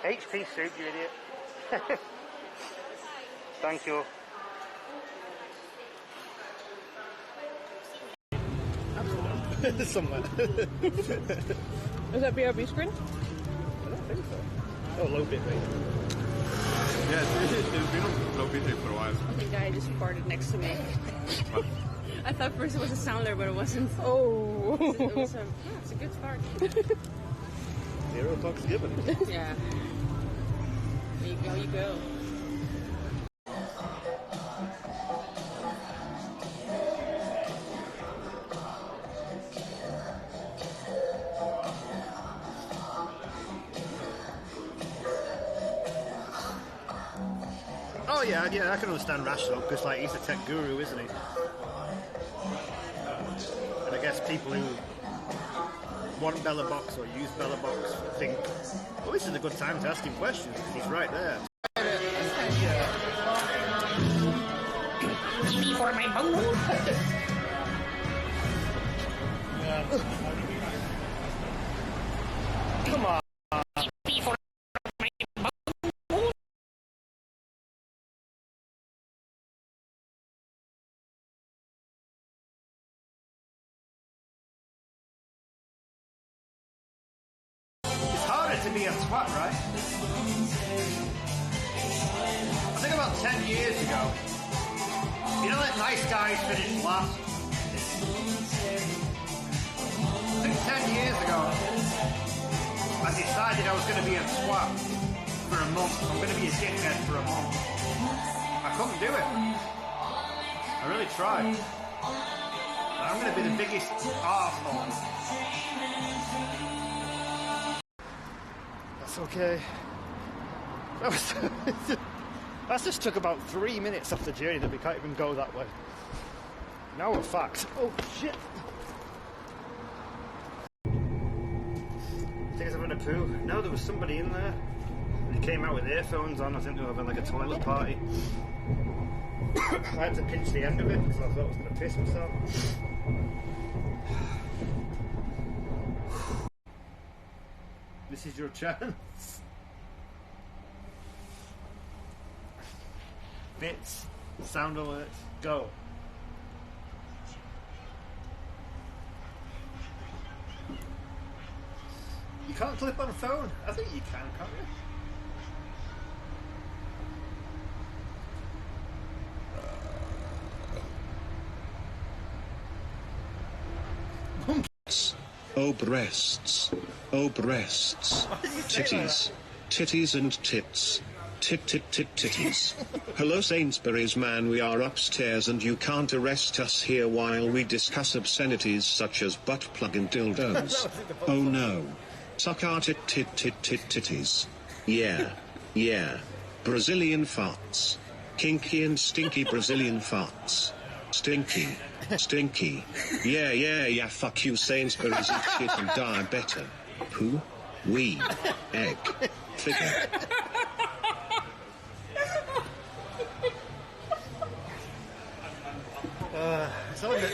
HP soup, you idiot. Thank you. Somewhere. Is that BRB screen? I don't think so. Oh, low bit rate. Yeah, it's been on low bit rate for a while. I think I just farted next to me. I thought first it was a sounder, but it wasn't. Oh! It's a good fart. 0 talks given. Yeah. There you go, you go. Oh yeah, I can understand Rash though, because like he's a tech guru, isn't he? And I guess people who want Bella Box or use Bella Box think, well, this is a good time to ask him questions. He's right there. Me for my bone. Come on. Me for my bone. It's harder to be a twat, right? I think about 10 years ago, you know that nice guys finished last? I think 10 years ago, I decided I was going to be a twat for a month. I'm going to be a dickhead for a month. I couldn't do it. I really tried. I'm going to be the biggest arsehole. That's okay. That just took about 3 minutes off the journey that we can't even go that way. Now we're fucked. Oh shit! Think I'm having a poo? No, there was somebody in there. They came out with earphones on. I think they were having like a toilet party. I had to pinch the end of it because I thought I was going to piss myself. This is your chance. Bits, sound alerts, go. You can't clip on a phone. I think you can, can't you? Oh breasts, oh breasts, titties, titties and tits, titties. Hello Sainsbury's man, we are upstairs and you can't arrest us here while we discuss obscenities such as butt plug and dildos. Oh no. Suck our titties. Yeah. Brazilian farts. Kinky and stinky Brazilian farts. Stinky. Yeah, fuck you Sainsbury's, eat shit and die better. Poo? Wee. Egg. Figure.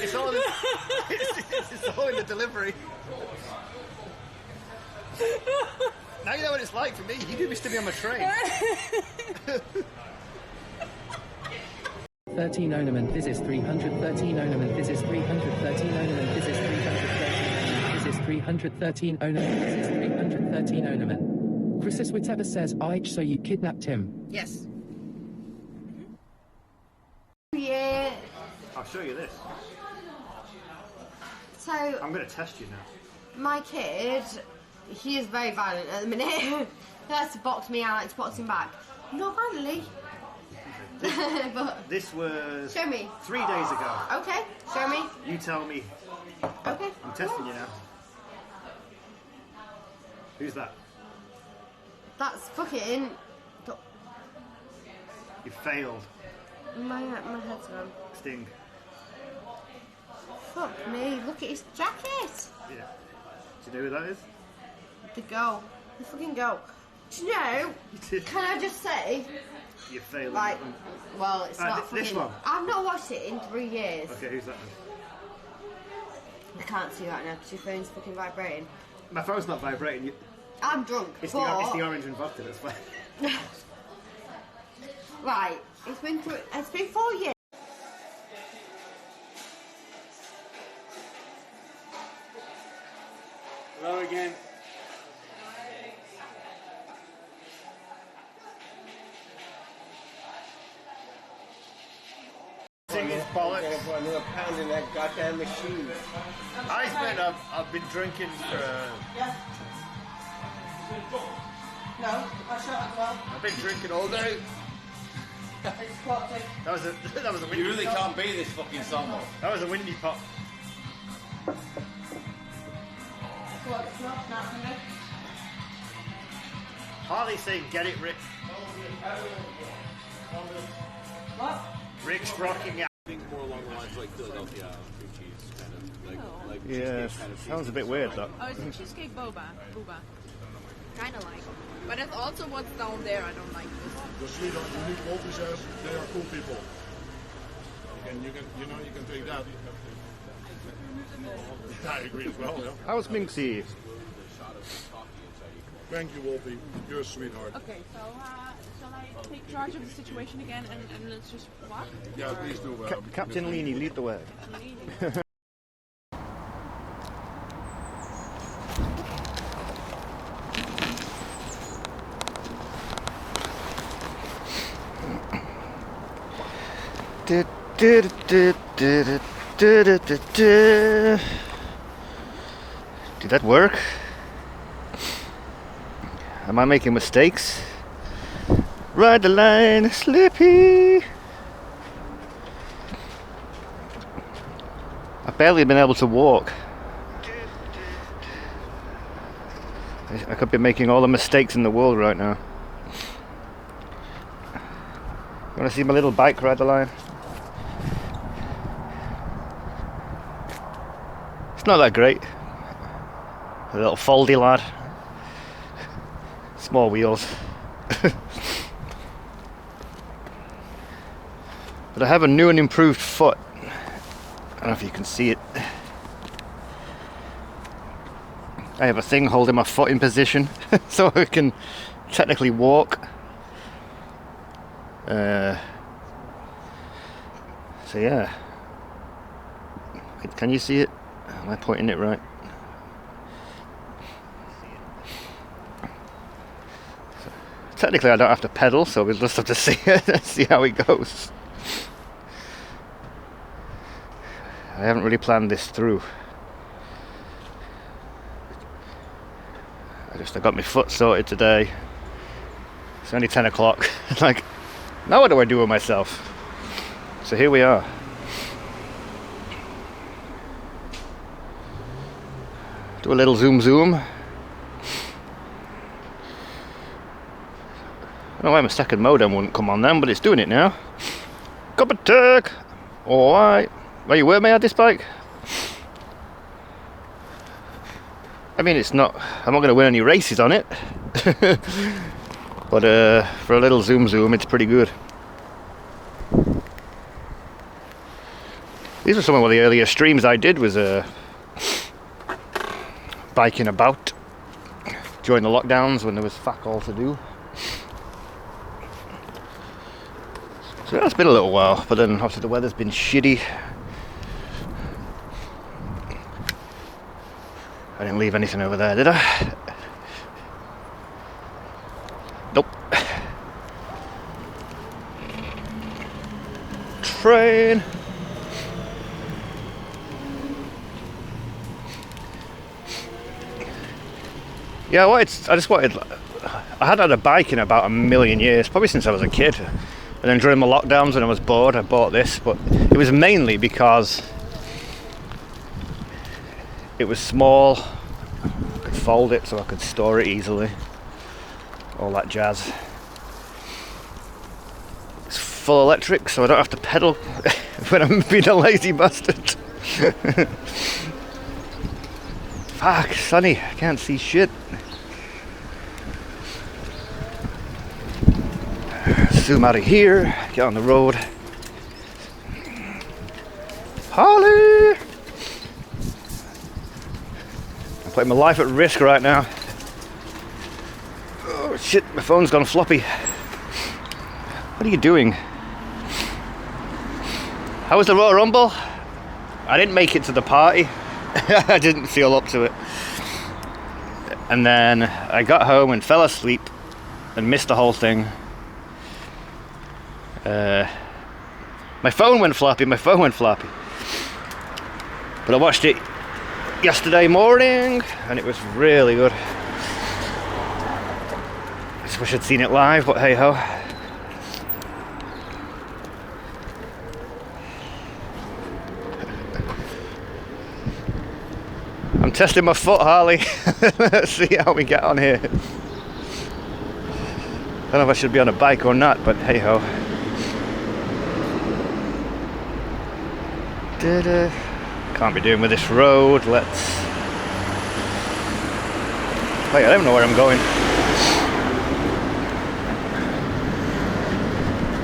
It's all in the delivery. Now you know what it's like for me. You do this to me on my train. 13 ornament, this is 313 ornament, this is 313 ornament, this is 313, this is 313 ornament, this is 313 ornament. Chris Whatever says, so you kidnapped him. Yes. Yeah. I'll show you this. So I'm going to test you now. my kid, he is very violent at the minute. He likes to box me, I like to box him back. Not violently. But This was show me. 3 days ago. Okay, show me. You tell me. Okay. I'm testing you now. Who's that? That's fucking. You failed. My head's gone. Sting. Fuck me, look at his jacket. Yeah. Do you know who that is? The goal. The fucking goal. Do you know, can I just say, You failed. like, well, it's not this fucking. one. I've not watched it in 3 years. Okay, who's that then? I can't see right now because your phone's fucking vibrating. My phone's not vibrating. I'm drunk. It's but... the orange and vodka that's fine. Right, it's been 4 years. Hello again. Singing bollocks. I'm gonna put another pound in that goddamn machine. I've been drinking for. No, I shot as well. I've been drinking all day. It's quite That was a windy. You really pot. can't beat this fucking song, though. That was a windy pot. what it's not now. Harley saying, "Get it, Rick." What? Rick's rocking out. I think more along the lines like Philadelphia cream cheese, kind of like Yeah, cheesecake kind of sounds a bit weird. That. Oh, it's a cheesecake boba. Kind of like. But it's also what's down there. I don't like this. The sweet unique officers, they are cool people. You can take that. I agree as well, yeah. How's Minxie? Thank you, Wolfie. You're a sweetheart. Okay, so shall I take charge of the situation again and let's just walk? Yeah, please do. Captain Leany, lead the way. Did that work? Am I making mistakes? Ride the line, Slippy. I've barely been able to walk. I could be making all the mistakes in the world right now. You want to see my little bike ride the line? It's not that great. A little foldy lad. Small wheels. But I have a new and improved foot. I don't know if you can see it. I have a thing holding my foot in position so I can technically walk. So yeah. Can you see it? Am I pointing it right? Technically I don't have to pedal, so we'll just have to see it, see how it goes. I haven't really planned this through. I got my foot sorted today. It's only 10 o'clock. Like, now what do I do with myself? So here we are. Do a little zoom zoom. I don't know why my second modem wouldn't come on then, but it's doing it now. Cup of turk. Alright. Are you with me at this bike? I mean, I'm not going to win any races on it. But for a little zoom zoom, it's pretty good. These were some of the earlier streams I did, was biking about during the lockdowns when there was fuck all to do. So that's been a little while, but then obviously the weather's been shitty. I didn't leave anything over there, did I? Nope. Train. Yeah, I hadn't had a bike in about a million years, probably since I was a kid. And then during the lockdowns when I was bored, I bought this, but it was mainly because it was small, I could fold it so I could store it easily, all that jazz. It's full electric, so I don't have to pedal when I'm being a lazy bastard. Fuck, sunny, I can't see shit. Zoom out of here, get on the road. Holly! I'm putting my life at risk right now. shit, my phone's gone floppy. What are you doing? How was the Royal Rumble? I didn't make it to the party. I didn't feel up to it. And then I got home and fell asleep and missed the whole thing. My phone went floppy, But I watched it yesterday morning and it was really good. I just wish I'd seen it live, but hey ho. I'm testing my foot, Harley. Let's see how we get on here. I don't know if I should be on a bike or not, but hey ho. Can't be doing with this road. Let's. Wait, I don't know where I'm going.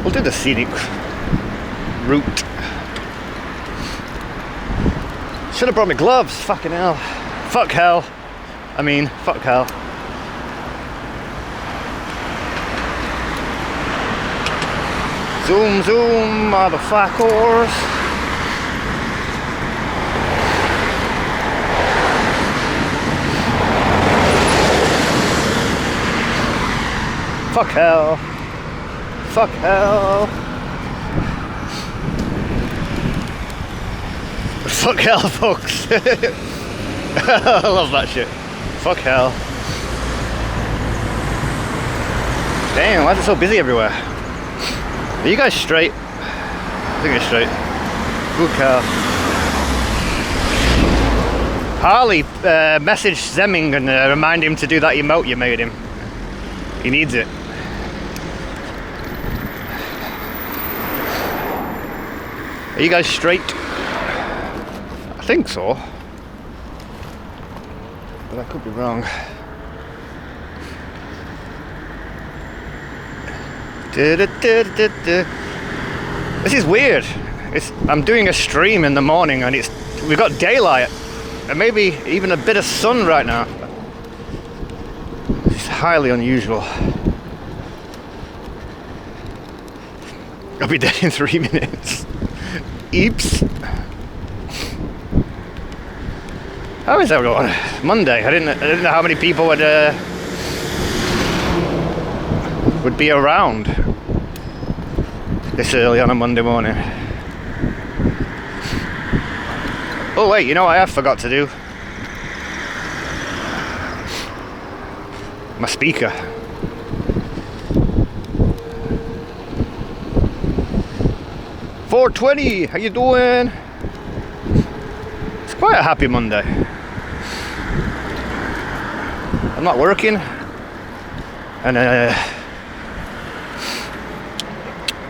We'll do the scenic route. Should have brought my gloves. Fucking hell. Fuck hell. Fuck hell. Zoom, zoom, motherfuckers. Fuck hell. Fuck hell. Fuck hell, folks. I love that shit. Fuck hell. Damn, why is it so busy everywhere? Are you guys straight? I think you're straight. Fuck hell. Harley, message Zemming and remind him to do that emote you made him. He needs it. Are you guys straight? I think so. But I could be wrong. This is weird. I'm doing a stream in the morning and we've got daylight and maybe even a bit of sun right now. It's highly unusual. I'll be dead in 3 minutes. Eeps. How is everyone? Monday. I didn't know how many people would be around this early on a Monday morning. Oh wait, you know what I have forgot to do? My speaker. $4.20, how you doing? It's quite a happy Monday. I'm not working, and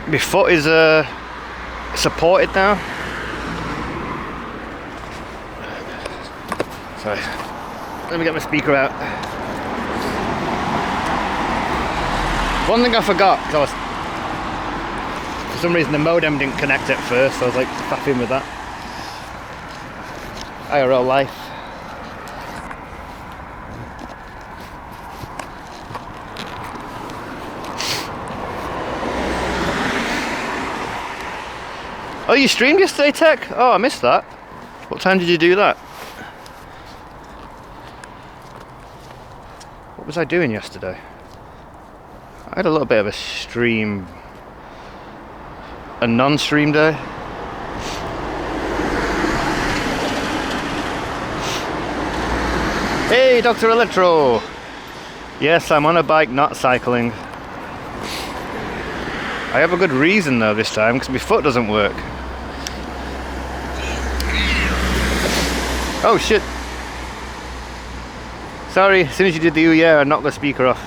my foot is supported now. Sorry, let me get my speaker out. One thing I forgot, because for some reason the modem didn't connect at first, so I was like faffing with that. IRL life. Oh, you streamed yesterday, Tech? Oh, I missed that. What time did you do that? What was I doing yesterday? I had a little bit of a stream, a non-stream day. Hey, Dr. Electro! Yes, I'm on a bike, not cycling. I have a good reason though this time, because my foot doesn't work. Oh shit! Sorry, as soon as you did the ooh yeah, I knocked the speaker off.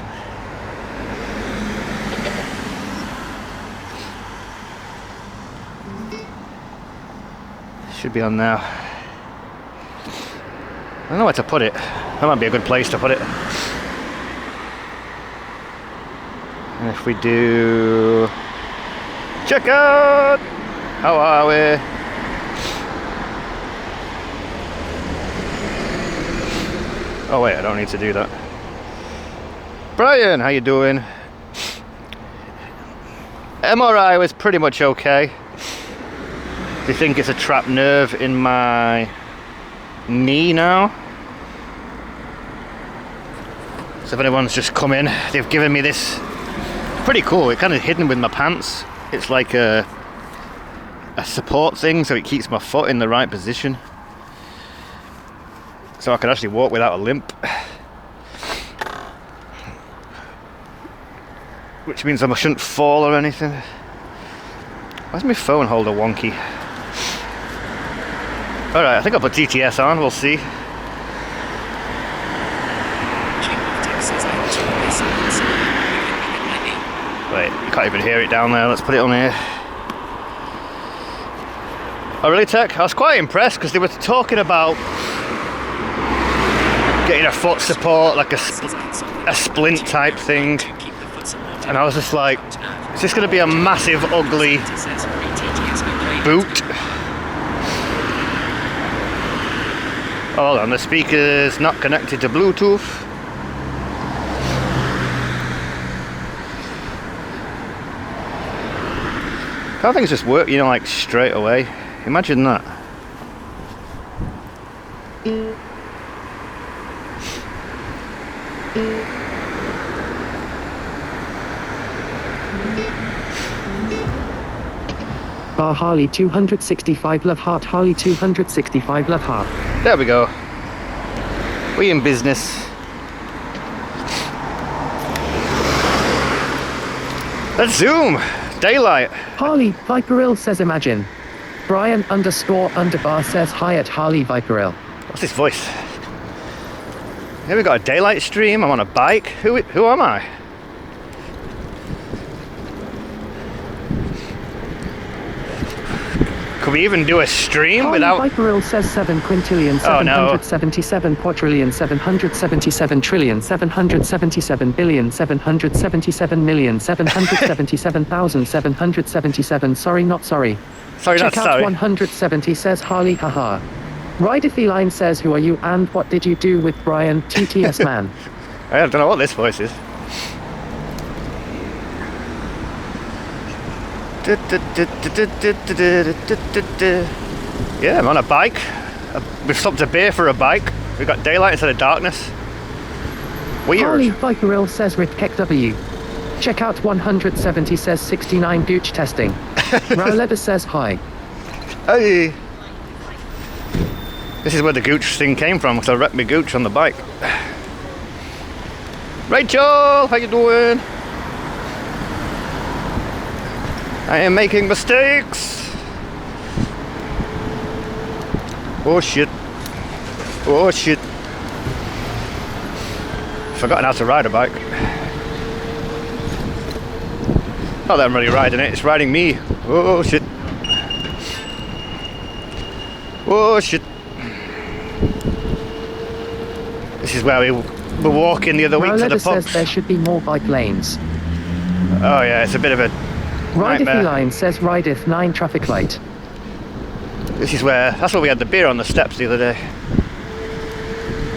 Should be on now. I don't know where to put it. That might be a good place to put it. And if we do... Check out! How are we? Oh wait, I don't need to do that. Brian, how you doing? MRI was pretty much okay. They think it's a trapped nerve in my knee now. So if anyone's just come in, they've given me this. Pretty cool. It's kind of hidden with my pants. It's like a support thing, so it keeps my foot in the right position. So I can actually walk without a limp. Which means I shouldn't fall or anything. Why's my phone holder wonky? Alright, I think I'll put GTS on, we'll see. Wait, you can't even hear it down there, let's put it on here. Oh really, Tech? I was quite impressed because they were talking about getting a foot support, like a splint type thing. And I was just like, is this going to be a massive, ugly boot? Hold on, the speaker's not connected to Bluetooth. Can't things just work, you know, like straight away? Imagine that. Bar Harley 265 love heart, Harley 265 love heart. There we go. We in business. Let's zoom. Daylight. Harley Viperil says imagine. Brian _underbar says hi at Harley Viperil. What's this voice? Here we got a daylight stream. I'm on a bike. Who am I? Could we even do a stream Harley without... Viperil says 7 quintillion 777 quadrillion 777 trillion 777 billion 777 million 777,777. Sorry, not sorry. Sorry, not Check out sorry. 170 says Harley, haha. Rider Feline says who are you and what did you do with Brian TTS man? I don't know what this voice is. Yeah, I'm on a bike. We've stopped a beer for a bike. We've got daylight instead of darkness. Weird. Harley Viperil says Rick W. Check out 170 says 69 gooch testing. Rowleder says hi. Hey. This is where the gooch thing came from, because I wrecked my gooch on the bike. Rachel, how you doing? I am making mistakes. Oh shit. Oh shit. Forgotten how to ride a bike. Not that I'm really riding it, it's riding me. Oh shit. Oh shit. This is where we were walking the other week to the pub. says there should be more bike lanes. Oh yeah, it's a bit of a Rider nightmare. Feline says Rideth 9 traffic light. This is where, that's where we had the beer on the steps the other day.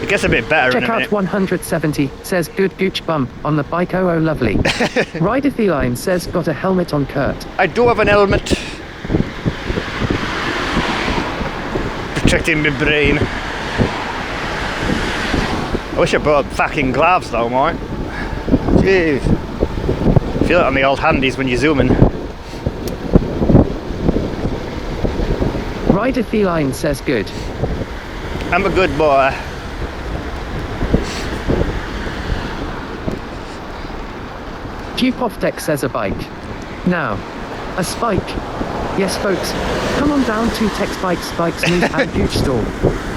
It gets a bit better in Check a out minute. 170 says good gooch bump on the bike, oh lovely. Rider Feline says got a helmet on Kurt. I do have an helmet. Protecting my brain. I wish I brought fucking gloves though, mate. Jeez. Feel it on the old handies when you're zooming. Rider Feline says good. I'm a good boy. Qpoptech says a bike. Now, a spike. Yes folks, come on down to Tex Bikes Bikes Meet at Gooch Store.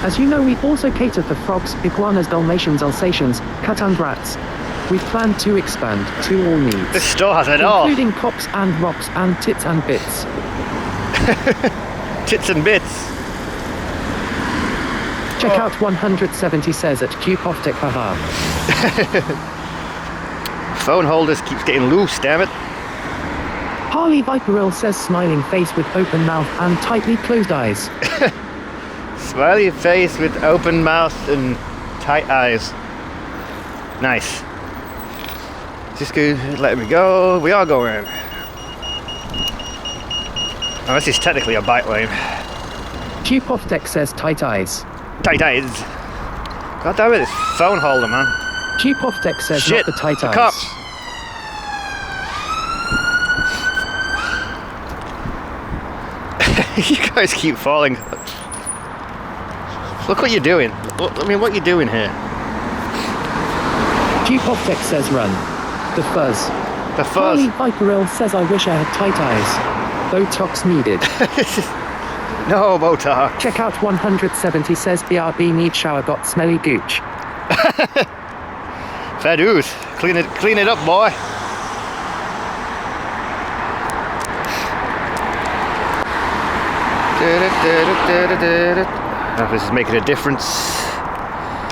As you know, we also cater for frogs, iguanas, Dalmatians, Alsatians, cat and rats. We plan to expand to all needs. This store has it all. Including cops and rocks and tits and bits. Tits and bits. Check out 170 says at Qpoptech, haha. Phone holders keeps getting loose, damn it. Harley Viperil says smiling face with open mouth and tightly closed eyes. Smiley face with open mouth and tight eyes. Nice. Just go, letting me go. We are going. Oh, this is technically a bike lane. Cheap-off deck says tight eyes. Tight eyes. God damn it, this phone holder, man. Cheap-off deck says Shit, not the tight the eyes. cops. You guys keep falling. Look what you're doing. I mean, what are you doing here? Cheap-off deck says run. The fuzz. The fuzz. Harley Viperil says I wish I had tight eyes. Botox needed. No Botox. Check out 170 says BRB need shower got smelly gooch. Fair dues. Clean it up, boy. Now this is making a difference.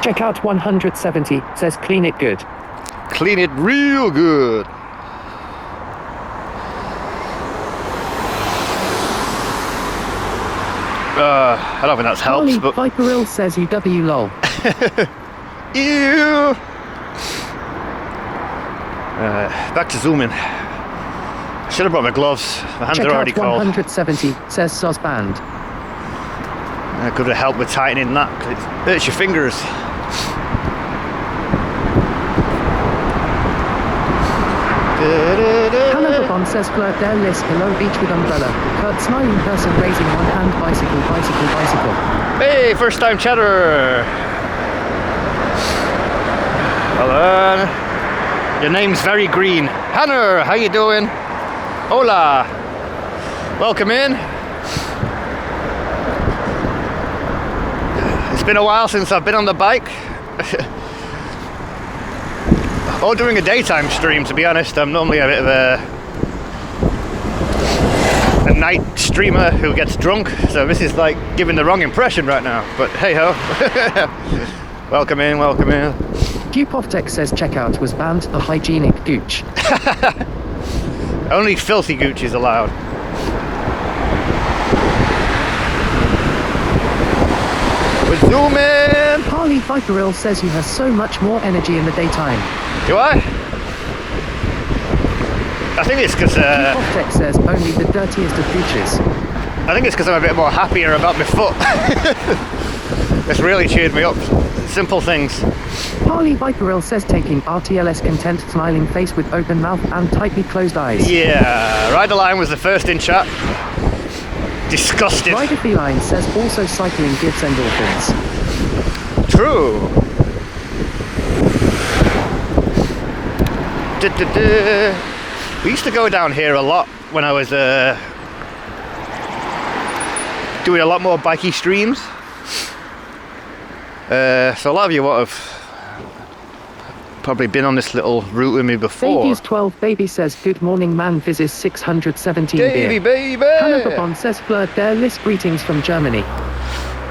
Check out 170 says clean it good. Clean it real good. I don't think that's helped, Harley but Viperil says UW lol. Ew. Back to zooming. I should have brought my gloves. My hands Check are already out cold. 170 says sauce band. I could have helped with tightening that, 'cause it hurts your fingers. Hannah Babon says flirt their list below beach with umbrella. Kurt smiling person raising one hand bicycle. Hey, first time chatter. Hello. Your name's very green. Hannah, how you doing? Hola. Welcome in. It's been a while since I've been on the bike. Or doing a daytime stream, to be honest. I'm normally a bit of a night streamer who gets drunk, so this is like giving the wrong impression right now, but hey ho. Welcome in. Cheap-off deck says checkout was banned the hygienic gooch. Only filthy gooch is allowed. We're zooming! Harley Viperil says you have so much more energy in the daytime. Do I? I think it's because Cheap-off deck says only the dirtiest of gooches. I think it's because I'm a bit more happier about my foot. It's really cheered me up. Simple things. Harley Viperil says taking RTLS content smiling face with open mouth and tightly closed eyes. Yeah, Ride the Line was the first in chat. Disgusted. Rider Feline says also cycling gives endorphins. True. We used to go down here a lot when I was doing a lot more bikey streams. So a lot of you would have probably been on this little route with me before. Baby's 12 baby says good morning man visit 617 Davey beer. baby! Hannah Babon says flirt their list greetings from Germany.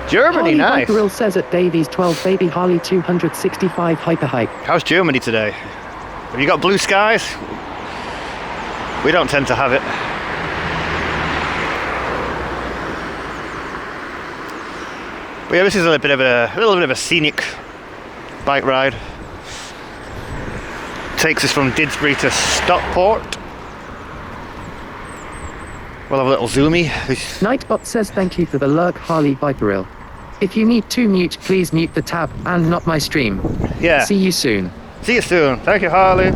Germany, nice. Viperil says at Davies 12 baby Harley 265 hyperhype. How's Germany today? Have you got blue skies? We don't tend to have it. But yeah, this is a little bit of a scenic bike ride. Takes us from Didsbury to Stockport. We'll have a little zoomy. Nightbot says thank you for the lurk Harley Viperil. If you need to mute, please mute the tab and not my stream. Yeah. See you soon. See you soon. Thank you, Harley.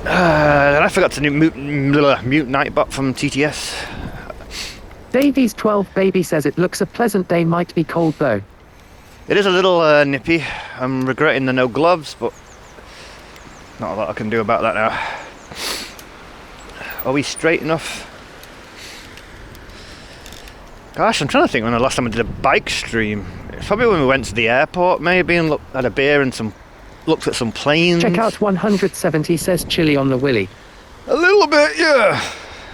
And I forgot to mute Nightbot from TTS. Davies 12 baby says it looks a pleasant day, might be cold though. It is a little nippy. I'm regretting the no gloves, but not a lot I can do about that now. Are we straight enough? Gosh, I'm trying to think when the last time I did a bike stream. It's probably when we went to the airport, maybe, and had a beer and looked at some planes. Check out 170 says chilly on the willy. A little bit, yeah.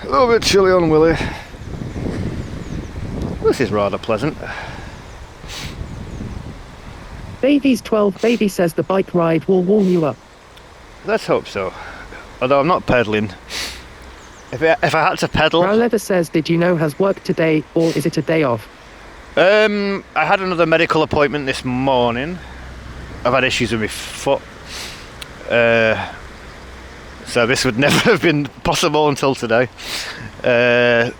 A little bit chilly on Willy. This is rather pleasant. Davies 12 baby says the bike ride will warm you up. Let's hope so. Although I'm not pedaling. If I had to pedal... Rowleather says, did you know has work today, or is it a day off? I had another medical appointment this morning. I've had issues with my foot. So this would never have been possible until today. But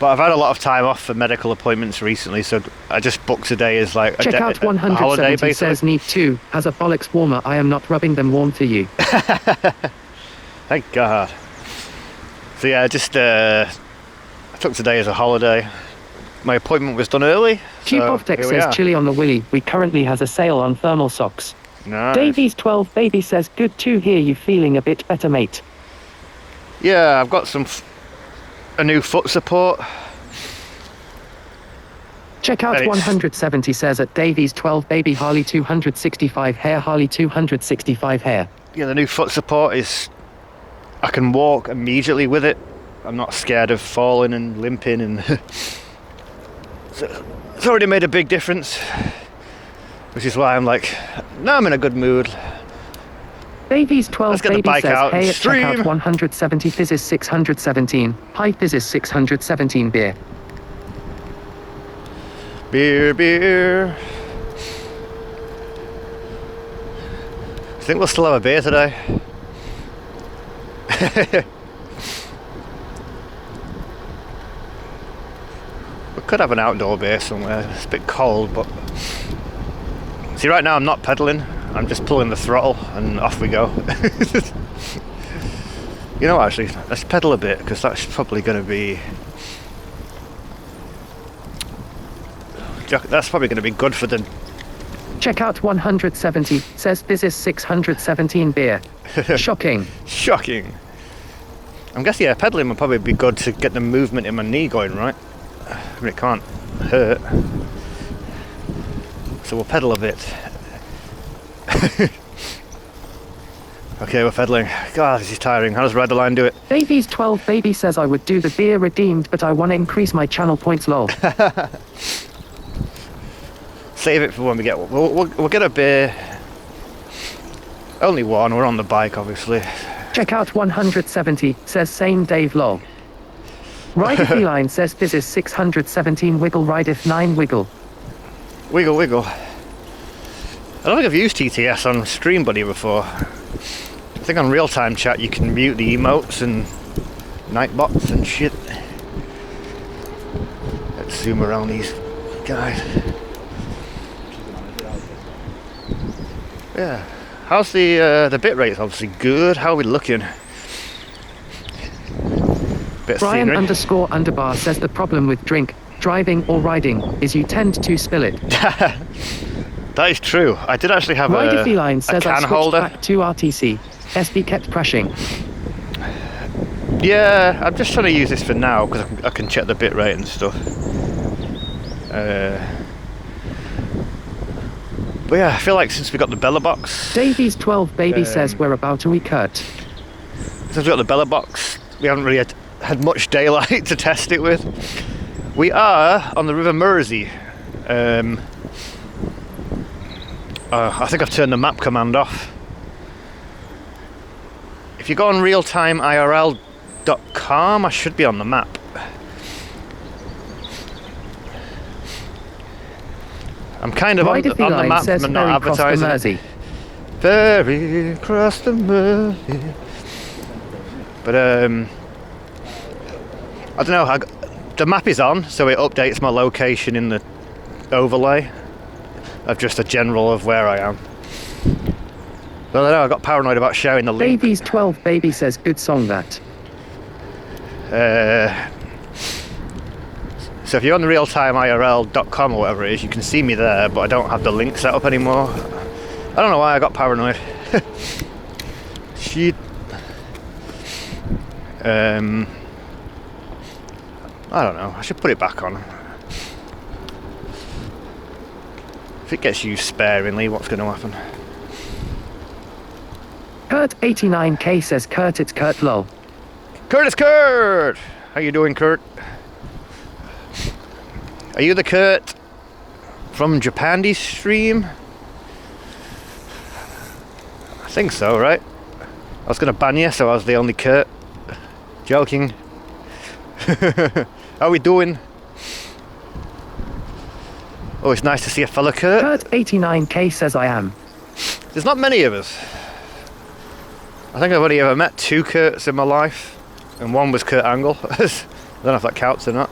I've had a lot of time off for medical appointments recently, so I just booked today as like Check out a holiday, 170 basically. says need to. Has a bollocks warmer. I am not rubbing them warm to you. Thank God. So yeah, I took today as a holiday. My appointment was done early. Chief so Optic here we says are. chili on the willy. We currently has a sale on thermal socks. Nice. Davies 12 baby says good to hear you feeling a bit better, mate. Yeah, I've got a new foot support. Check out And it's- 170 says at Davies 12 baby Harley 265 hair Harley 265 hair. Yeah, the new foot support is, I can walk immediately with it. I'm not scared of falling and limping, and so it's already made a big difference, which is why I'm like, now I'm in a good mood. Davies 12 Let's get the baby bike says out and hey at stream. checkout 170 Fizz is 617. Hi Fizz is 617 beer. Beer. I think we'll still have a beer today. We could have an outdoor beer somewhere. It's a bit cold, but see, right now I'm not pedaling. I'm just pulling the throttle and off we go. You know, actually, let's pedal a bit, because that's probably going to be good for the. Check out 170 says Fizz is 617 beer. Shocking. Shocking. I'm guessing, yeah, pedaling would probably be good to get the movement in my knee going, right? I mean, it can't hurt. So we'll pedal a bit. Okay, we're pedaling. God, this is tiring. How does Ride the Line do it? Davies 12 baby says I would do the beer redeemed, but I want to increase my channel points lol. Save it for when we get. We'll get a beer. Only one. We're on the bike, obviously. Check out 170 says same Dave lol. Rider Feline says Fizz is 617 wiggle rideth 9 wiggle. Wiggle, wiggle. I don't think I've used TTS on Stream Buddy before. I think on real-time chat you can mute the emotes and nightbots and shit. Let's zoom around these guys. Yeah. How's the bit rate's obviously good. How are we looking? Bit of Brian scenery. _underbar says the problem with driving or riding is you tend to spill it. That is true. I did actually have Rider a Feline says I can switched holder. back to RTC. SB kept crashing. Yeah, I'm just trying to use this for now because I can check the bit rate and stuff. But yeah, I feel like since we got the Bella box, Davies 12 baby says we're about to cut. since we got the Bella box, we haven't really had much daylight to test it with. We are on the River Mersey. I think I've turned the map command off. If you go on realtimeirl.com, I should be on the map. I'm kind of on the map, says but not ferry across the advertising. Mersey. Ferry across the Mersey. But I don't know. The map is on, so it updates my location in the overlay of just a general of where I am. But I don't know. I got paranoid about sharing the link. Davies 12 baby says good song that. So if you're on the realtimeirl.com or whatever it is, you can see me there, but I don't have the link set up anymore. I don't know why I got paranoid. Shit. I don't know. I should put it back on. If it gets used sparingly, what's going to happen? Kurt89k says Kurt it's Kurt lol. Curtis Kurt! How you doing, Kurt? Are you the Kurt from Japanese stream? I think so, right? I was going to ban you, so I was the only Kurt. Joking. How we doing? Oh, it's nice to see a fella Kurt. Kurt89k says I am. There's not many of us. I think I've only ever met 2 Kurts in my life, and one was Kurt Angle. I don't know if that counts or not.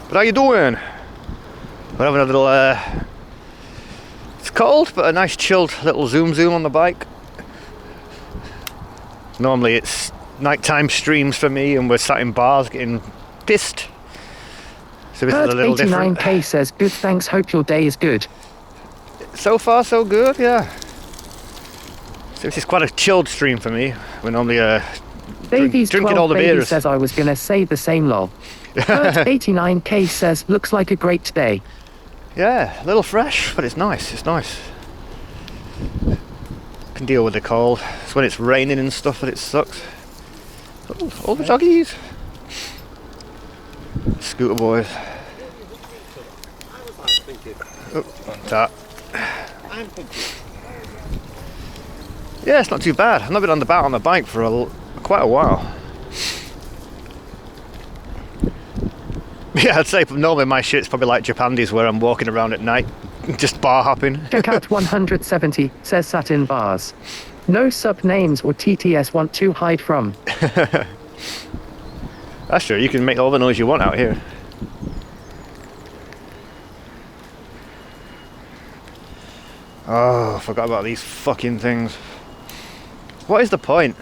But how you doing? We're having a little, it's cold, but a nice chilled little zoom on the bike. Normally it's nighttime streams for me, and we're sat in bars getting pissed. So this is a little different. 89K says, good thanks, hope your day is good. So far so good, yeah. So this is quite a chilled stream for me. We're normally drinking all the beers. Says I was gonna say the same lol. 89K says, looks like a great day. Yeah, a little fresh, but it's nice, it's nice. Can deal with the cold. It's when it's raining and stuff that it sucks. Oh, all the doggies. Scooter boys. Oh, tap. Yeah, it's not too bad. I've not been on the bike for quite a while. Yeah, I'd say normally my shit's probably like Japandi's, where I'm walking around at night, just bar hopping. Check out 170 says Satin Bars. No sub names or TTS want to hide from. That's true. You can make all the noise you want out here. Oh, I forgot about these fucking things. What is the point?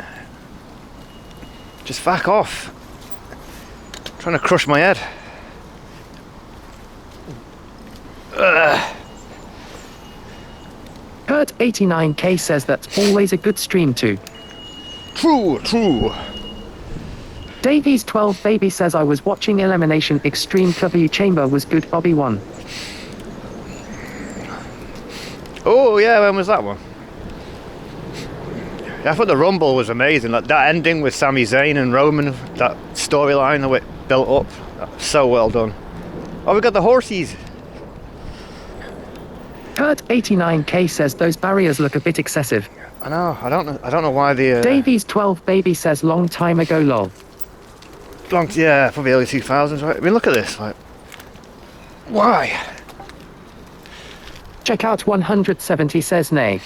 Just fuck off. I'm trying to crush my head. Ugh. Kurt 89K says that's always a good stream too. True. Davies 12 Baby says I was watching Elimination Extreme W Chamber was good, Bobby won. Oh yeah, when was that one? Yeah, I thought the Rumble was amazing. Like that ending with Sami Zayn and Roman, that storyline that it built up, so well done. Oh, we got the horsies. Kurt 89K says those barriers look a bit excessive. I know. I don't know why the. Davies 12 Baby says long time ago lol. Yeah, probably early 2000s, right? I mean, look at this. Like, why? Check out 170 says nay.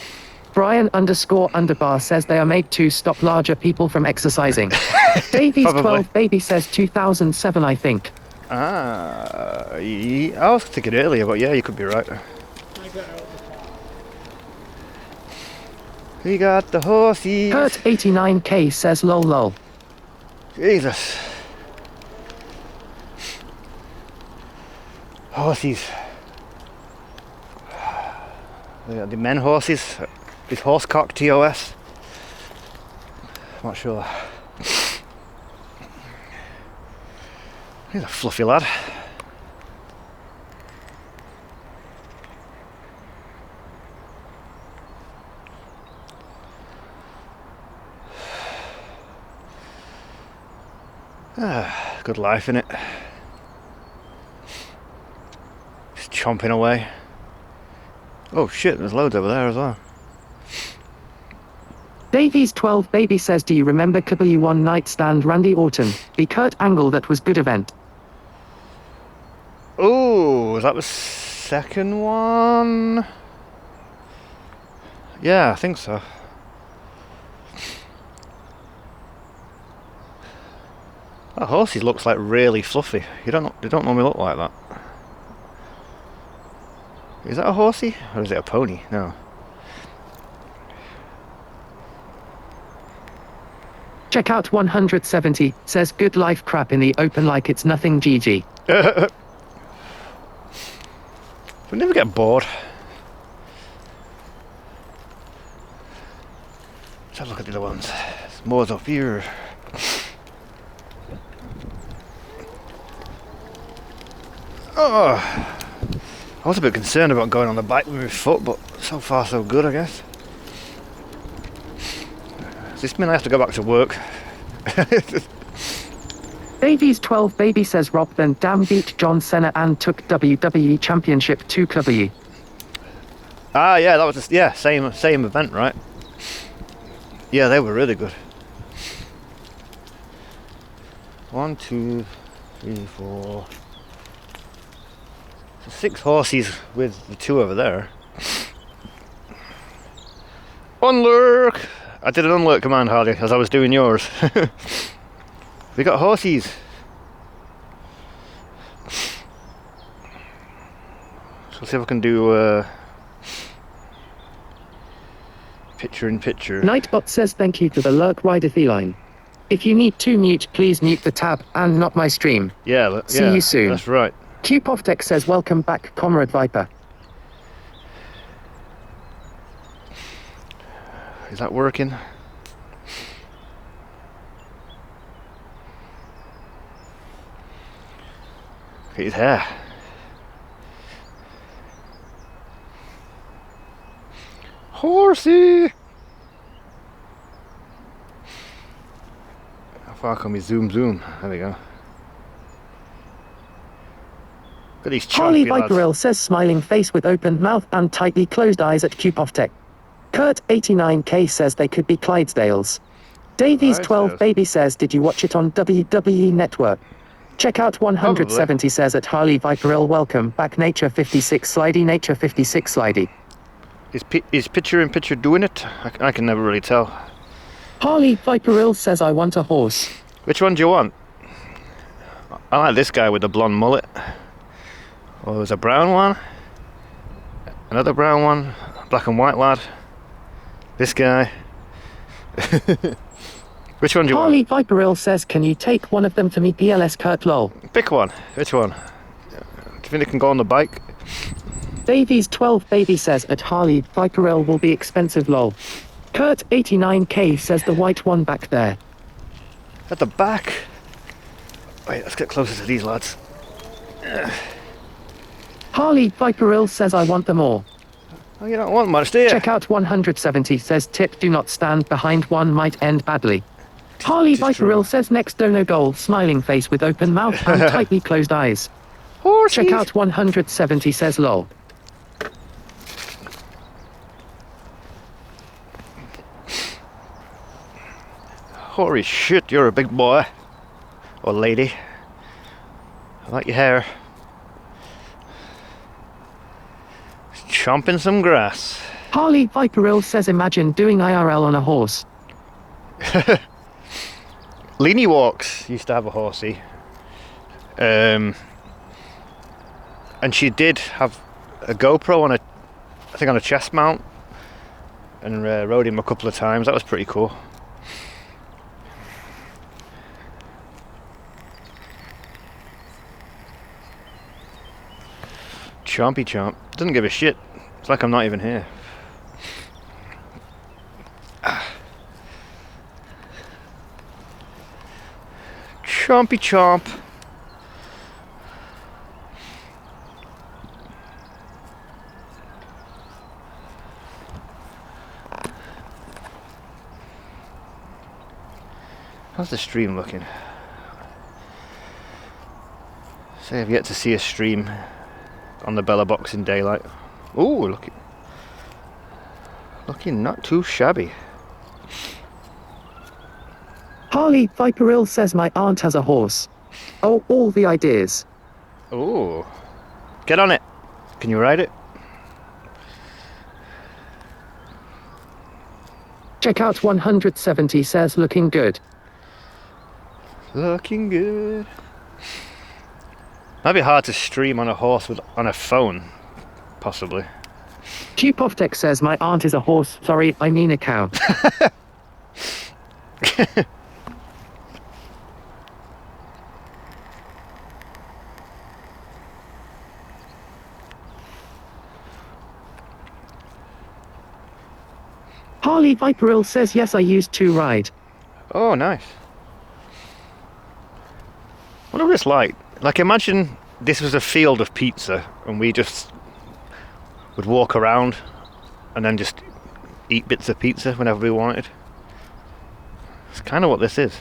Brian _underbar says they are made to stop larger people from exercising. Davies 12 Baby says 2007, I think. I was thinking earlier, but yeah, you could be right. We got the horsies. Kurt 89K says lol. Jesus. Horsies. We got the men horses. Is horsecock TOS? I'm not sure. He's a fluffy lad. Good life, innit? Just chomping away. Oh shit, there's loads over there as well. Davies 12 Baby says, do you remember W1 Nightstand Randy Orton? The Kurt Angle that was good event. Oh, is that the second one? Yeah, I think so. That horsey looks like really fluffy. They don't normally look like that. Is that a horsey? Or is it a pony? No. Check out 170, says good life crap in the open like it's nothing GG. We never get bored. Let's have a look at the other ones. There's more up here. Oh, I was a bit concerned about going on the bike with my foot, but so far so good, I guess. Does this mean I have to go back to work? Davies 12 Baby says Rob then damn beat John Cena and took WWE Championship to W. Ah, yeah, that was just, yeah, same event, right? Yeah, they were really good. 1, 2, 3, 4. So 6 horses with the 2 over there. Unlurk! I did an unlurk command, Harley, as I was doing yours. We got horsies. So let's see if I can do picture in picture. Nightbot says thank you to the lurk rider feline. If you need to mute, please mute the tab and not my stream. Yeah, See you soon. That's right. Qpovtek says welcome back, Comrade Viper. Is that working? Look at his hair. Horsey! How far can we zoom? There we go. Look at these Harley chunky lads. Viperil says smiling face with open mouth and tightly closed eyes at Qpovtek. Kurt89K says they could be Clydesdales. Davies 12 Baby says did you watch it on WWE Network? Check out 170 says at Harley Viperil welcome back Nature 56 Slidey Nature 56 Slidey. Is picture in picture doing it? I can never really tell. Harley Viperil says I want a horse. Which one do you want? I like this guy with the blonde mullet. Oh, there's a brown one. Another brown one. Black and white lad. This guy. Which one do you want? Harley Viperil says can you take one of them to meet PLS Kurt lol. Pick one. Which one? Do you think they can go on the bike? Davies 12 Baby says at Harley Viperil will be expensive lol. Kurt89K says the white one back there. At the back? Wait, let's get closer to these lads. Harley Viperil says I want them all. Oh, you don't want much, do you? Check out 170 says tip do not stand behind one might end badly. Harley Viperil says next dono goal smiling face with open mouth and tightly closed eyes. Horsies. Check out 170 says lol. Holy shit, you're a big boy. Or lady. I like your hair. Chomping some grass. Harley Viperil says imagine doing IRL on a horse. Leanie Walks used to have a horsey. And she did have a GoPro on I think on a chest mount. And rode him a couple of times. That was pretty cool. Chompy chomp. Doesn't give a shit. It's like I'm not even here. Chompy chomp. How's the stream looking? Say I've yet to see a stream on the Bella box in daylight. Ooh, looking not too shabby. Harley Viperil says my aunt has a horse. Oh, all the ideas. Ooh. Get on it. Can you ride it? Check out 170 says looking good. Looking good. Might be hard to stream on a horse on a phone, possibly. Qpovtek says my aunt is a horse. Sorry, I mean a cow. Harley Viperil says yes I used to ride. Oh, nice. What was this like? Like, imagine this was a field of pizza and we just would walk around and then just eat bits of pizza whenever we wanted. It's kind of what this is.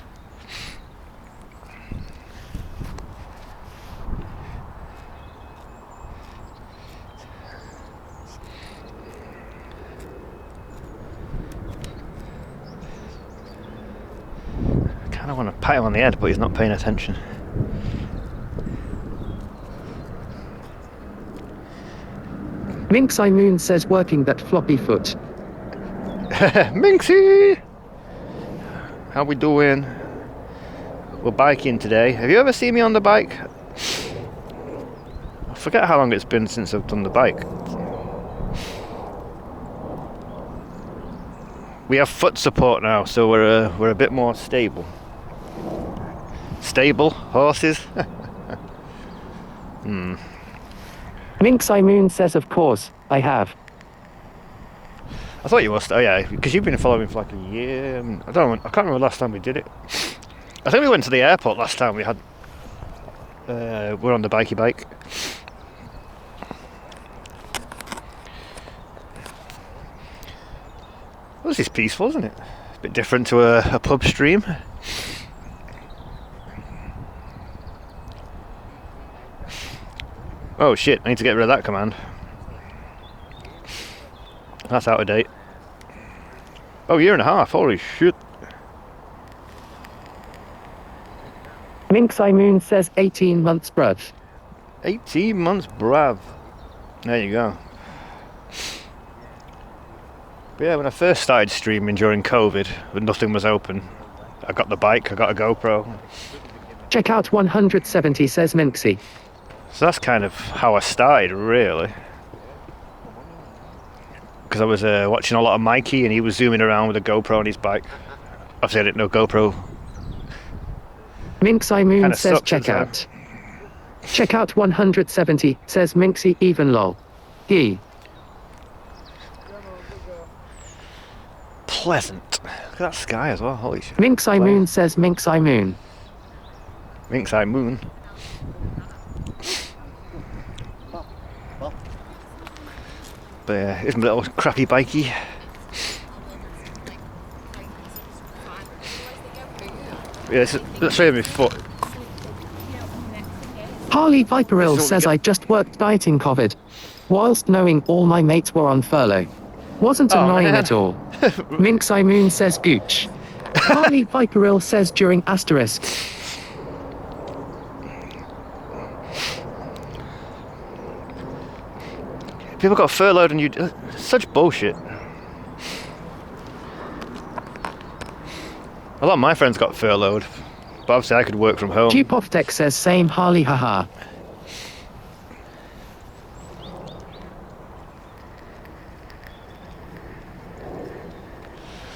I kind of want to pat him on the head, but he's not paying attention. Minx I Moon says working that floppy foot. Minxie! How we doing? We're biking today. Have you ever seen me on the bike? I forget how long it's been since I've done the bike. We have foot support now, so we're a bit more stable. Stable horses. Minx Moon says, of course, I have. I thought you must. Oh yeah, because you've been following me for like a year. I don't know. I can't remember the last time we did it. I think we went to the airport last time. We had. We're on the bikey bike. Well, this is peaceful, isn't it? It's a bit different to a pub stream. Oh shit! I need to get rid of that command. That's out of date. Oh, year and a half. Holy shit. Minx Moon says 18 months, bruv. 18 months, brav. There you go. But yeah, when I first started streaming during COVID, when nothing was open, I got the bike, I got a GoPro. Check out 170, says Minxie. So that's kind of how I started, really. Because I was watching a lot of Mikey, and he was zooming around with a GoPro on his bike. Obviously, I didn't know GoPro. Minx Moon says check out. Check out 170, says Minxie even lol. He. Pleasant. Look at that sky as well, holy shit. Minx Moon says Minx Moon. Minx Moon. But yeah, here's my little crappy bikey. Yeah, let's show you my foot. Harley Viperill says I just worked dieting COVID, whilst knowing all my mates were on furlough. Wasn't annoying at all. Minx Moon says gooch. Harley Viperill says during asterisk. People got furloughed and you... such bullshit. A lot of my friends got furloughed, but obviously I could work from home. G-Poptech says same Harley haha.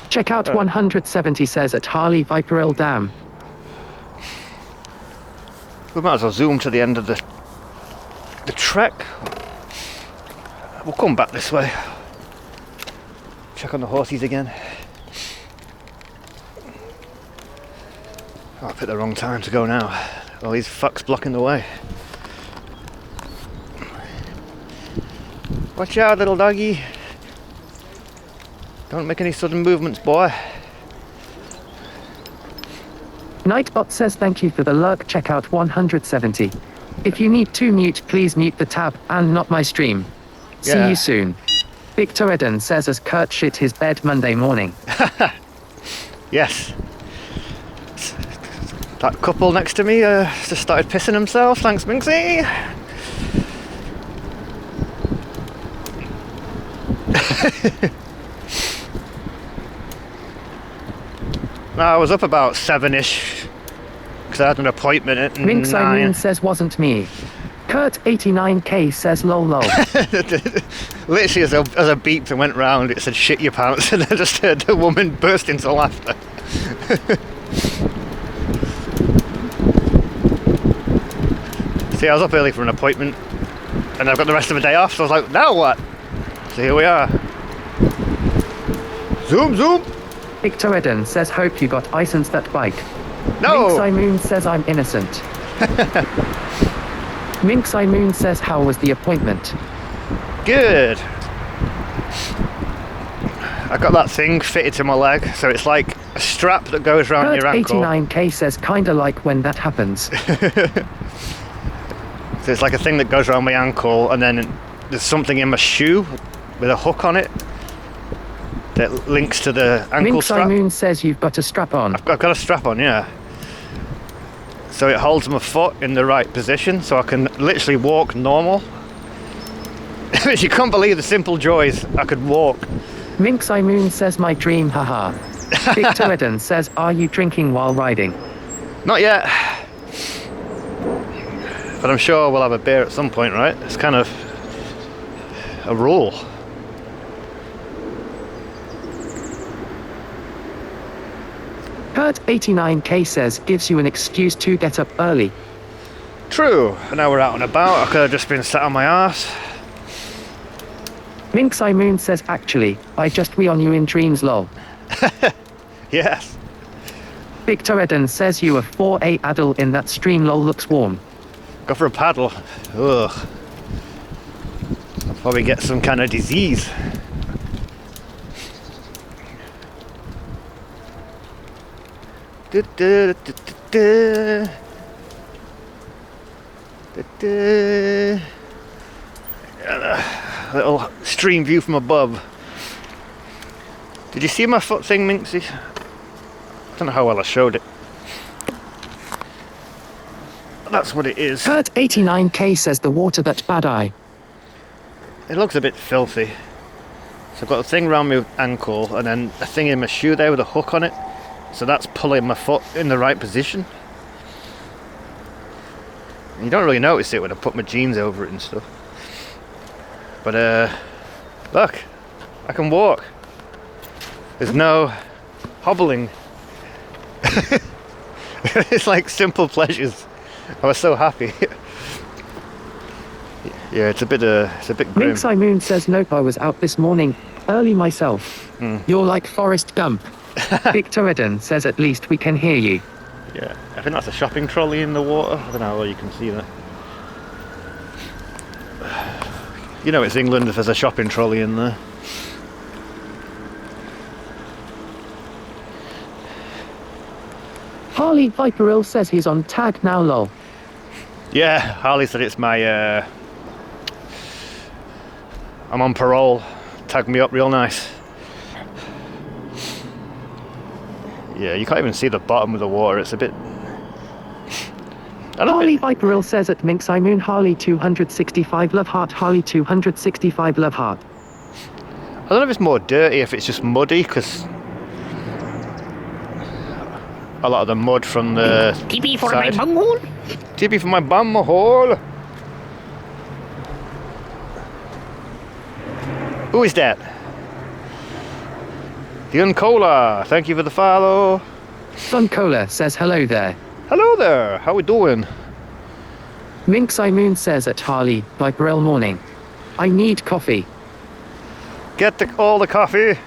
Check out 170 says at Harley Viperill Dam. We might as well zoom to the end of the trek. We'll come back this way. Check on the horses again. Oh, I picked the wrong time to go now. All these fucks blocking the way. Watch out, little doggy. Don't make any sudden movements, boy. Nightbot says thank you for the lurk. Check out 170. If you need to mute, please mute the tab and not my stream. See you soon. Victor Eden says as Kurt shit his bed Monday morning. Yes. That couple next to me just started pissing themselves. Thanks, Minxie. I was up about 7ish because I had an appointment at 9. Minx says wasn't me. Kurt 89k says lol lol. Literally as I beeped and went round, it said shit your pants, and I just heard the woman burst into laughter. See, I was up early for an appointment and I've got the rest of the day off, so I was like, now what? So here we are. Zoom zoom. Victor Eden says hope you got licensed that bike. No. Minx Moon says I'm innocent. Minx Moon says how was the appointment? Good. I got that thing fitted to my leg, so it's like a strap that goes around Kurt your ankle. 89k says kinda like when that happens. So it's like a thing that goes around my ankle, and then there's something in my shoe with a hook on it that links to the ankle Minx strap. Moon says you've got a strap on. I've got a strap on, yeah. So it holds my foot in the right position, so I can literally walk normal. You can't believe the simple joys I could walk Minx Moon says my dream, haha. Victor Eden says, are you drinking while riding? Not yet. But I'm sure we'll have a beer at some point, right? It's kind of a rule. Kurt89K says, gives you an excuse to get up early. True. And now we're out and about. I could have just been sat on my arse. Minx Moon says, actually, I just wee on you in dreams, lol. Yes. Victor Eden says you are 4A adult in that stream, lol, looks warm. Go for a paddle. Ugh. I'll probably get some kind of disease. Little stream view from above. Did you see my foot thing, Minxie? I don't know how well I showed it. That's what it is. Kurt89K says the water that's bad eye. It looks a bit filthy. So I've got a thing around my ankle and then a thing in my shoe there with a hook on it. So that's pulling my foot in the right position. You don't really notice it when I put my jeans over it and stuff. But look, I can walk. There's no hobbling. It's like simple pleasures. I was so happy. Yeah, it's a bit grim. Minx Moon says, nope, I was out this morning, early myself. You're like Forrest Gump. Victor Eden says, at least we can hear you. Yeah, I think that's a shopping trolley in the water. I don't know how well you can see that. You know it's England if there's a shopping trolley in there. Harley Viperil says he's on tag now, lol. Yeah, Harley said it's my I'm on parole. Tag me up real nice. Yeah, you can't even see the bottom of the water. It's a bit... Harley Viperil says at Minx Moon, Harley 265 love heart, Harley 265 love heart. I don't know if it's more dirty, if it's just muddy, because a lot of the mud from the TP for side. my bunghole. TP for my bum hole. Who is that? Dion Cola, thank you for the follow. Don Cola says hello there. Hello there, how we doing? Minx Moon says at Harley Viperil morning, I need coffee. Get all the coffee.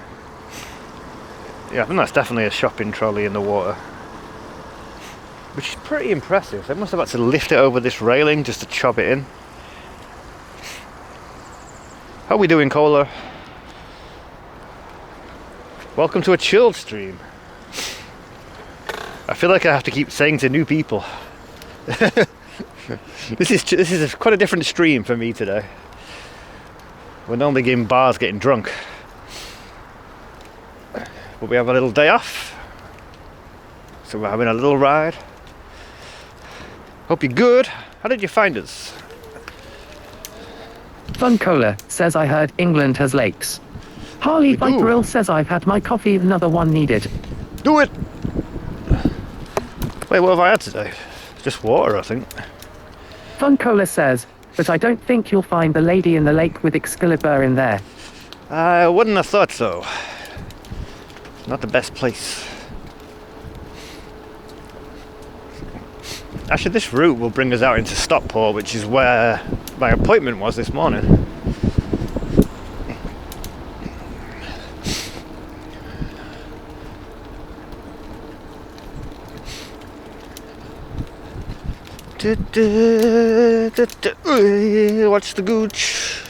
Yeah, I think that's definitely a shopping trolley in the water. Which is pretty impressive. They must have had to lift it over this railing just to chop it in. How we doing, Cola? Welcome to a chilled stream. I feel like I have to keep saying to new people. This is quite a different stream for me today. We're normally in bars getting drunk. But we have a little day off. So we're having a little ride. Hope you're good. How did you find us? Fun Cola says I heard England has lakes. Harley Viperil says I've had my coffee, another one needed. Do it! Wait, what have I had today? Just water, I think. Fun Cola says, but I don't think you'll find the lady in the lake with Excalibur in there. I wouldn't have thought so. Not the best place. Actually, this route will bring us out into Stockport, which is where my appointment was this morning. Watch the gooch.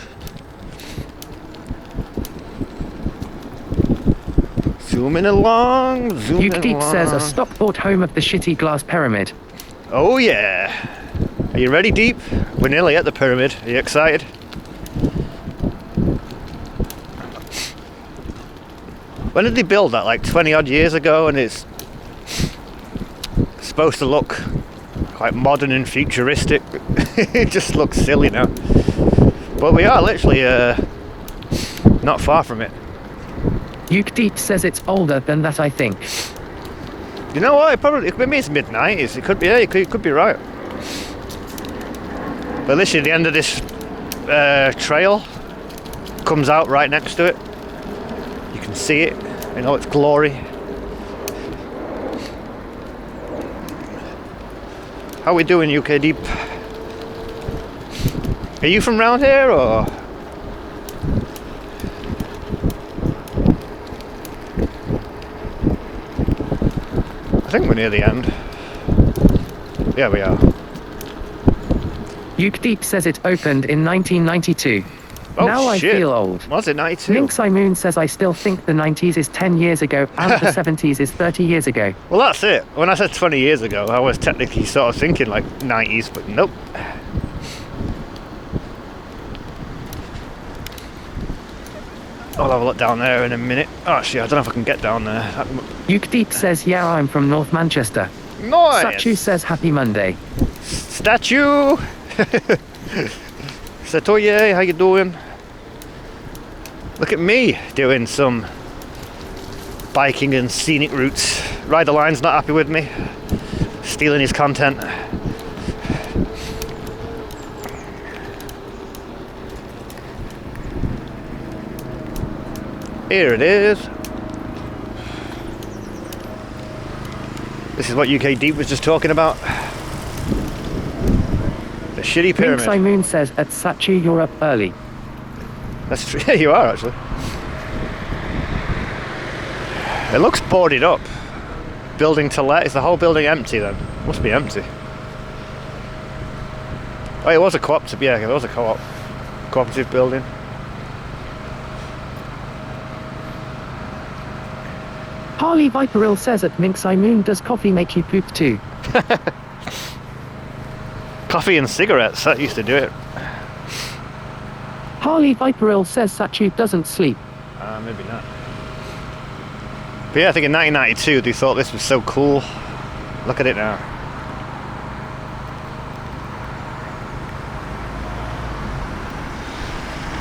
Zooming along, zooming Uke Deep along. says a Stockport home of the shitty glass pyramid. Oh yeah. Are you ready, Deep? We're nearly at the pyramid. Are you excited? When did they build that? Like 20 odd years ago, and it's supposed to look quite modern and futuristic. It just looks silly now. But we are literally not far from it. Uke Deep says it's older than that, I think. You know what? Maybe it's mid-90s. It could be. Yeah, you could be right. But literally, the end of this trail comes out right next to it. You can see it in all its glory. How we doing, UK Deep? Are you from round here, or? I think we're near the end. Yeah, we are. Uke Deep says it opened in 1992. Oh, now shit. I feel old. Was it 92? Minx Moon says I still think the 90s is 10 years ago and the 70s is 30 years ago. Well, that's it. When I said 20 years ago, I was technically sort of thinking like 90s, but nope. I'll have a look down there in a minute. Oh, actually, I don't know if I can get down there. Uke Deep says, yeah, I'm from North Manchester. Nice. Sachu says, happy Monday. Statue! Satoye, how you doing? Look at me doing some biking and scenic routes. Rider Line's not happy with me. Stealing his content. Here it is. This is what UK Deep was just talking about. The shitty pyramid. Minx Moon says, at Sachu, you're up early. That's true. Yeah, you are actually. It looks boarded up. Building to let. Is the whole building empty then? Must be empty. Oh, it was a cooperative. Yeah, it was a cooperative building. Harley Viperil says at Minx Moon, does coffee make you poop too? Coffee and cigarettes, that used to do it. Harley Viperil says Sachu doesn't sleep. Maybe not. But yeah, I think in 1992 they thought this was so cool. Look at it now.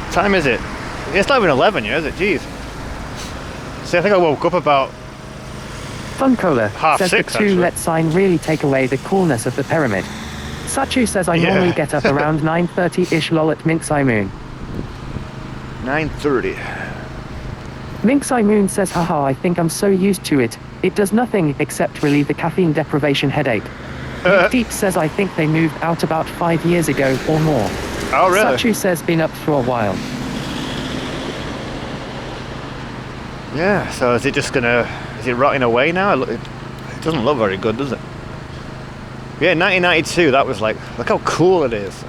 What time is it? It's not even 11 yet, is it? Jeez. See, I think I woke up about Funcola says 6:30, the actually. two-let sign really take away the coolness of the pyramid. Sachu says I normally get up around 9:30-ish lol at Minx Moon. 9:30. Minx Moon says haha, I think I'm so used to it. It does nothing except relieve the caffeine deprivation headache. Deep says I think they moved out about 5 years ago or more. Oh really? Sachu says been up for a while. Yeah, so is it just gonna, is it rotting away now? It doesn't look very good, does it? Yeah, 1992, that was like, look how cool it is.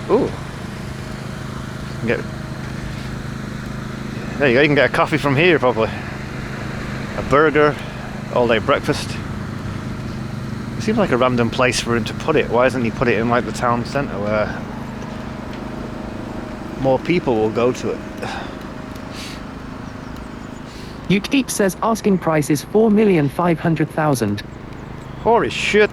Ooh. There you go, you can get a coffee from here probably. A burger, all day breakfast. It seems like a random place for him to put it. Why hasn't he put it in like the town centre where more people will go to it? Uke Deep says asking price is 4,500,000. Holy shit.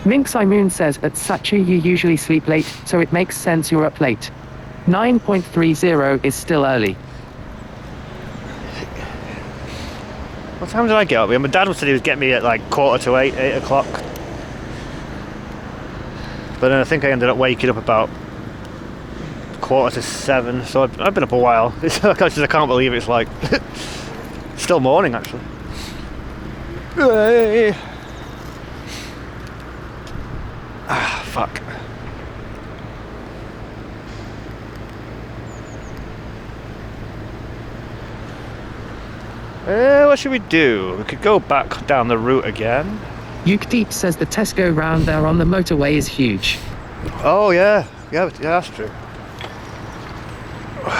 Minx Moon says at Sachu you usually sleep late, so it makes sense you're up late. 9.30 is still early. What time did I get up here? My dad said he was getting me at like 7:45, 8 o'clock. But then I think I ended up waking up about 7:15, so I've been up a while. I can't believe it's like still morning actually. Ah, fuck. What should we do? We could go back down the route again. Uke Deep says the Tesco round there on the motorway is huge. Oh yeah, that's true.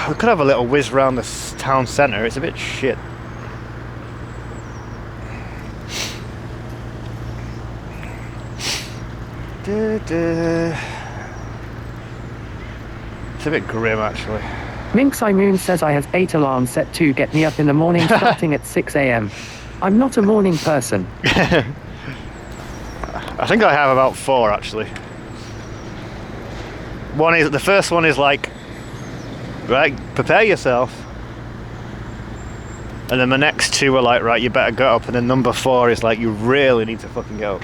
We could have a little whiz round the town centre. It's a bit shit. It's a bit grim actually. Minx Moon says I has 8 alarms set to get me up in the morning starting at 6 a.m. I'm not a morning person. I think I have about 4 actually. The first one is like, right, prepare yourself. And then the next two are like, right, you better get up. And then number 4 is like, you really need to fucking get up.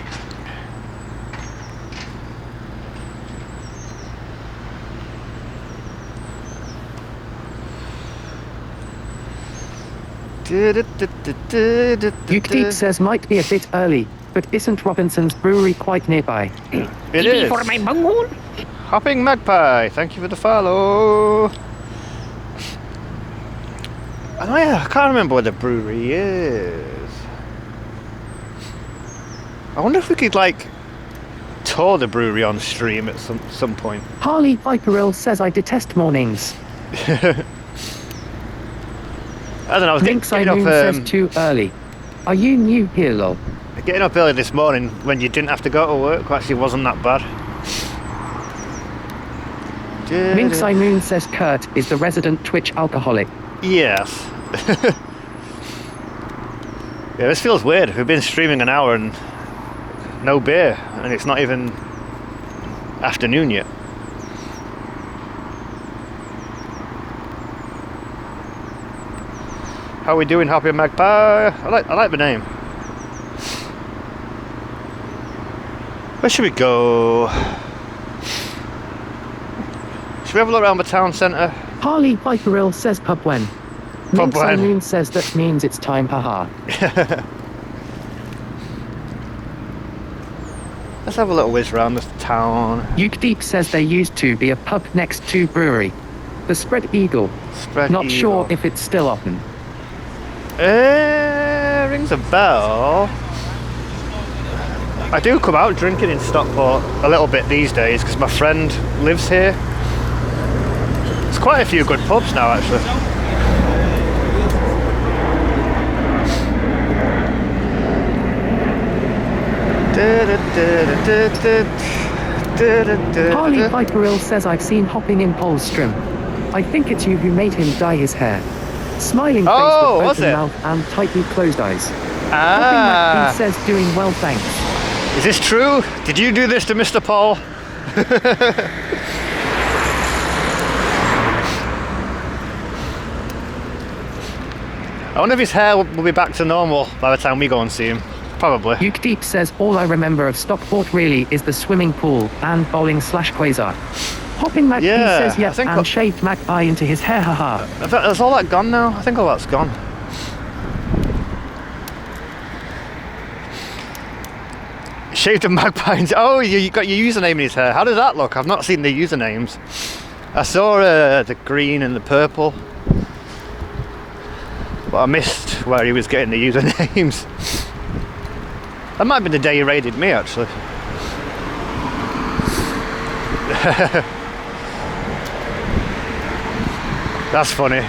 Ukedeep says might be a bit early, but isn't Robinson's brewery quite nearby? It is. For my bunghole. Hopping Magpie, thank you for the follow. Oh yeah, I can't remember where the brewery is. I wonder if we could like tour the brewery on stream at some point. Harley Viperil says I detest mornings. I don't know, I was Minx getting up, Moon says too early. Are you new here, lol? getting up early this morning when you didn't have to go to work actually wasn't that bad. Minx Moon says Kurt is the resident Twitch alcoholic. Yes. Yeah, this feels weird. We've been streaming an hour and no beer, and it's not even afternoon yet. How are we doing, Happy Magpie? I like the name. Where should we go? Should we have a look around the town centre? Harley Viperil says pub when. Pub Minx when. Moon says that means it's time, haha. Let's have a little whiz around this town. Ukedeep says there used to be a pub next to brewery. The Spread Eagle. Not sure if it's still open. Rings a bell. I do come out drinking in Stockport a little bit these days because my friend lives here. There's quite a few good pubs now actually. Harley Viperil says I've seen hopping in Polstrom. I think it's you who made him dye his hair. Smiling face with open mouth and tightly closed eyes. Ah. He says doing well, thanks. Is this true? Did you do this to Mr. Paul? I wonder if his hair will be back to normal by the time we go and see him. Probably. Ukedeep says all I remember of Stockport really is the swimming pool and bowling/quasar. Hopping Magpie says yes and shaved Magpie into his hair, haha. Is all that gone now? I think all that's gone. Shaved a Magpie into... Oh, you got your username in his hair. How does that look? I've not seen the usernames. I saw the green and the purple. But I missed where he was getting the usernames. That might be the day he raided me, actually. That's funny.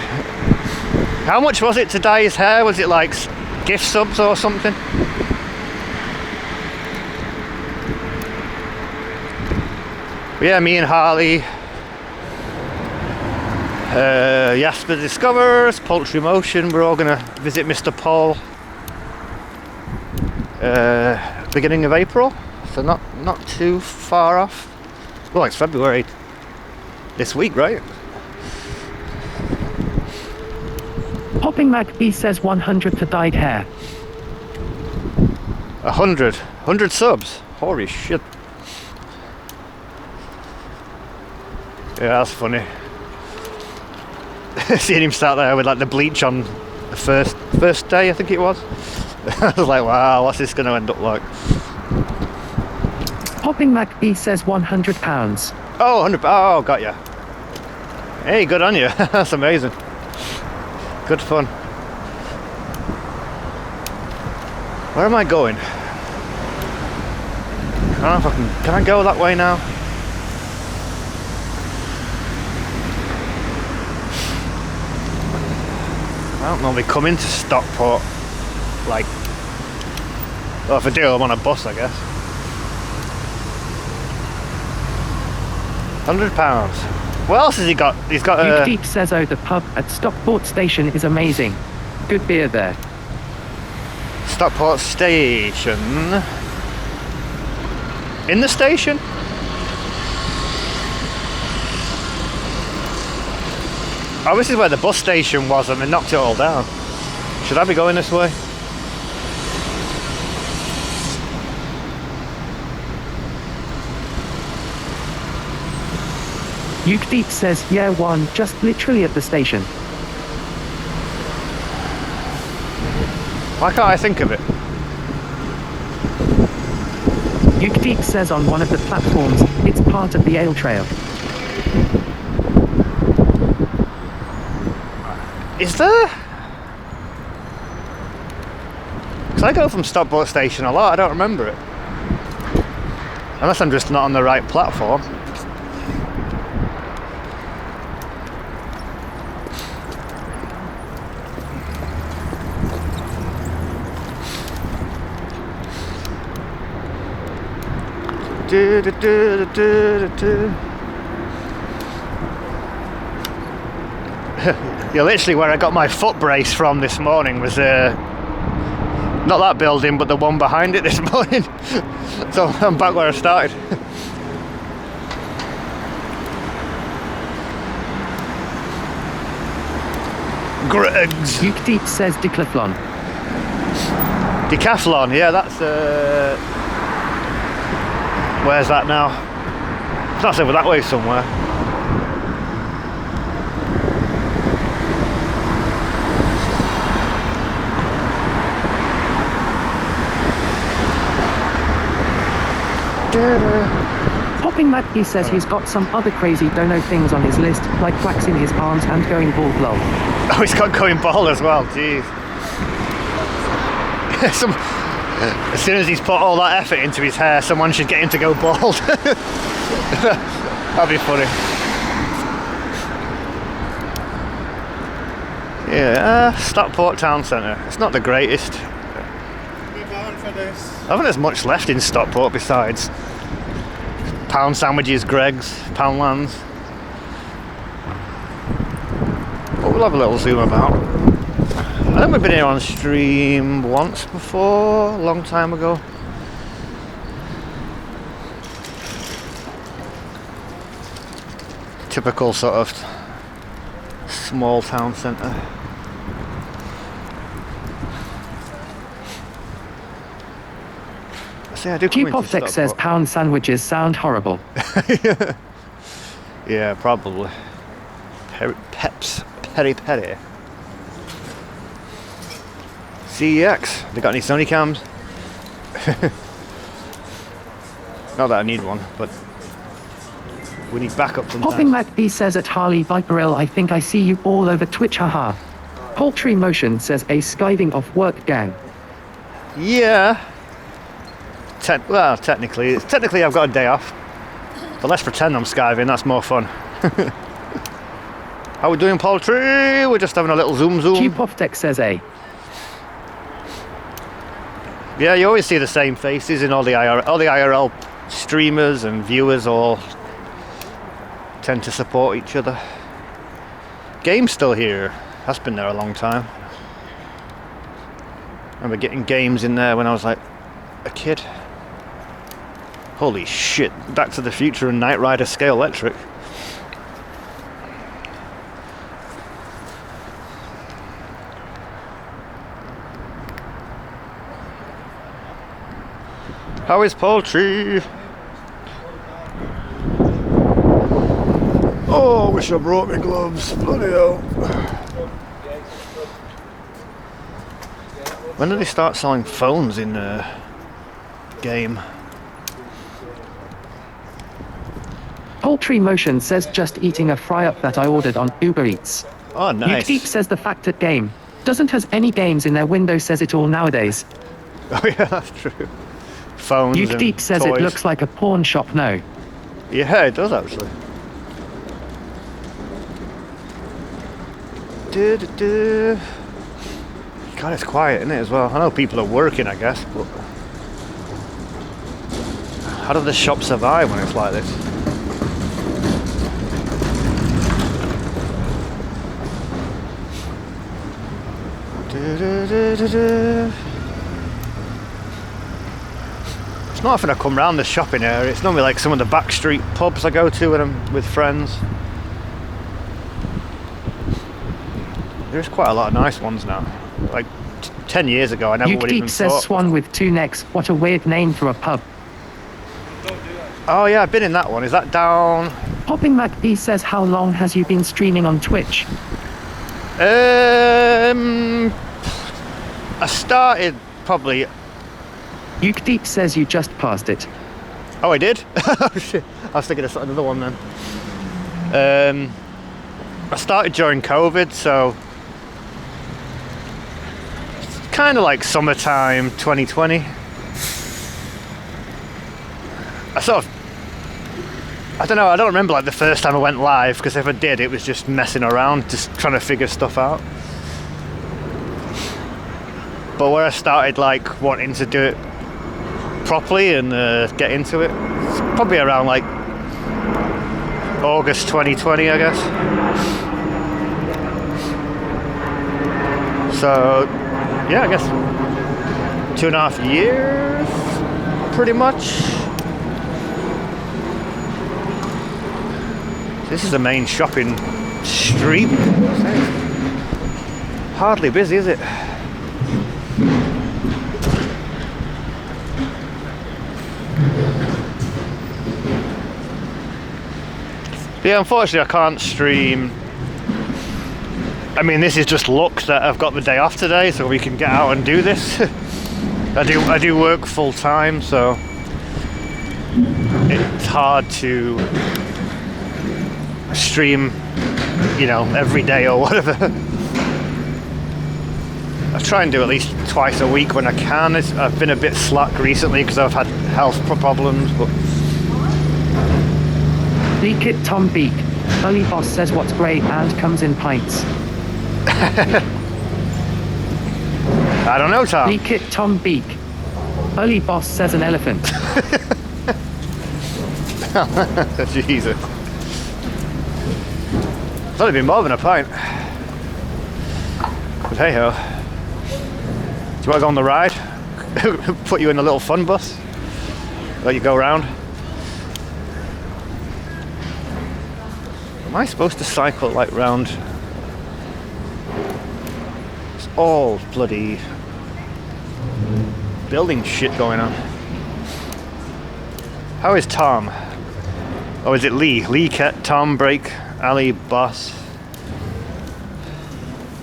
How much was it to dye his hair? Was it like gift subs or something? But yeah, me and Harley, Jasper Discovers, Poultry Motion, we're all gonna visit Mr. Paul beginning of April, so not too far off. Well, it's February this week, right? Hopping Magpie says 100 to dyed hair. 100 subs. Holy shit. Yeah, that's funny. Seeing him start there with like the bleach on the first day, I think it was. I was like, wow, what's this going to end up like? Hopping Magpie says £100. Oh, 100. Oh, got ya. Hey, good on you. That's amazing. Good fun. Where am I going? Can I go that way now? I don't normally come into Stockport. Like, well, if I do, I'm on a bus, I guess. £100. What else has he got? He's got a... Ukedeep says, oh, the pub at Stockport Station is amazing. Good beer there. Stockport Station. In the station? Oh, this is where the bus station was and they knocked it all down. Should I be going this way? Uke Deep says, yeah, one, just literally at the station. Why can't I think of it? Uke Deep says on one of the platforms, it's part of the ale trail. Is there? Because I go from Stockport Station a lot, I don't remember it. Unless I'm just not on the right platform. Yeah, literally where I got my foot brace from this morning was not that building, but the one behind it this morning. So I'm back where I started. Greg's. Uke Deep says decathlon. Decathlon, yeah, that's where's that now? That's over that way somewhere. Popping Matt says he's got some other crazy dono things on his list, like waxing his arms and going bald lol. Oh, he's got going bald as well, jeez. As soon as he's put all that effort into his hair, someone should get him to go bald. That'd be funny. Yeah, Stockport Town Centre. It's not the greatest. I don't think there's much left in Stockport besides pound sandwiches, Greg's, Poundlands. But we'll have a little zoom about. I think we've been here on stream once before, a long time ago. Typical sort of small town centre. Keepoptek says pound sandwiches sound horrible. Yeah, probably. Peps. Peri Peri. CEX. They got any Sony cams? Not that I need one, but we need backup sometimes. Popping Mac B says at Harley Viperil, I think I see you all over Twitch, haha. Poultry Motion says a skiving off work gang. Yeah. Well, technically I've got a day off. But let's pretend I'm skiving, that's more fun. How we doing, poultry? We're just having a little zoom. Keepoptek says a. Yeah, you always see the same faces in all the IRL streamers and viewers all tend to support each other. Game's still here. That's been there a long time. I remember getting games in there when I was like a kid. Holy shit, Back to the Future and Knight Rider Scale Electric. How is poultry? Oh, I wish I brought my gloves. Bloody hell. When did they start selling phones in game? Poultry Motion says just eating a fry-up that I ordered on Uber Eats. Oh, nice. Ukedeep says the fact that game doesn't has any games in their window says it all nowadays. Oh yeah, that's true. Phones Ukedeep and says toys. it looks like a pawn shop, no. Yeah, it does actually. God, it's quiet, isn't it, as well? I know people are working, I guess, but how do the shops survive when it's like this? It's not often I come round the shopping area. It's normally like some of the backstreet pubs I go to when I'm with friends. There's quite a lot of nice ones now. Like 10 years ago, I never would even Deep says thought. Swan with 2 necks. What a weird name for a pub. Oh yeah, I've been in that one. Is that down? Popping MacP says, how long has you been streaming on Twitch? I started probably. Uke Deep says you just passed it. Oh, I did? Oh shit. I was thinking of another one then. I started during COVID, so it's kind of like summertime 2020. I don't know, I don't remember like the first time I went live, because if I did, it was just messing around, just trying to figure stuff out. But where I started like wanting to do it properly and get into it, it's probably around like August 2020, I guess. So yeah, I guess 2.5 years pretty much. This is the main shopping street. Hardly busy, is it? Yeah, unfortunately I can't stream. I mean, this is just luck that I've got the day off today, so we can get out and do this. I do work full time, so it's hard to stream, you know, every day or whatever. I try and do at least twice a week when I can. I've been a bit slack recently because I've had health problems, but Leak it Tom Beak. Only Boss says what's grey and comes in pints. I don't know, Tom. Leak it Tom Beak. Only Boss says an elephant. Jesus. It's only been more than a pint. But hey ho. Do you want to go on the ride? Put you in a little fun bus? Let you go around? Am I supposed to cycle like round? It's all bloody building shit going on. How is Tom? Oh, is it Lee? Lee, Ket, Tom, Break, Ali, Boss.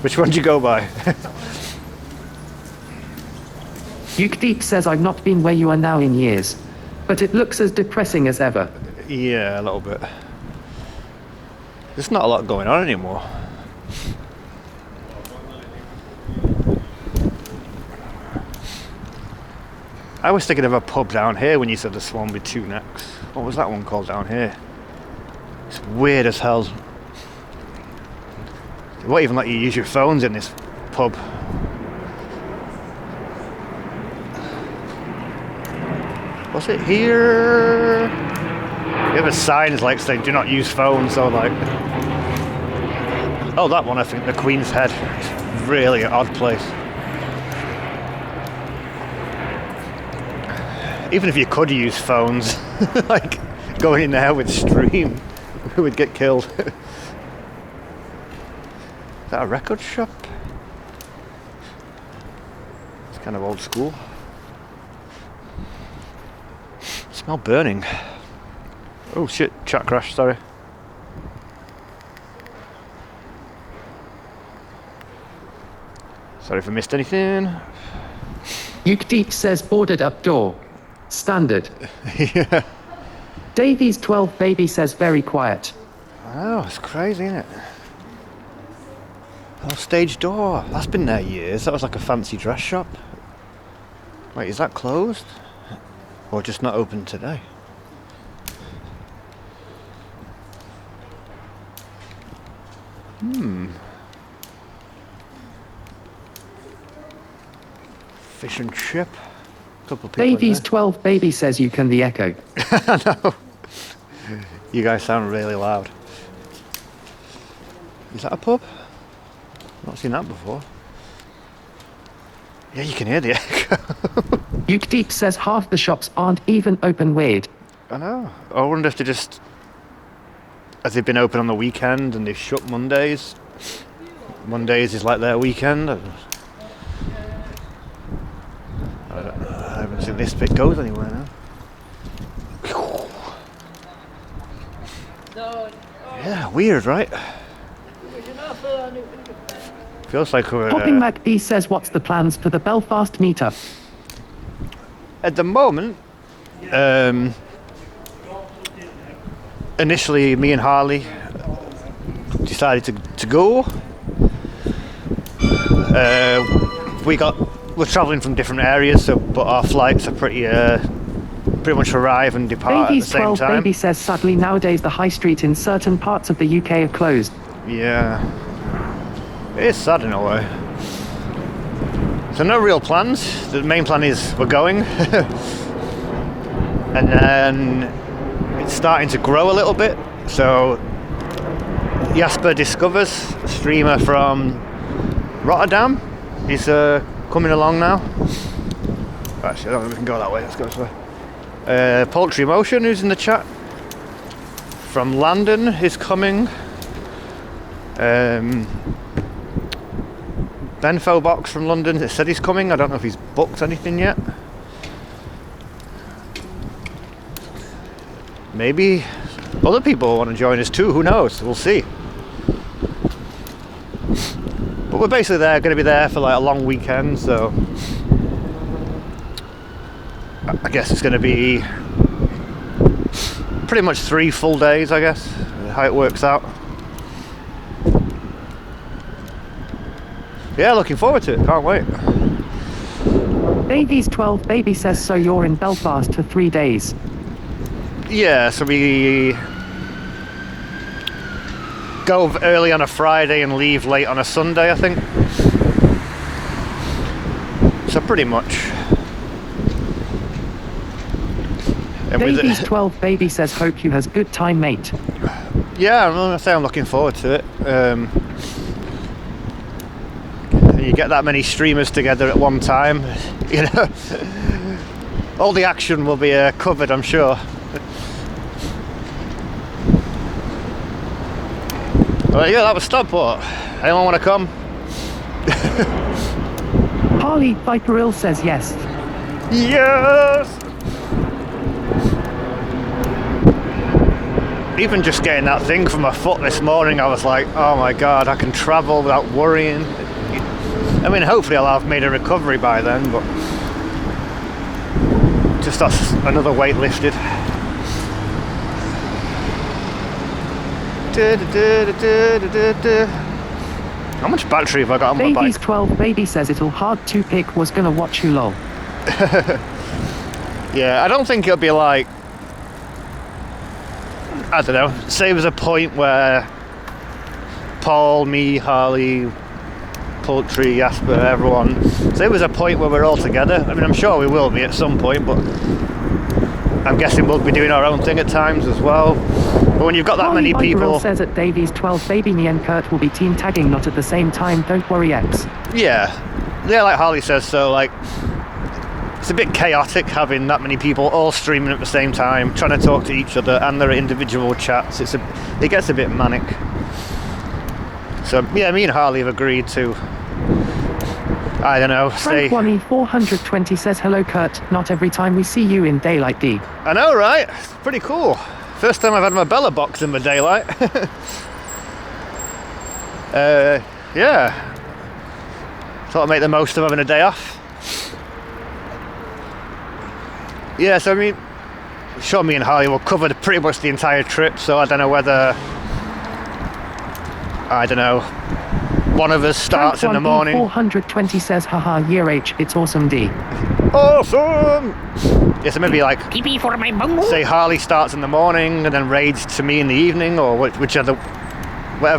Which one do you go by? Uke Deep says I've not been where you are now in years, but it looks as depressing as ever. Yeah, a little bit. There's not a lot going on anymore. I was thinking of a pub down here when you said the Swan with 2 necks. What was that one called down here? It's weird as hell. They won't even let you use your phones in this pub. Was it here? The other sign is like saying do not use phones, so like... Oh, that one, I think, the Queen's Head. It's really an odd place. Even if you could use phones, like going in there with stream, we would get killed. Is that a record shop? It's kind of old school. Smell burning. Oh shit, chat crash, sorry. Sorry if I missed anything. Uke Deep says boarded up door. Standard. Yeah. Davies 12 baby says very quiet. Oh, it's crazy, isn't it? Oh, stage door. That's been there years. That was like a fancy dress shop. Wait, is that closed? Or just not open today? Fish and chip. Couple of people in Davies there. 12 baby says you can the echo. No. You guys sound really loud. Is that a pub? Not seen that before. Yeah, you can hear the echo. Uke Deep says half the shops aren't even open weird. I know. I wonder if they just... Has they been open on the weekend and they've shut Mondays? Mondays is like their weekend. I haven't seen this bit goes anywhere now. Yeah, weird, right? Feels like we're... Hopping MacD says, what's the plans for the Belfast meetup? At the moment, initially me and Harley decided to go. We're travelling from different areas, so but our flights are pretty much arrive and depart Baby's at the same 12 time. Baby says, sadly nowadays the high street in certain parts of the UK are closed. Yeah, it is sad in a way. So no real plans. The main plan is we're going, and then it's starting to grow a little bit. So Jasper Discovers, a streamer from Rotterdam, is coming along now. Actually, I don't think we can go that way. Let's go this way. Poultry Motion, who's in the chat, from London, is coming. Benfo Box from London said he's coming. I don't know if he's booked anything yet. Maybe other people want to join us too. Who knows? We'll see. But we're basically going to be there for like a long weekend, so I guess it's going to be pretty much 3 full days, I guess, how it works out. Yeah, looking forward to it, can't wait. Baby's 12 Baby says, so you're in Belfast for 3 days. Yeah, so we go early on a Friday and leave late on a Sunday, I think. So pretty much. And Baby's 12 Baby says, hope you has good time, mate. Yeah, I'm gonna say I'm looking forward to it. You get that many streamers together at one time, you know, all the action will be covered, I'm sure. Well, yeah, that was Stockport. Anyone want to come? Harley Viperil says yes. Yes! Even just getting that thing from my foot this morning, I was like, oh my god, I can travel without worrying. I mean, hopefully I'll have made a recovery by then, but just that's another weight lifted. How much battery have I got on my Baby's bike? 12 Baby says it'll hard to pick, was gonna watch you lol. Yeah, I don't think it'll be like, I don't know, say there's a point where Paul, me, Harley, Poultry, Jasper, everyone, say there was a point where we're all together. I mean, I'm sure we will be at some point, but I'm guessing we'll be doing our own thing at times as well. But when you've got that Harley many people... says at Davies 12 Baby, me and Kurt will be team tagging, not at the same time, don't worry X. Yeah, like Harley says, so like, it's a bit chaotic having that many people all streaming at the same time, trying to talk to each other and their individual chats. It gets a bit manic. So yeah, me and Harley have agreed to, I don't know, stay... Frank 420 says, hello Kurt, not every time we see you in daylight D. I know, right? It's pretty cool. First time I've had my Bella box in the daylight. Yeah. Thought I'd make the most of having a day off. Yeah, so I mean, sure, me and Harley will cover pretty much the entire trip, so I don't know whether, I don't know, one of us starts in the morning. 420 says, haha, year H, it's awesome D. Awesome! Yeah, so maybe like, Pee-pee for my bungle. say Harley starts in the morning and then raids to me in the evening, or whatever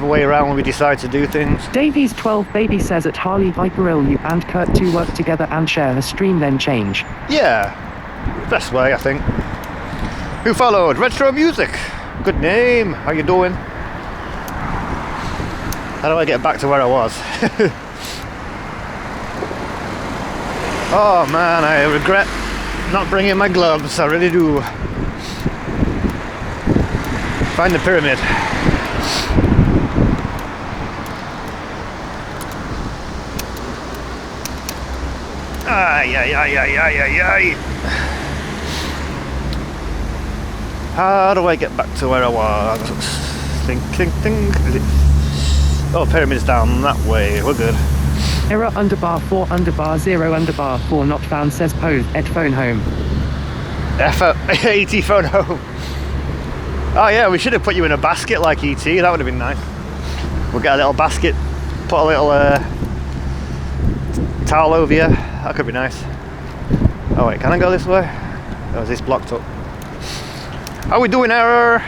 way around when we decide to do things. Davies 12 Baby says at Harley Viperil, you and Kurt 2 work together and share a stream, then change. Yeah, best way, I think. Who followed? Retro Music. Good name. How you doing? How do I get back to where I was? Oh man, I regret not bringing my gloves. I really do. Find the pyramid. Ay, ay, ay, ay, ay, ay, ay. How do I get back to where I was? Think. Is it... Oh, pyramid's down that way. We're good. Error underbar 4 underbar 0 underbar 4 not found says pose at phone home. ET phone home. Oh yeah, we should have put you in a basket like ET. That would have been nice. We'll get a little basket, put a little towel over you. That could be nice. Oh wait, can I go this way? Or is this blocked up? How are we doing, Error?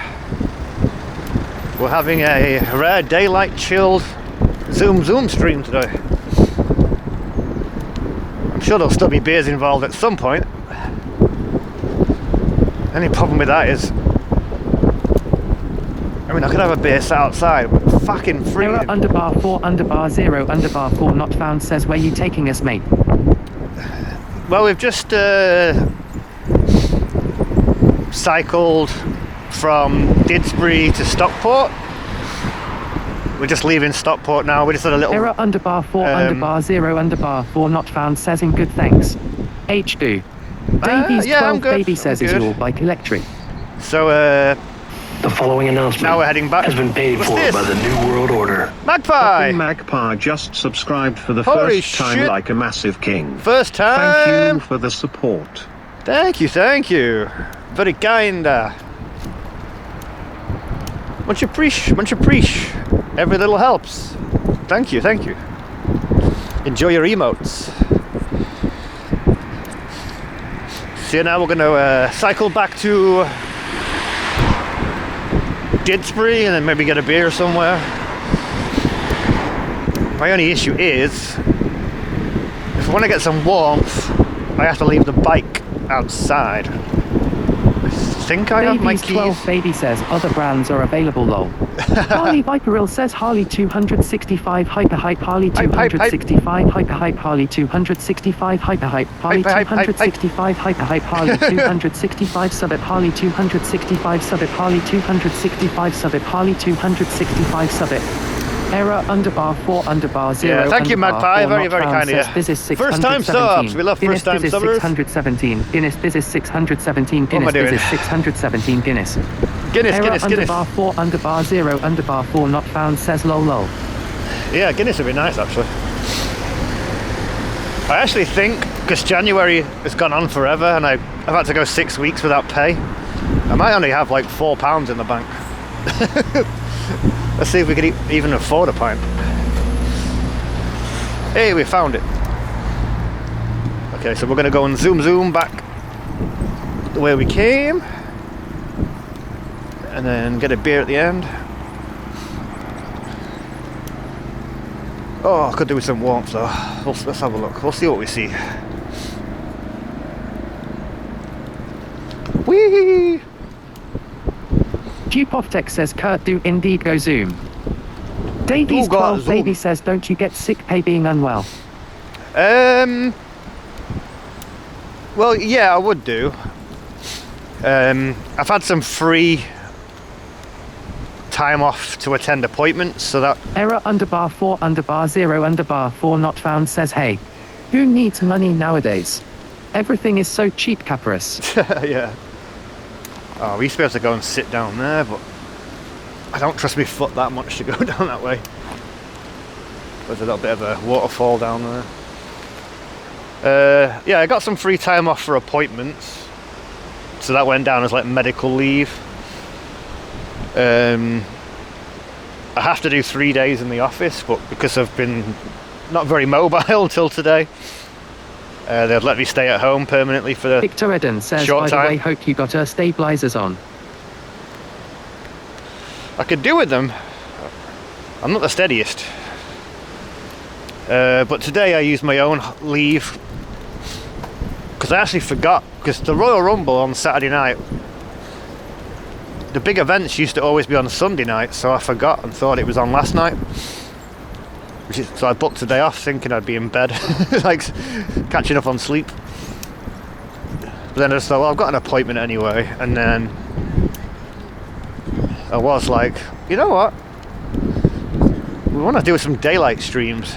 We're having a rare daylight chilled Zoom stream today. I'm sure there'll still be beers involved at some point. Any problem with that is, I mean, I could have a beer sat outside, but fucking free. Error underbar 4 underbar 0 underbar 4 not found says where you taking us, mate? Well, we've just cycled from Didsbury to Stockport. We're just leaving Stockport now. We just had a little... Error underbar 4 underbar 0 underbar 4 not found says in good thanks. H2. Davies yeah, 12 I'm good. baby says I'm is good. your bike electric. So, the following announcement now we're heading back. has been paid What's for this? by the New World Order. Magpie! Magpie just subscribed for the Holy first time shit. like a massive king. First time! Thank you for the support. Thank you. Very kind. Much appreciate. Every little helps. Thank you. Enjoy your emotes. So now we're going to cycle back to Didsbury and then maybe get a beer somewhere. My only issue is, if I want to get some warmth, I have to leave the bike outside. I think I have my Davies keys. 12 baby says other brands are available, lol. Harley Viperil says Harley 265 hyper hype Harley 265 hyper hype Harley 265 hyper hype Harley 265 hyper hype Harley 265 sub Harley 265 sub Harley 265 sub Harley 265 sub Error underbar 4 underbar 0 Yeah, thank you, Magpie. Very kind of you. This is First time subs. We love first time subbers. 617 Guinness. This is 617 Guinness. What am I doing? This is 617 Guinness. Guinness. Underbar 4 underbar 0 underbar 4 not found says lol. Yeah, Guinness would be nice actually. I actually think, because January has gone on forever and I've had to go 6 weeks without pay, I might only have like £4 in the bank. Let's see if we could even afford a pint. Hey, we found it. Okay, so we're going to go and zoom back the way we came. And then get a beer at the end. Oh, I could do with some warmth though. Let's have a look. We'll see what we see. Whee! Dupovtek says Kurt do indeed go zoom. Davies 12 baby says don't you get sick pay being unwell? Well, yeah, I would do. I've had some free time off to attend appointments, so that... Error underbar 4 underbar 0 underbar 4 not found says hey. Who needs money nowadays? Everything is so cheap, Caparus. Yeah. Oh, we used to be able to go and sit down there, but I don't trust my foot that much to go down that way. There's a little bit of a waterfall down there. Yeah, I got some free time off for appointments, so that went down as like medical leave. I have to do 3 days in the office, but because I've been not very mobile till today, they've let me stay at home permanently for the Victor Eden says, short by the time. way, hope you got her stabilizers on. I could do with them. I'm not the steadiest. But today I used my own leave because I actually forgot, because the Royal Rumble on Saturday night, the big events used to always be on Sunday night, so I forgot and thought it was on last night. So I booked a day off thinking I'd be in bed, like catching up on sleep. But then I just thought, well, I've got an appointment anyway, and then I was like, you know what? We want to do some daylight streams.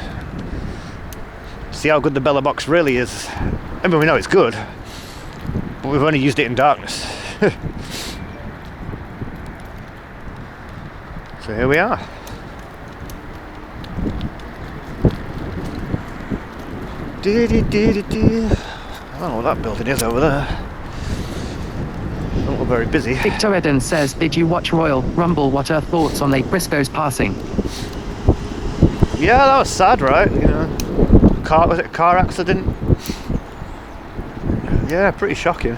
See how good the Bella box really is. I mean, we know it's good, but we've only used it in darkness. So here we are. I don't know what that building is over there. Not very busy. Victor Eden says, did you watch Royal Rumble? What are thoughts on Nate Briscoe's passing? Yeah, that was sad, right? You know, was it a car accident? Yeah, pretty shocking.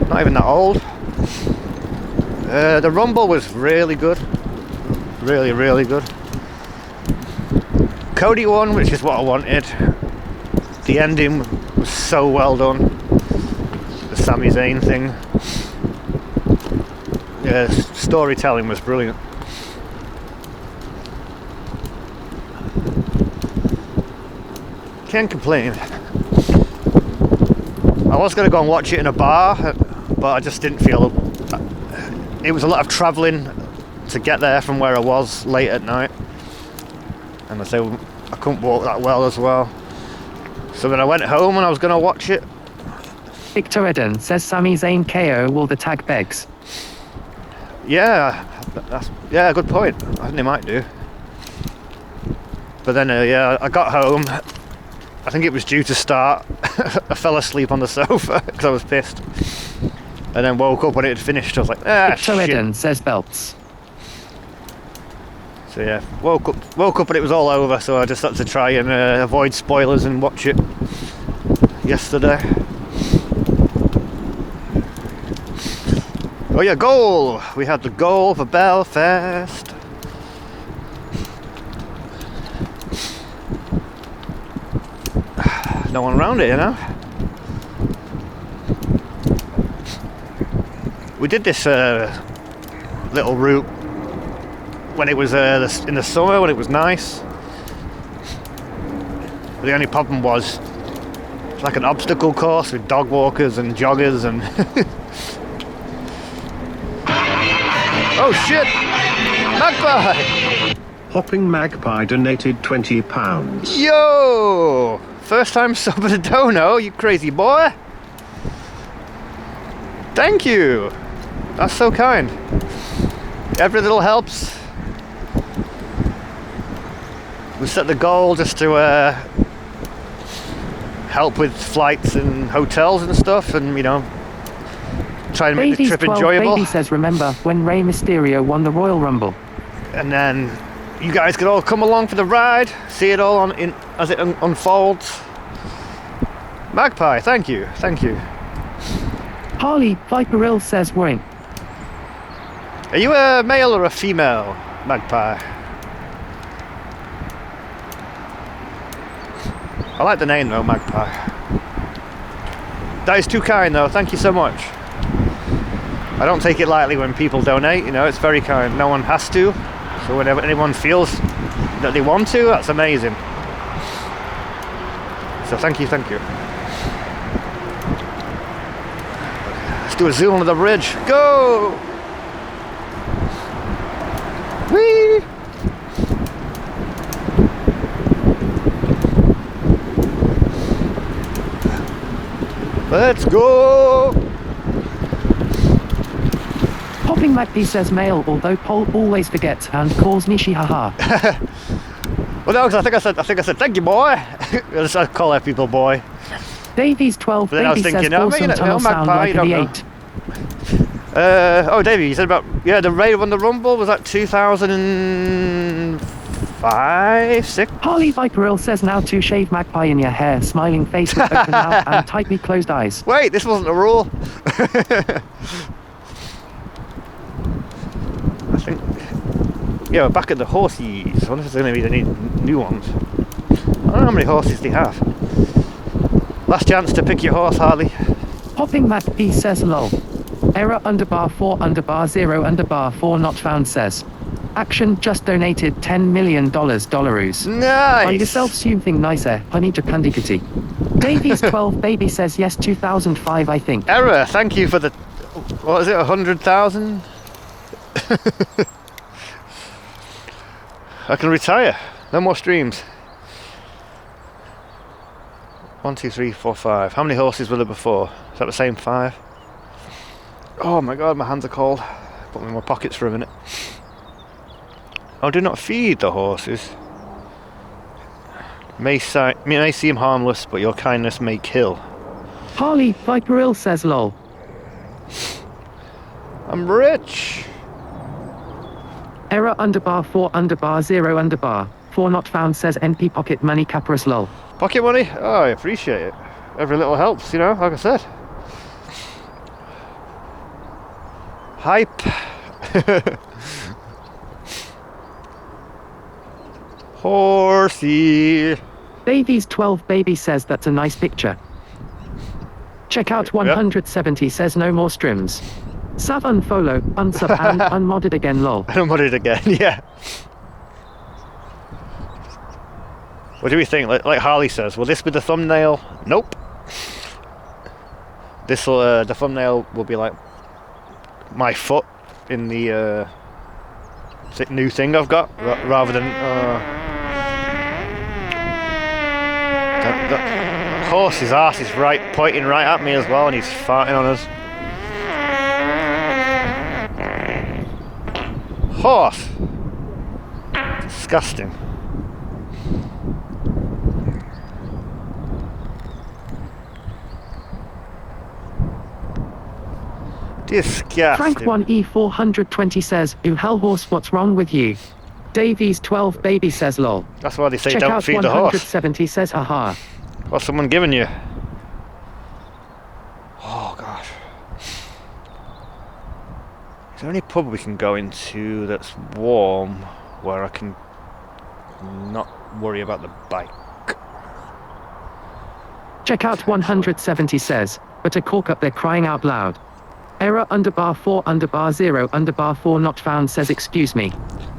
Not even that old. The Rumble was really good. Really, really good. Cody won, which is what I wanted. The ending was so well done. The Sami Zayn thing. Yeah, storytelling was brilliant. Can't complain. I was going to go and watch it in a bar, but I just didn't feel... It was a lot of travelling to get there from where I was late at night. And I couldn't walk that well as well. So then I went home and I was going to watch it. Victor Eden says Sami Zayn KO will the tag begs. Yeah, yeah, good point. I think they might do. But then, yeah, I got home. I think it was due to start. I fell asleep on the sofa because I was pissed. And then woke up when it had finished. I was like, Victor shit. Eden says belts. So yeah, woke up and it was all over. So I just had to try and avoid spoilers and watch it yesterday. Oh yeah, goal! We had the goal for Belfast. No one around it, you know. We did this little route when it was in the summer, when it was nice. But the only problem was it's like an obstacle course with dog walkers and joggers and oh shit! Magpie! Hopping Magpie donated £20. Yo! First time sub at a dono, you crazy boy! Thank you! That's so kind. Every little helps. We set the goal just to help with flights and hotels and stuff, and you know, try and make the trip enjoyable. Baby says, remember when Rey Mysterio won the Royal Rumble? And then you guys could all come along for the ride, see it all as it unfolds. Magpie, thank you. Harley Viperil says, wait. Are you a male or a female, Magpie? I like the name though, Magpie. That is too kind though, thank you so much. I don't take it lightly when people donate, you know, it's very kind. No one has to, so whenever anyone feels that they want to, that's amazing. So thank you. Let's do a zoom on the bridge. Go! Whee! Let's go! Popping Magpie says male, although Paul always forgets and calls me Shihaha. Well, no, because I think I said thank you, boy. I call our people boy. Davies 12 But then I was baby thinking, says oh, awesome man, tunnel sound Magpie, like you a don't V8. Oh, Davey, you said about the Ray won the Rumble. Was that 2005, 6? Harley Viperil says now to shave Magpie in your hair, smiling face with open mouth and tightly closed eyes. Wait, this wasn't a rule. I think. Yeah, we're back at the horses. I wonder if there's going to be any new ones. I don't know how many horses they have. Last chance to pick your horse, Harley. Popping Magpie says lol. Error _4 _0 4 not found says. Action just donated $10 million dollaroos. Nice! Find yourself something nicer, honey Japandikati. Davies 12 baby says yes 2005 I think. Error, thank you for the... What is it, 100,000? I can retire. No more streams. 1, 2, 3, 4, 5. How many horses were there before? Is that the same 5? Oh my god, my hands are cold. Put them in my pockets for a minute. Oh, do not feed the horses. May seem harmless, but your kindness may kill. Harley Viperil says lol. I'm rich. Error underbar 4 underbar 0 underbar 4 not found says NP pocket money Caprus lol. Pocket money? Oh, I appreciate it. Every little helps, you know, like I said. Hype. Horsey. Davies 12 baby says that's a nice picture. Check out 170 says no more streams. Sav unfollow, unsub and unmodded again lol. Unmodded again, yeah. What do we think? Like Harley says, will this be the thumbnail? Nope. This'll the thumbnail will be like my foot in the new thing I've got, rather than the horse's arse is pointing right at me as well, and he's farting on us. Horse. Disgusting. Disgusting. Frank 1E420 says, "Ooh hell horse, what's wrong with you?" Davies 12 baby says lol. That's why they say Check don't out feed the horse. 170 says haha. What's someone giving you? Oh gosh. Is there any pub we can go into that's warm where I can not worry about the bike? Check out 170 says, but a cork up there crying out loud. Error underbar 4 underbar 0 underbar 4 not found says excuse me.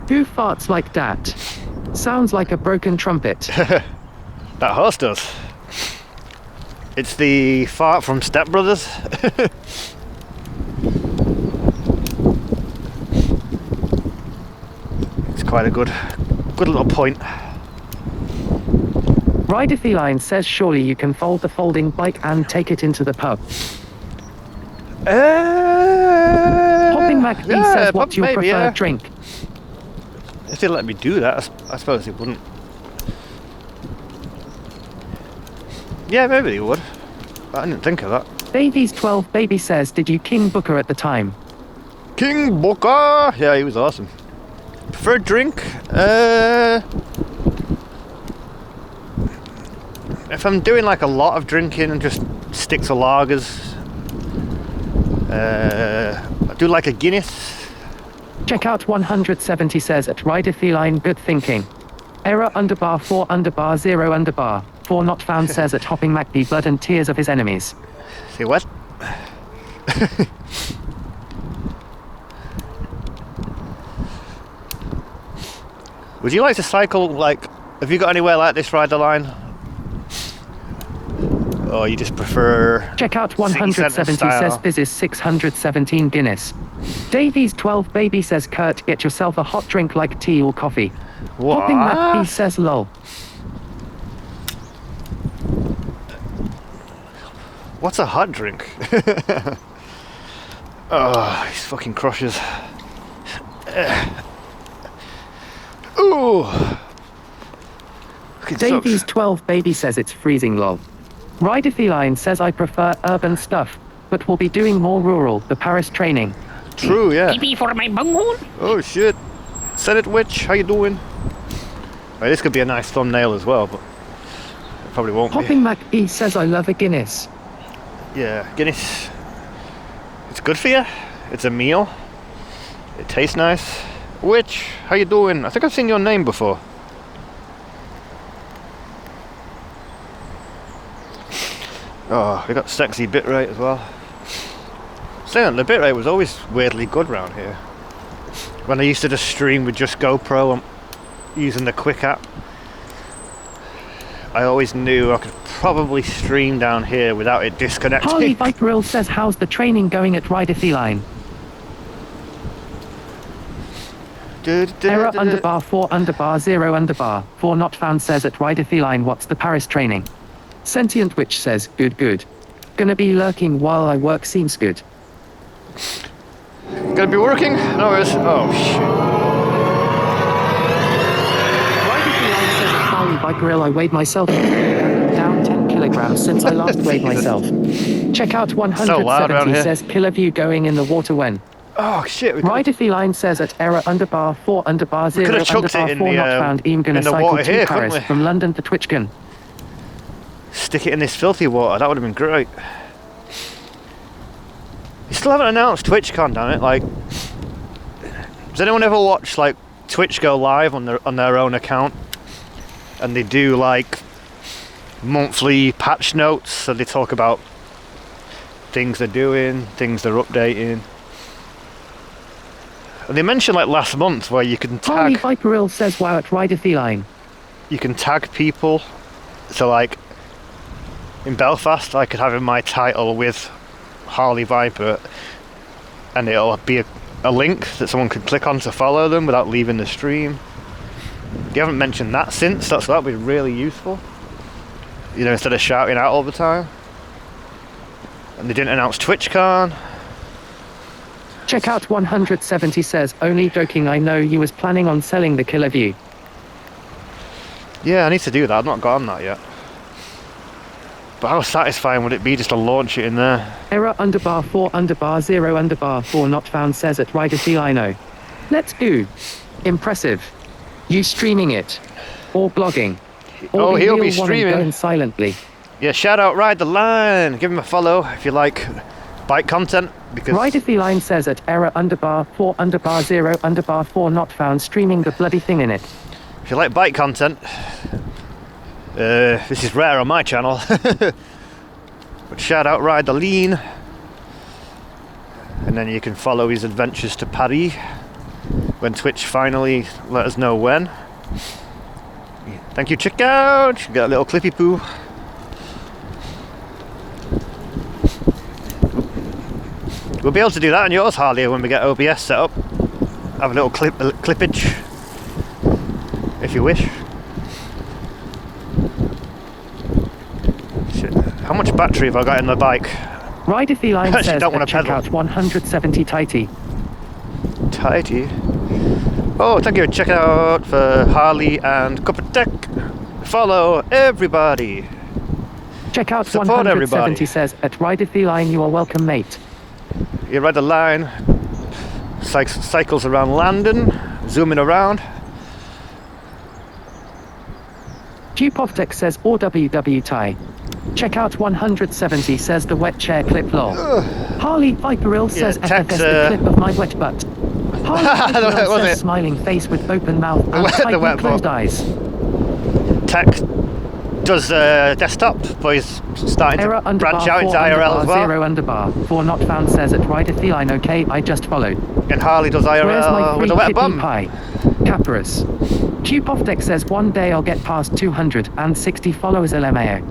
Who farts like that? Sounds like a broken trumpet. That horse does. It's the fart from Step Brothers. It's quite a good little point. Rider Feline says surely you can fold the folding bike and take it into the pub. Hopping Mac B says what's your preferred drink? If they let me do that, I suppose they wouldn't. Yeah, maybe they would. But I didn't think of that. Davies 12 baby says, did you King Booker at the time? King Booker! Yeah, he was awesome. Preferred drink? If I'm doing like a lot of drinking and just stick to lagers, I do like a Guinness. Check out 170 says at Rider Feline good thinking. Error underbar 4 underbar 0 underbar 4 not found says at Hopping Mac B blood and tears of his enemies. Say what? Would you like to cycle, like, have you got anywhere like this ride the line? Or you just prefer... Check out 170 says this is 617 Guinness. Davies 12 baby says Kurt get yourself a hot drink like tea or coffee. What? Hopping Mac B says lol. What's a hot drink? Oh, these fucking crushes. Ooh. Davies 12 baby says it's freezing lol. Rider Feline says I prefer urban stuff, but we'll be doing more rural, the Paris training. True, yeah. Maybe for my bunghole? Oh shit. Senate Witch, how you doing? Right, this could be a nice thumbnail as well, but it probably won't Hopping Mac B says I love a Guinness. Yeah, Guinness. It's good for you. It's a meal. It tastes nice. Witch, how you doing? I think I've seen your name before. Oh, we got sexy bitrate as well. Saying the bitrate was always weirdly good around here. When I used to just stream with just GoPro and using the Quick app, I always knew I could probably stream down here without it disconnecting. Harley Viperil says how's the training going at Rider Feline? Error underbar 4 underbar 0 underbar 4 not found says at Rider Feline what's the Paris training? Sentient Witch says, good, good. Gonna be lurking while I work seems good. Gonna be working? No, it's... Oh, shit. Harley by Grill, I weighed myself down 10 kilograms since I last weighed myself. Check out 170 says killer view going in the water when. Oh shit. Rider Feline says at error _4 _0 could have chucked it in _4 the, not found. Even gonna in the cycle water to here, Paris couldn't we? from London to Twitchkin. Stick it in this filthy water, that would have been great. You still haven't announced TwitchCon, damn it. Like, does anyone ever watch like Twitch go live on their own account? And they do like monthly patch notes, so they talk about things they're doing, things they're updating. And they mentioned like last month where you can Harley tag. Viperil says wow at Rider Feline. You can tag people. So like in Belfast, I could have in my title with Harley Viper, and it'll be a link that someone could click on to follow them without leaving the stream. You haven't mentioned that since, that would be really useful. You know, instead of shouting out all the time. And they didn't announce TwitchCon. Check out 170 says, only joking, I know you was planning on selling the killer view. Yeah, I need to do that, I've not got on that yet. But how satisfying would it be just to launch it in there? Error _4 _0 _4 not found says at Rider Feline. Let's do. Impressive. You streaming it. Or blogging. Or he'll be real one and streaming. going silently. Yeah, shout out Ride the Line. Give him a follow if you like bike content. Because Rider Feline says at error _4 _0 _4 not found streaming the bloody thing in it. if you like bike content, this is rare on my channel. But shout out Ride the Lean. And then you can follow his adventures to Paris when Twitch finally let us know when. Thank you, check out. You got a little clippy poo. We'll be able to do that on yours, Harley, when we get OBS set up. Have a little clippage, if you wish. Shit. How much battery have I got in the bike? Rider Feline Actually, says don't want at to check pedal. out 170 tighty. Tidy. Oh, thank you. Check out for Harley and Cup of Tech. Follow everybody. Check out Support 170 everybody. says at Rider Feline you are welcome, mate. You ride the line. Cycles around London, zooming around. Dupovtek says OWW tie. Check out 170 says the wet chair clip lol. Harley Viperil says Tex, FFS the clip of my wet butt. Harley Viperil Was says it? smiling face with open mouth and The tightly wet closed butt. eyes. Tech does desktop, but he's starting Error to branch out into 4 IRL as well. 0 4 not found says at Rider Feline okay I just followed. And Harley does Where's my IRL free with a wet kitty bum. pie? Caparus. Dupovtek says one day I'll get past 260 followers LMAO.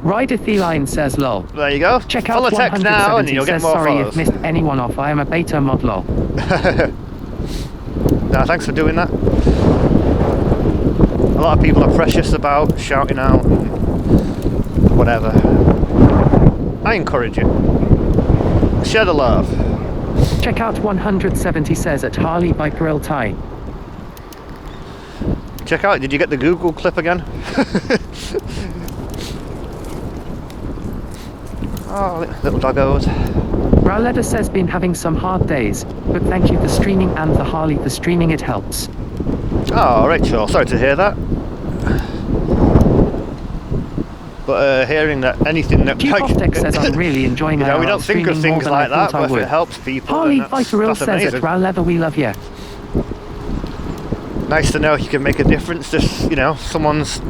Rider Feline says lol. There you go. Check Follow out Tex now and 170 you'll get says more sorry followers. if missed anyone off I am a beta mod lol. No, thanks for doing that. A lot of people are precious about shouting out and whatever. I encourage it. Share the love. Check out 170 says at Harley Viperil tie. Check out, did you get the Google clip again? Oh, little doggos. Rowletta says been having some hard days, but thank you for streaming and the Harley for streaming, it helps. Oh, Rachel, sorry to hear that. But hearing that anything that Dupovtek says I'm really enjoying you know, we IRL don't think of streaming things more like than I that, thought but I if would. it helps people, Harley then Viperil that's says amazing. at Rowletta we love you. Nice to know you can make a difference. Just, you know, someone's.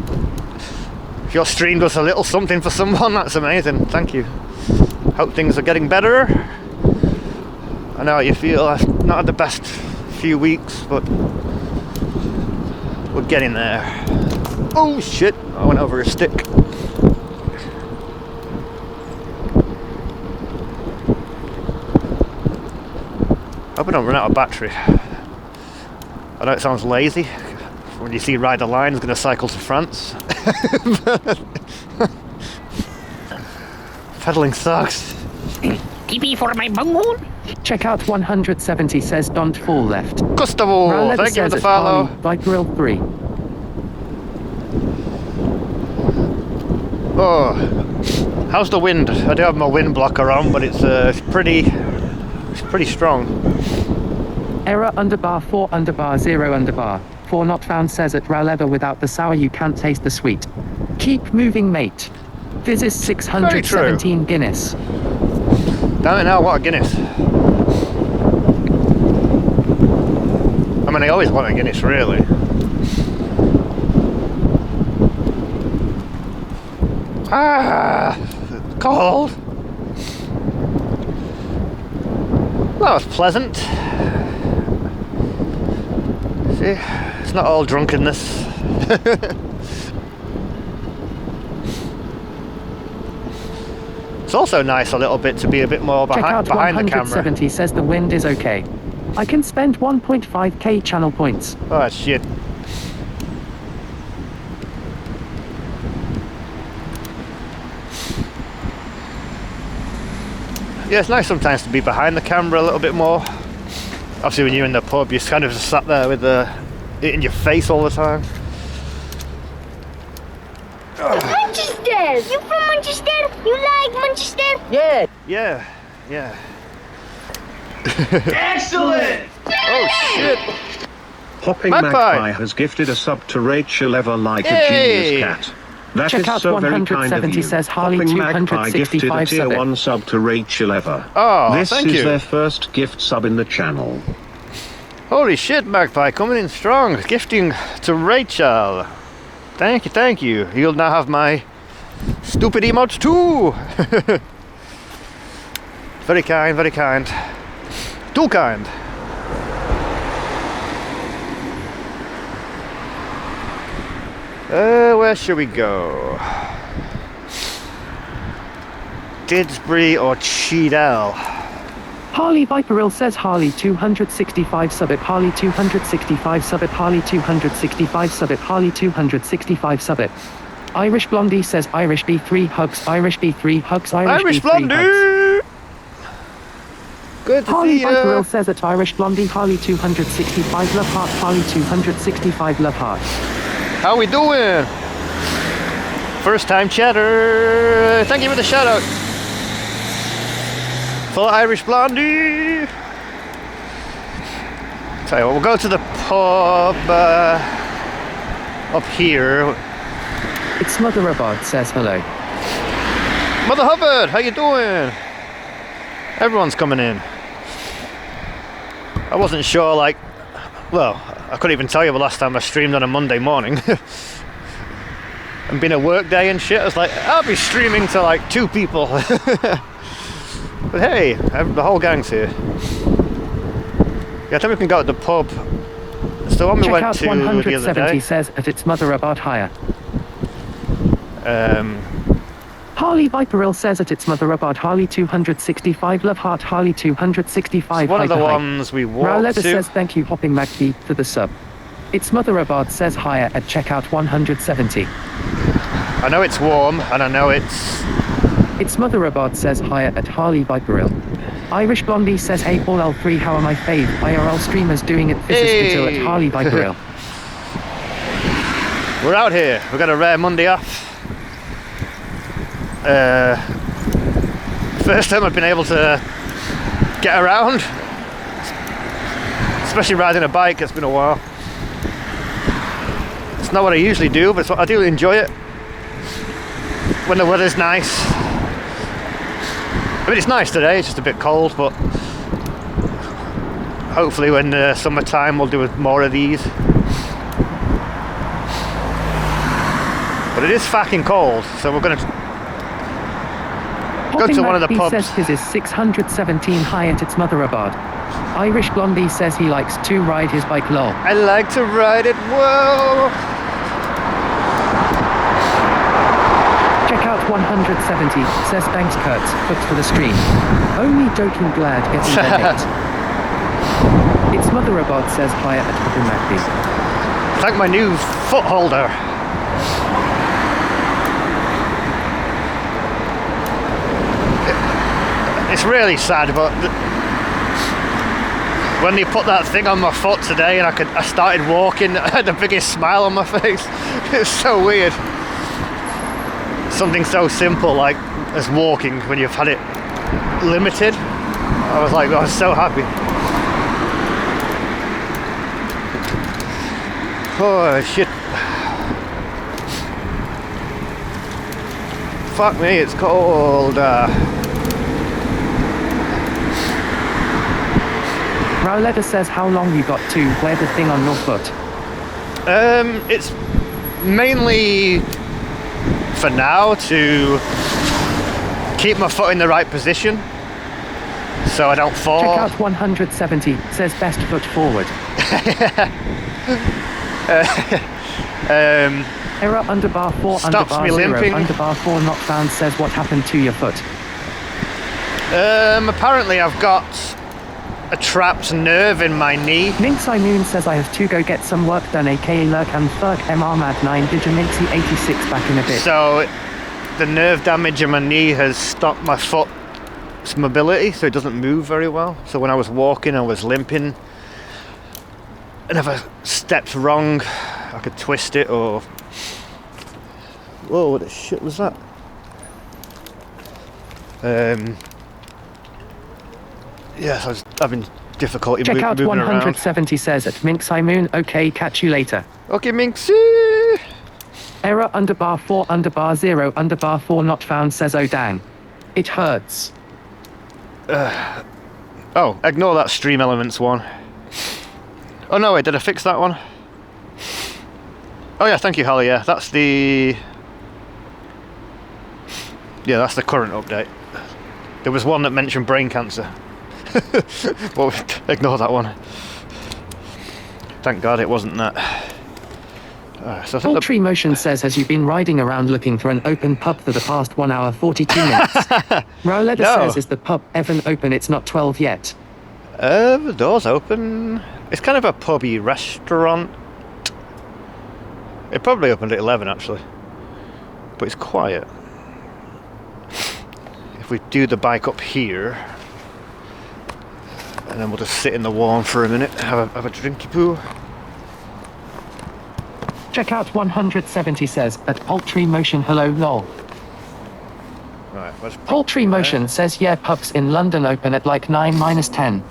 If your stream does a little something for someone, that's amazing. Thank you. Hope things are getting better. I know how you feel. I've not had the best few weeks, but we're getting there. Oh shit! I went over a stick. Hope I don't run out of battery. I know it sounds lazy when you see Ride the Line is going to cycle to France. Pedaling sucks. TP for my bunghole. Check out 170 says don't fall left. Gustavo, Rowletta thank you for says the at follow. Harley, Viperil 3. Oh, how's the wind? I do have my wind blocker on, but it's pretty strong. Error underbar 4 underbar 0 underbar 4 not found says at Rowletta without the sour you can't taste the sweet. Keep moving, mate. This is 617 Guinness. Damn it now, what a Guinness. I mean, I always want a Guinness, really. Ah, cold. That was pleasant. See, it's not all drunkenness. It's also nice a little bit to be a bit more Check out behind the camera. 170 says the wind is okay. I can spend 1.5k channel points. Oh shit. Yeah, it's nice sometimes to be behind the camera a little bit more. Obviously when you're in the pub, you're kind of just sat there with it in your face all the time. Manchester! You from Manchester? You like Manchester? Yeah. Yeah. Excellent! Oh shit! Hopping Magpie. Magpie has gifted a sub to Rachel Ever like Yay. a genius cat. That Check is out so very kind of 170 you. says Harley Hopping Magpie gifted a 265 tier sub. 1 sub to Rachel Ever. Oh, this thank is you. their first gift sub in the channel. Holy shit, Magpie, coming in strong. Gifting to Rachel. Thank you. You'll now have my stupid emotes too. Very kind, very kind. Too kind. Where should we go? Didsbury or Cheadle? Harley Viperil says Harley 265 sub it. Harley 265 sub it. Harley 265 sub it. Harley 265 sub it. Irish Blondie says Irish B3 hugs. Irish B3 hugs. Irish B3 Blondie! hugs. Good to Harley see ya. Viperil says at Irish Blondie. Harley 265 love heart. Harley 265 love heart. How we doing? First time chatter. Thank you for the shout out. For Irish Blondie. Tell you what, we'll go to the pub up here. It's Mother Abad says hello. Mother Hubbard, how you doing? Everyone's coming in. I wasn't sure, like, well, I couldn't even tell you the last time I streamed on a Monday morning. And been a work day and shit, I was like, I'll be streaming to like 2 people. But hey, the whole gang's here. Yeah, I think we can go to the pub. It's the one we Check went out to the other 170 day. says at its Mother Abad higher. Harley Viperil says at its Mother Abad. Harley 265 love heart. Harley 265 It's one of the hyper hype. ones we walked Rowletta to. says thank you Hopping Magpie for the sub. It's Mother Abad says higher at checkout 170. I know it's warm and I know it's... It's Mother Abad says higher at Harley Viperil. Irish Blondie says hey Paul L3 how are my fave IRL streamers doing it Fizzle at Harley Viperil. We're out here. We've got a rare Monday off. First time I've been able to get around, especially riding a bike. It's been a while. It's not what I usually do, but it's what I do enjoy it when the weather's nice. I mean, it's nice today. It's just a bit cold, but hopefully when the summertime we'll do more of these. But it is fucking cold, so we're going to go to one of the pubs. says his is 617 high at its Mother Abad. Irish Blondie says he likes to ride his bike lol. I like to ride it well. Check out 170 says thanks Kurtz hooked for the stream. Only joking glad getting the hate. It's Mother Abad says higher at Hopping Magpie. Thank my new foot holder. It's really sad, but when they put that thing on my foot today and I started walking, I had the biggest smile on my face. It's so weird. Something so simple like as walking when you've had it limited. I was so happy. Oh shit. Fuck me, it's cold. Rowletta says how long you got to wear the thing on your foot. It's mainly for now to keep my foot in the right position so I don't fall. Check out 170 says best foot forward. Error underbar 4 stops underbar me 0 limping. underbar 4 not found says what happened to your foot. Apparently I've got a trapped nerve in my knee. Minxai Moon says I have to go get some work done aka lurk and thurk MR Mad 9 Digiminxy 86 back in a bit. So the nerve damage in my knee has stopped my foot's mobility, so it doesn't move very well. So when I was walking I was limping, and if I stepped wrong I could twist it or... Whoa, what the shit was that? Yes, I was having difficulty Check out moving 170 says at Minxai Moon, okay, catch you later. Okay, Minxy! Error underbar 4 underbar 0 underbar 4 not found says oh dang. It hurts. Oh, ignore that Stream Elements one. Oh no, wait, did I fix that one? Oh yeah, thank you, Holly, yeah, that's the... Yeah, that's the current update. There was one that mentioned brain cancer. Well, ignore that one. Thank God it wasn't that. So Poultry Motion says, has you been riding around looking for an open pub for the past 1 hour 42 minutes? Rowletta says, is the pub even open? It's not 12 yet. The door's open. It's kind of a pubby restaurant. It probably opened at 11 actually. But it's quiet. If we do the bike up here, and then we'll just sit in the warm for a minute, have a drinky poo. Check out 170 says, at Poultry Motion hello lol. Right, Poultry Motion says, yeah, pubs in London open at like 9-10.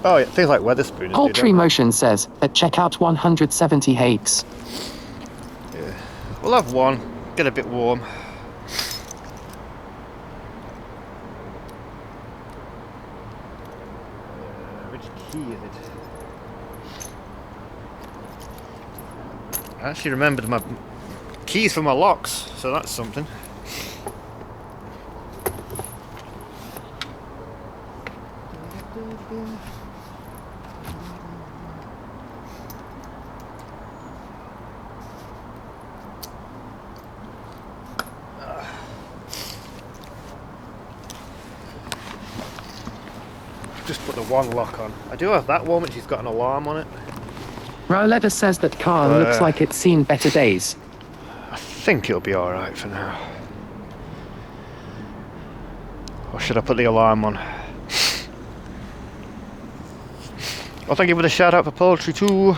Oh yeah, things like Wetherspoons. Poultry Motion says, at checkout 170 hates. Yeah. We'll have one, get a bit warm. Which key is it? I actually remembered my keys for my locks, so that's something. Just put the one lock on. I do have that one which has got an alarm on it. Rowletta says that car looks like it's seen better days. I think it'll be alright for now. Or should I put the alarm on? Well, thank you for the shout out for poultry too.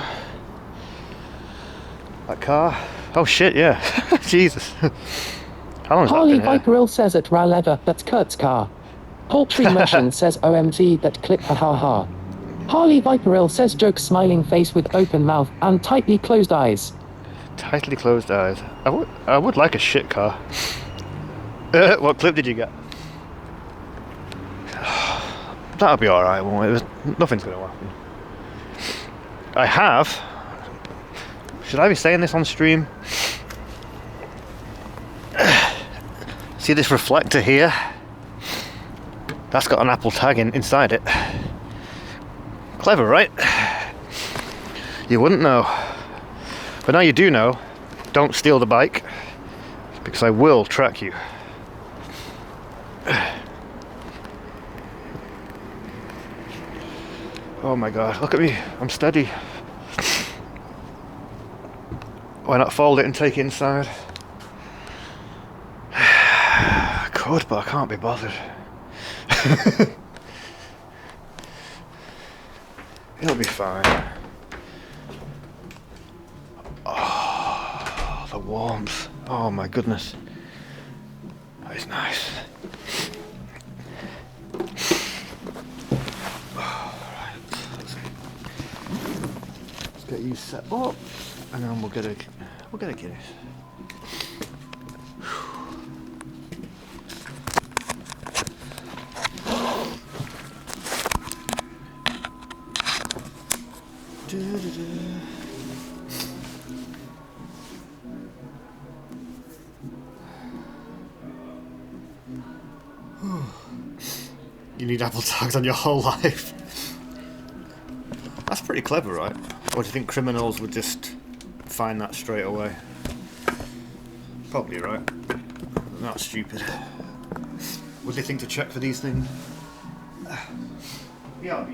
That car. Oh shit, yeah. Jesus. How long has Harley that been here? Viperil says at Rowletta, that's Kurt's car. Poultry Motion says OMG that clip ha ha ha. Harley Viperil says joke smiling face with open mouth and tightly closed eyes. Tightly closed eyes. I would like a shit car. What clip did you get? That'll be alright, won't it? Nothing's going to happen. I have... Should I be saying this on stream? See this reflector here? That's got an Apple tag inside it. Clever, right? You wouldn't know. But now you do know. Don't steal the bike, because I will track you. Oh my god, look at me. I'm steady. Why not fold it and take it inside? I could, but I can't be bothered. It'll be fine. Oh, the warmth. Oh my goodness. That is nice. Let's get you set up, and then we'll get a Guinness. You need apple tags on your whole life. That's pretty clever, right? Or do you think criminals would just find that straight away? Probably, right? Not stupid. Would they think to check for these things? Yeah,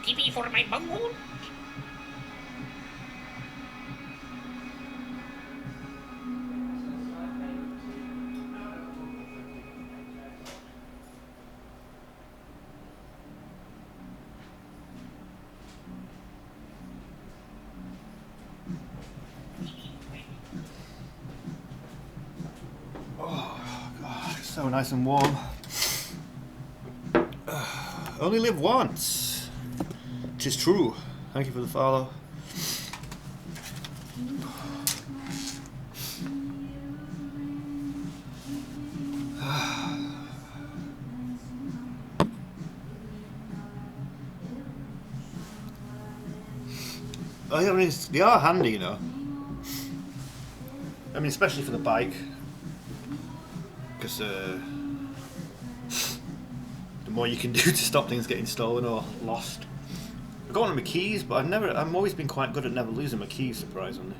TV for my bangun. Oh God, it's so nice and warm. Only live once. Which is true. Thank you for the follow. Oh yeah, I mean, they are handy, you know. I mean, especially for the bike, because the more you can do to stop things getting stolen or lost. I've got one of my keys, but I've always been quite good at never losing my keys, surprisingly.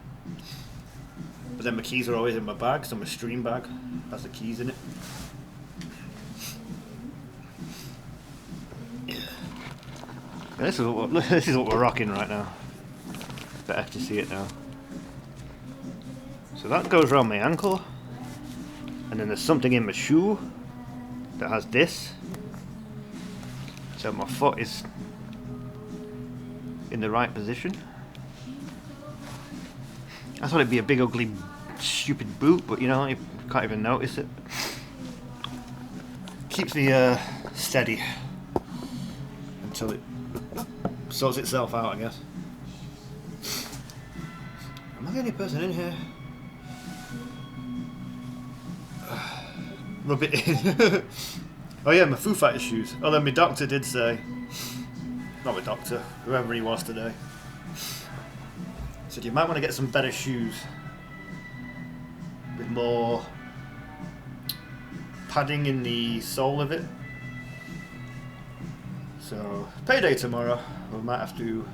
But then my keys are always in my bag, so my stream bag has the keys in it. And this is what we're rocking right now. Better to see it now. So that goes around my ankle, and then there's something in my shoe that has this. So my foot is in the right position. I thought it'd be a big ugly stupid boot, but you know, you can't even notice it. Keeps me steady until it sorts itself out, I guess. Am I the only person in here? Rub it in. Oh yeah, my Foo Fighters shoes. Although my doctor did say, not my doctor, whoever he was today, said you might want to get some better shoes with more padding in the sole of it. So payday tomorrow, we might have to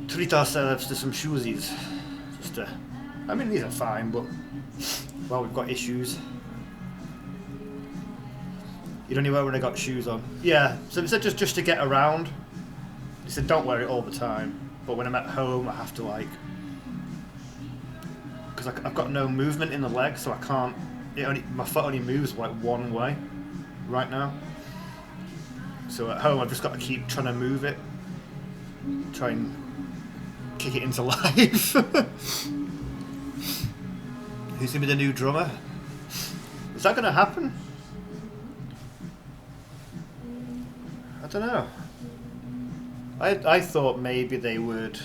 treat ourselves to some shoesies. I mean, these are fine, but well, we've got issues. You'd only wear when I got shoes on. Yeah, so they said just to get around. They said don't wear it all the time, but when I'm at home I have to like because I've got no movement in the leg, so I can't. My foot only moves like one way right now. So at home, I've just got to keep trying to move it, try and kick it into life. Who's gonna be the new drummer? Is that gonna happen? I don't know. I thought maybe they would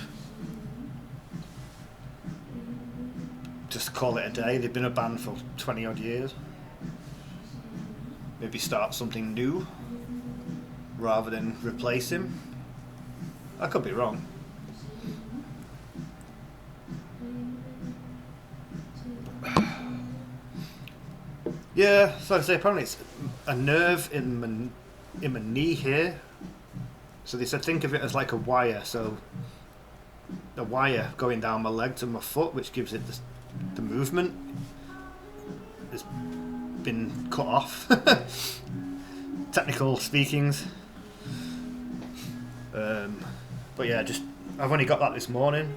just call it a day. They've been a band for 20 odd years. Maybe start something new rather than replace him. I could be wrong. Yeah, so like I say, apparently it's a nerve in my knee here. So they said think of it as like a wire. So a wire going down my leg to my foot, which gives it the movement, has been cut off. Technical speakings. But yeah, I've only got that this morning,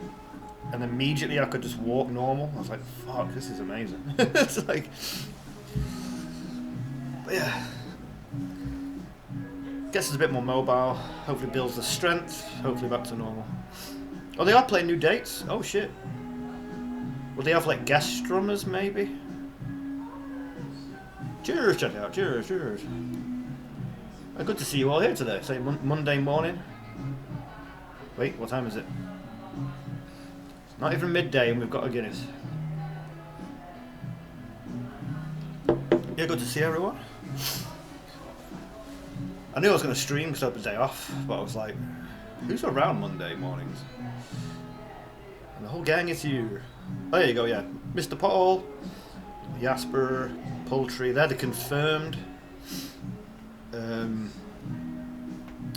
and immediately I could just walk normal. I was like, fuck, this is amazing. It's like, but yeah, gets us a bit more mobile, hopefully builds the strength, hopefully back to normal. Oh, they are playing new dates? Oh shit. Will they have like guest drummers maybe? Cheers, check it out, cheers, cheers. Good to see you all here today. Say Monday morning. Wait, what time is it? It's not even midday and we've got a Guinness. Yeah, good to see everyone. I knew I was going to stream because I had the day off, but I was like, who's around Monday mornings? And the whole gang is here. Oh, there you go, yeah. Mr. Paul, Jasper, Poultry, they're the confirmed.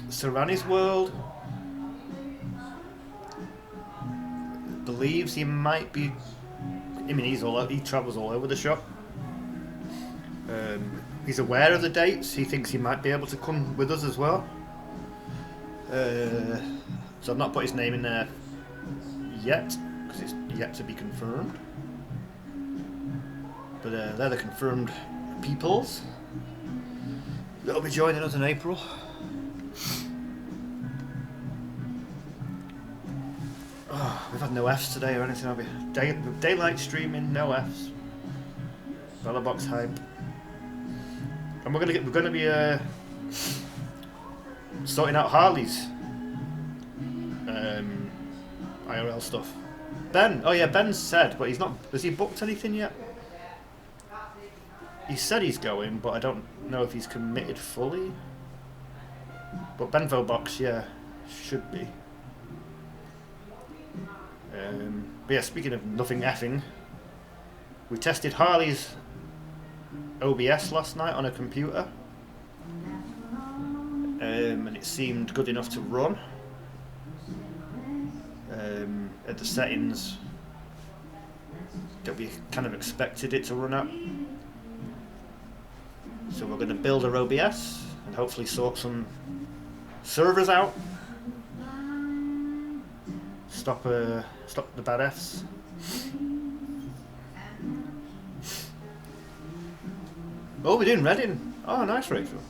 Serrani's World believes he might be. I mean, he travels all over the shop. He's aware of the dates. He thinks he might be able to come with us as well. So I've not put his name in there yet because it's yet to be confirmed. But they're the confirmed peoples that'll be joining us in April. Oh, we've had no Fs today or anything, have we? Daylight streaming, no Fs. Bella box hype. And we're gonna be sorting out Harley's IRL stuff. Ben, oh yeah, Ben said, but he's not. Has he booked anything yet? He said he's going, but I don't know if he's committed fully. But Benvo box, yeah, should be. But yeah, speaking of nothing effing, we tested Harley's OBS last night on a computer, and it seemed good enough to run at the settings that we kind of expected it to run at. So we're going to build our OBS and hopefully sort some servers out, stop the bad Fs. Oh, we're doing Reading. Oh, nice, Rachel.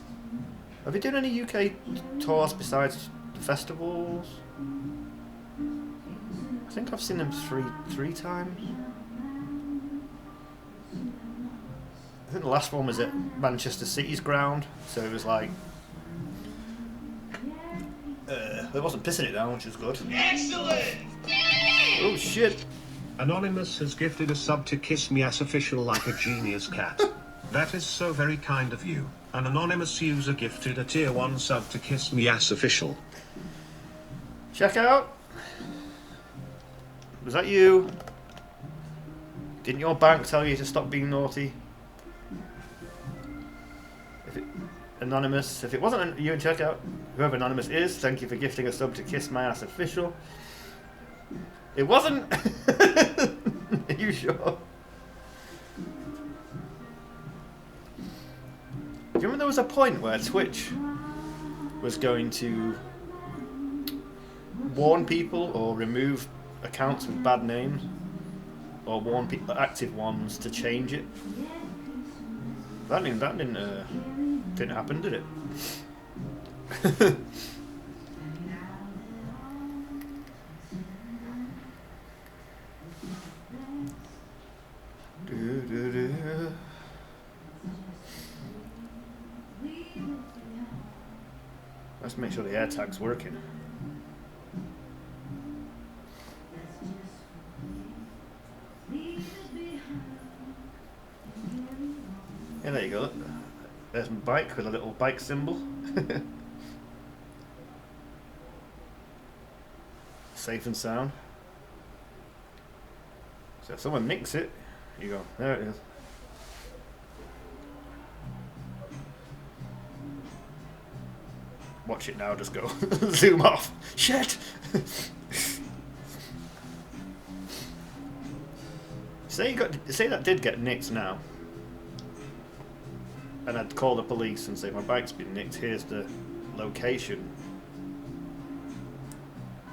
Have you done any UK tours besides the festivals? I think I've seen them three times. I think the last one was at Manchester City's ground, so it was like it wasn't pissing it down, which was good. Excellent! Oh shit! Anonymous has gifted a sub to Kiss Me Ass Official like a genius cat. That is so very kind of you. An anonymous user gifted a tier 1 sub to Kiss Me Ass Official. Check out. Was that you? Didn't your bank tell you to stop being naughty? Anonymous, if it wasn't you, check out whoever Anonymous is. Thank you for gifting a sub to Kiss My Ass Official. It wasn't. Are you sure? Do you remember there was a point where Twitch was going to warn people or remove accounts with bad names or warn people, active ones, to change it. That didn't happen, did it? Let's make sure the air tag's working. Yeah, there you go. There's my bike with a little bike symbol. Safe and sound. So if someone nicks it, you go, there it is. Watch it now, just go. Zoom off. Shit! Say that did get nicked now. And I'd call the police and say my bike's been nicked, here's the location.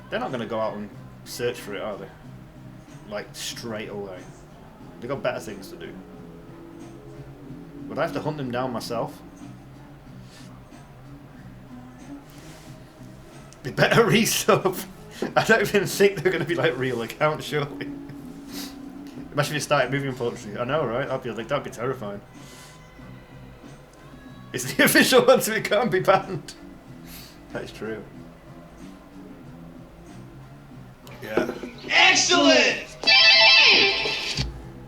They're not going to go out and search for it, are they? Like, straight away. They've got better things to do. Would I have to hunt them down myself? Be better resub. I don't even think they're going to be like real accounts, surely. Imagine if you started moving poultry. I know, right? That'd be terrifying. It's the official one, so it can't be banned. That is true. Yeah. Excellent!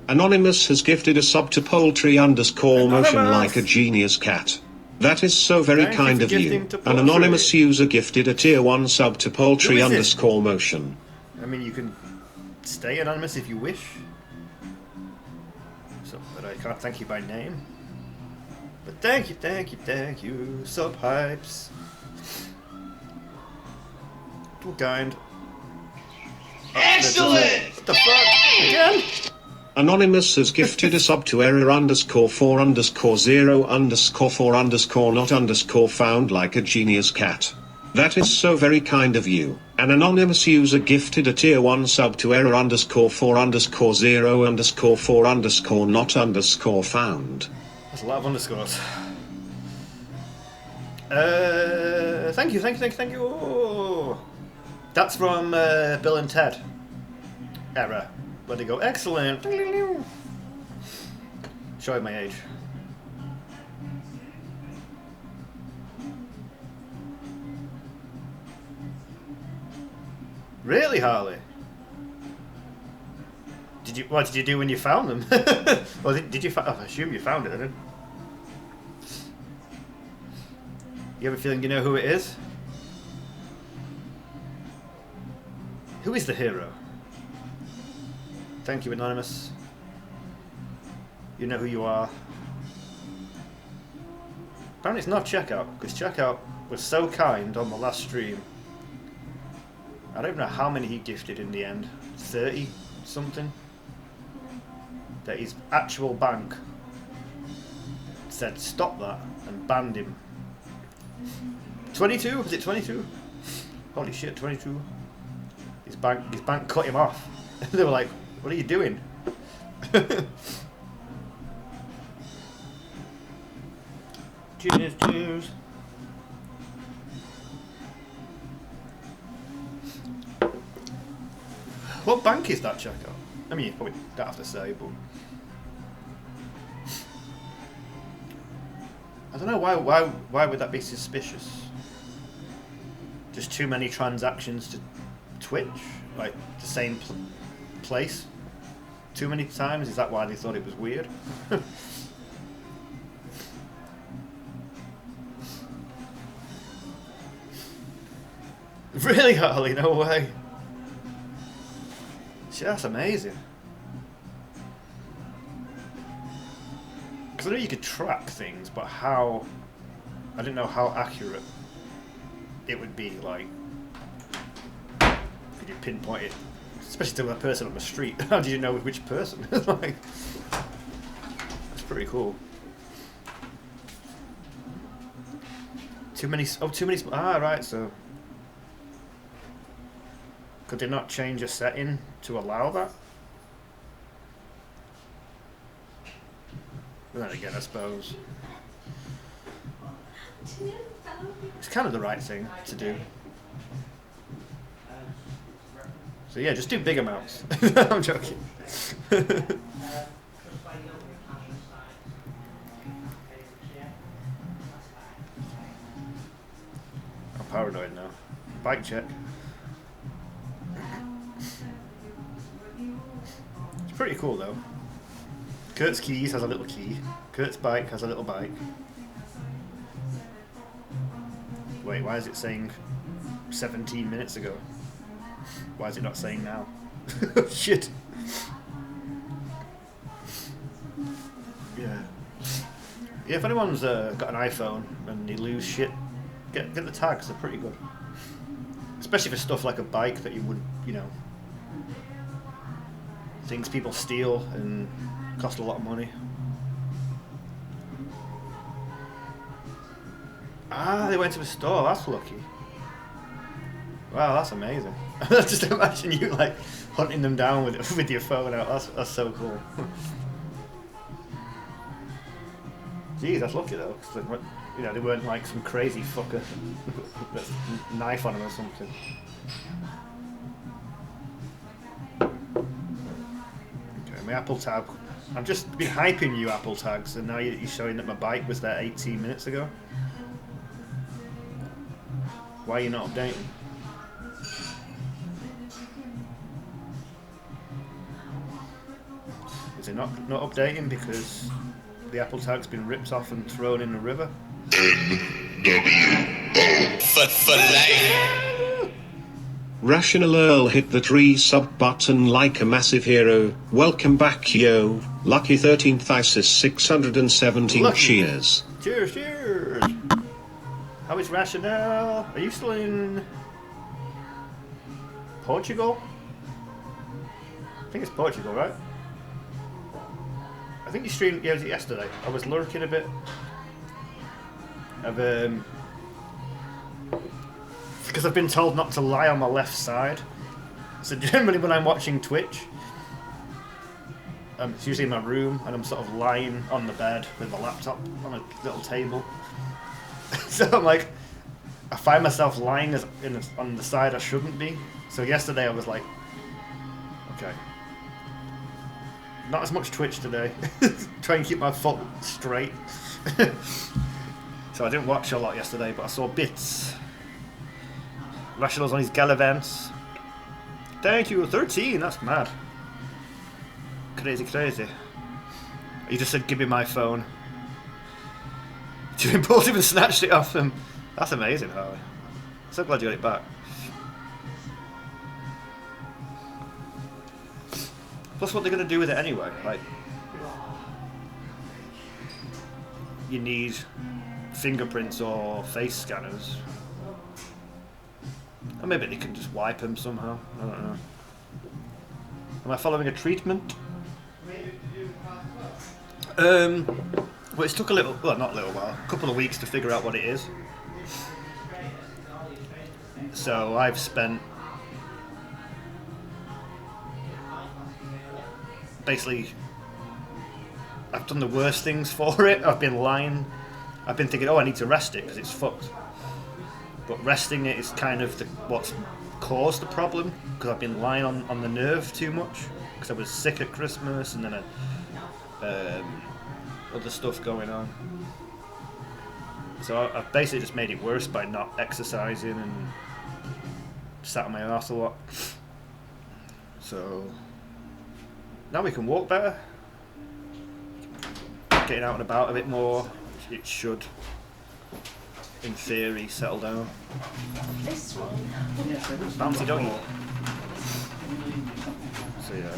Anonymous has gifted a sub to poultry_motion like a genius cat. That is so very kind of you. An anonymous user gifted a tier 1 sub to poultry_motion. I mean, you can stay anonymous if you wish. So, but I can't thank you by name. But thank you, sub hypes. Too kind. Excellent! What the fuck? Again? Anonymous has gifted a sub to error_4_0_4_not_found like a genius cat. That is so very kind of you. An anonymous user gifted a tier 1 sub to error_4_0_4_not_found. That's a lot of underscores. Thank you. Oh. That's from Bill and Ted. Error. Where they go, excellent. Showing my age. Really, Harley? What did you do when you found them? Well, did you? I assume you found it, didn't you? You have a feeling you know who it is? Who is the hero? Thank you, Anonymous. You know who you are. Apparently it's not Checkout, because Checkout was so kind on the last stream. I don't know how many he gifted in the end. 30 something? That his actual bank said stop that and banned him. 22? Was it 22? Holy shit, 22. His bank cut him off. They were like, what are you doing? Cheers. What bank is that, Checkout? I mean, you probably don't have to say, but I don't know why would that be suspicious? Just too many transactions to Twitch, like the same place, too many times. Is that why they thought it was weird? Really, Harley? No way. Shit, that's amazing. Because I know you could track things, but how? I didn't know how accurate it would be. Like, could you pinpoint it, especially to a person on the street? How did you know which person? Like, that's pretty cool. Too many. Oh, too many. Ah, right. So, could they not change a setting to allow that? And then again, I suppose it's kind of the right thing to do. So yeah, just do big amounts. I'm joking. I'm paranoid now. Bike check. It's pretty cool though. Kurt's keys has a little key. Kurt's bike has a little bike. Wait, why is it saying 17 minutes ago? Why is it not saying now? Shit. Yeah. Yeah, if anyone's got an iPhone and you lose shit, get the tags, they're pretty good. Especially for stuff like a bike that you would, you know, things people steal and cost a lot of money. Ah, they went to a store, that's lucky. Wow, that's amazing. Just imagine you like hunting them down with your phone out. That's so cool. Geez, that's lucky though. 'Cause they, you know, they weren't like some crazy fucker with a knife on them or something. Okay, my Apple tag. I've just been hyping you Apple tags, and now you're showing that my bike was there 18 minutes ago. Why are you not updating? Is it not updating because the Apple tag's been ripped off and thrown in the river? NWO. For life. Rational Earl hit the 3 sub button like a massive hero. Welcome back, yo. Lucky 13th ISIS 617. Lucky. Cheers. Cheers, cheers. How is Rational? Are you still in Portugal? I think it's Portugal, right? I think you streamed, yeah, was it yesterday? I was lurking a bit. Because I've been told not to lie on my left side. So generally when I'm watching Twitch, it's usually in my room and I'm sort of lying on the bed with my laptop on a little table. So I'm like, I find myself lying on the side I shouldn't be. So yesterday I was like, okay. Not as much Twitch today. Try and keep my foot straight. So I didn't watch a lot yesterday, but I saw bits. Rational's on his Gallivants. Thank you, 13, that's mad. Crazy, crazy. You just said, give me my phone. You pulled him and snatched it off him. That's amazing, Harley. So glad you got it back. Plus, what they're going to do with it anyway? Like, you need fingerprints or face scanners. Or maybe they can just wipe them somehow. I don't know. Am I following a treatment? Well, it's took a little, well, not a little while, a couple of weeks to figure out what it is. So I've spent basically, I've done the worst things for it. I've been lying. I've been thinking, oh, I need to rest it because it's fucked. But resting it is kind of what's caused the problem, because I've been lying on the nerve too much. Because I was sick at Christmas and then I other stuff going on. So I've basically just made it worse by not exercising and sat on my arse a lot. So now we can walk better. Getting out and about a bit more. It should, in theory, settle down. This one? Bouncy doggy. So yeah.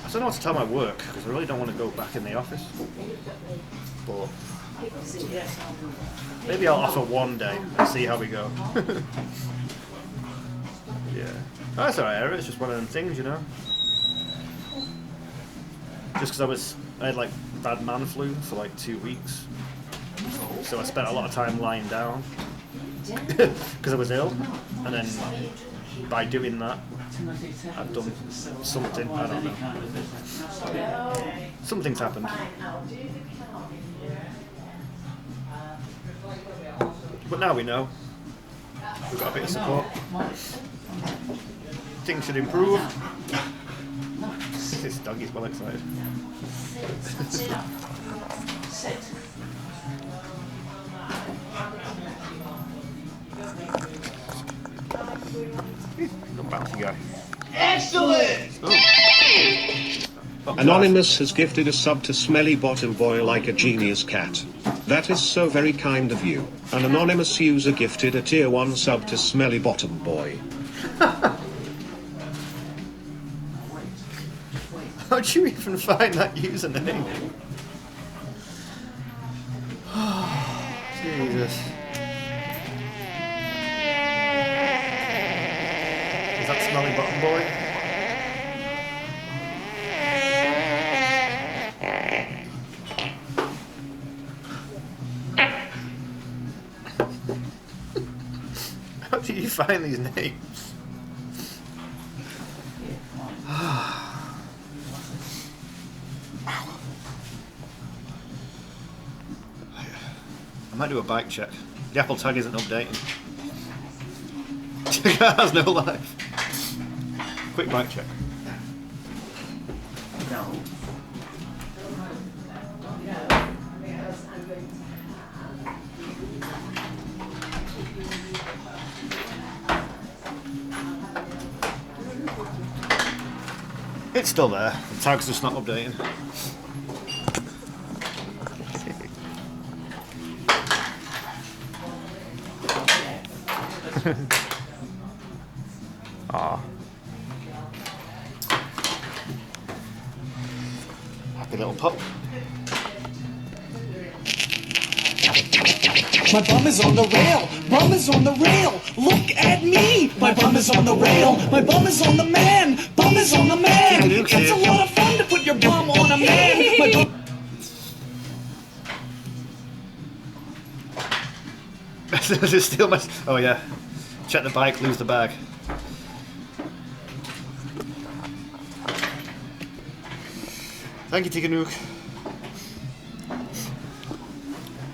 I don't know what to tell my work, because I really don't want to go back in the office. But maybe I'll offer one day and see how we go. Yeah. Oh, that's alright, Eric. It's just one of them things, you know. Just because I had like bad man flu for like 2 weeks. So I spent a lot of time lying down. because I was ill, and then by doing that, I've done something. I don't know. Something's happened. But now we know. We've got a bit of support. Things should improve. This dog is well excited. Good bouncy guy. Excellent! Oh. Anonymous has gifted a sub to Smelly Bottom Boy like a genius cat. That is so very kind of you. An anonymous user gifted a tier 1 sub to Smelly Bottom Boy. How'd you even find that username? Jesus. Is that Smelly Bottom Boy? How do you find these names? I might do a bike check. The Apple tag isn't updating. The car has no life. Quick bike check. No. It's still there. The tag's just not updating. Ah. Happy little pup. My bum is on the rail. Bum is on the rail. Look at me. My bum is on the rail. My bum is on the man. Bum is on the man. It's a lot of fun to put your bum on a man. My bum. Just steal my. Oh yeah. Check the bike, lose the bag. Thank you, Tikanook.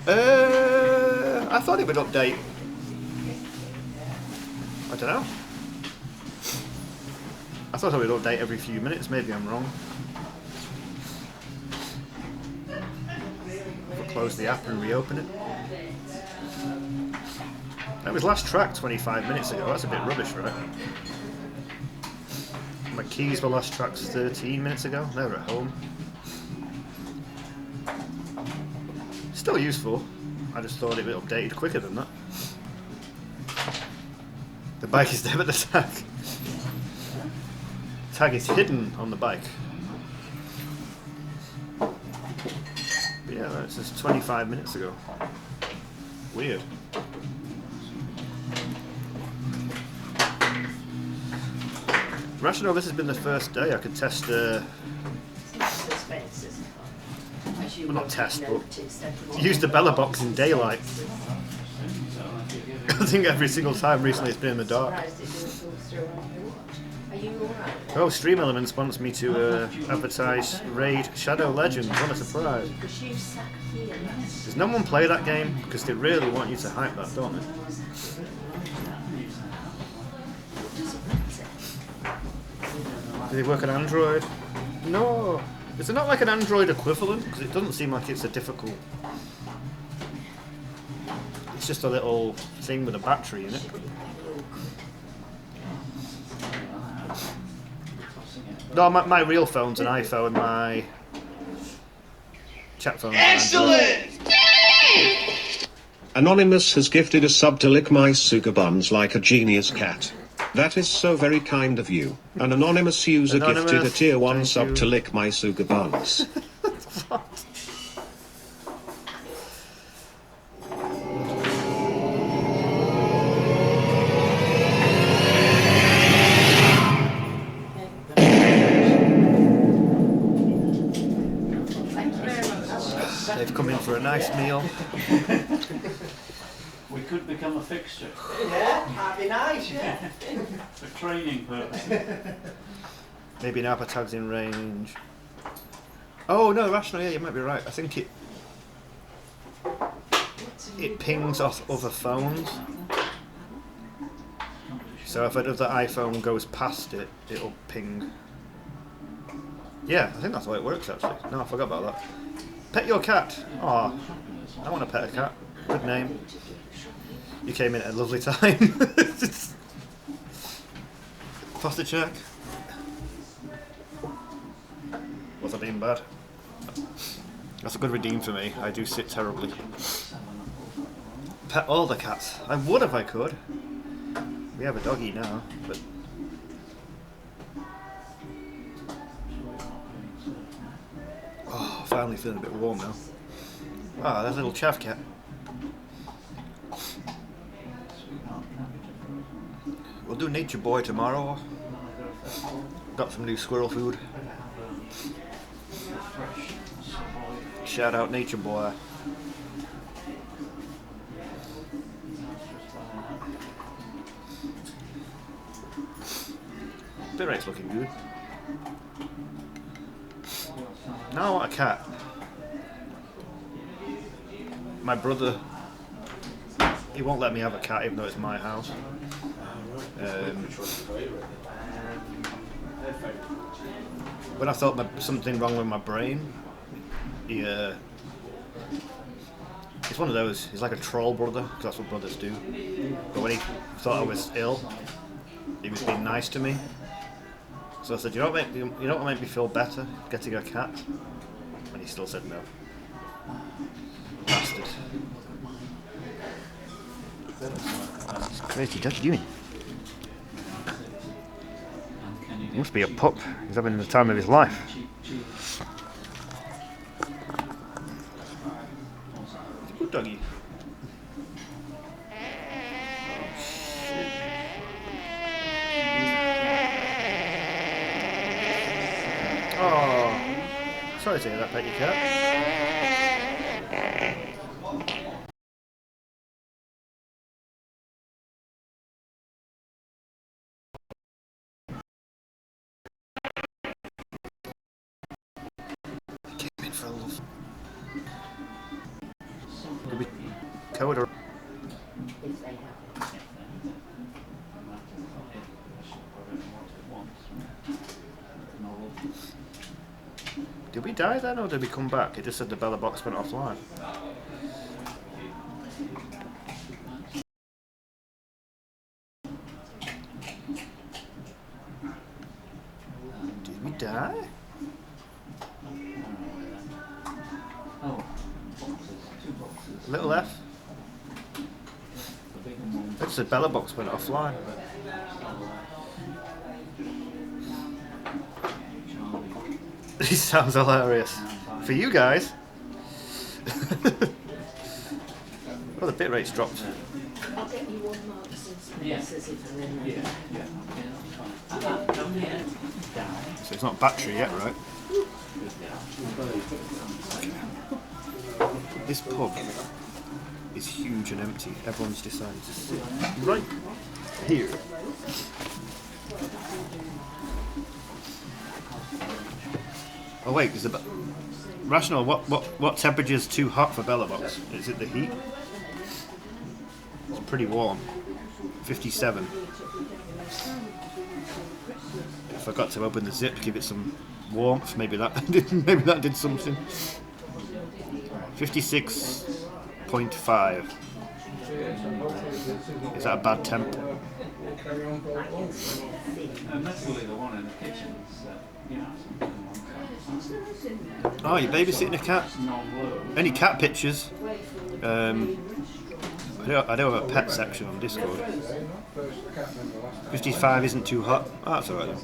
I thought it would update. I don't know. I thought it would update every few minutes. Maybe I'm wrong. We'll close the app and reopen it. That was last tracked 25 minutes ago. That's a bit rubbish, right? My keys were last tracked 13 minutes ago. They were at home. Still useful. I just thought it would updated quicker than that. The bike is there, but the tag. Tag is hidden on the bike. But yeah, that's just 25 minutes ago. Weird. Rational, this has been the first day I could test well, not test, but use the Bella box in daylight. I think every single time recently it's been in the dark. Oh, Stream Elements wants me to advertise Raid Shadow Legends. What a surprise. Does no one play that game? Because they really want you to hype that, don't they? Do they work on Android? No. Is it not like an Android equivalent? Because it doesn't seem like it's a difficult... It's just a little thing with a battery in it. No, my real phone's an iPhone. My chat phone. Excellent! Anonymous has gifted a sub to lick my sugar buns like a genius cat. That is so very kind of you. An anonymous user gifted a tier 1 sub to lick my sugar buns. They've come in for a nice meal. We could be become a fixture. Yeah, that'd be nice, yeah. For training purposes. Maybe an APA tag's in range. Oh no, Rational, yeah, you might be right. I think it pings off other phones. So if another iPhone goes past it, it'll ping. Yeah, I think that's the way it works actually. No, I forgot about that. Pet your cat. Aw, I want to pet a cat. Good name. You came in at a lovely time. Foster check. Was I being bad? That's a good redeem for me. I do sit terribly. Pet all the cats. I would if I could. We have a doggy now, but... Oh, finally feeling a bit warm now. Ah, there's a little chav cat. We'll do Nature Boy tomorrow. Got some new squirrel food. Shout out Nature Boy. Bitrate's looking good. Now I want a cat. My brother, he won't let me have a cat even though it's my house. When I thought something wrong with my brain, he, he's one of those, he's like a troll brother, because that's what brothers do. But when he thought I was ill, he was being nice to me. So I said, you don't want to make me feel better getting a cat? And he still said no. Bastard. Crazy, what are you doing? He must be a pup. He's having the time of his life. Good doggy. Oh, sorry to hear that, pet your cat. Came in for a love. Could be code or. Did we die then, or did we come back? It just said the bella box went offline. Did we die? Little F. It just said bella box went offline. This sounds hilarious. For you guys. Oh, the bit rate's dropped. I'll get you one mark since says it and then So it's not battery yet, right? This pub is huge and empty. Everyone's decided to sit right here. Oh wait, is the Rational? What temperature is too hot for Bella Box? Is it the heat? It's pretty warm. 57. I forgot to open the zip to give it some warmth. Maybe that did something. 56.5. Is that a bad temp? Oh, you're babysitting a cat? Any cat pictures? I do have a pet section on Discord. 55 isn't too hot. Oh, that's alright then.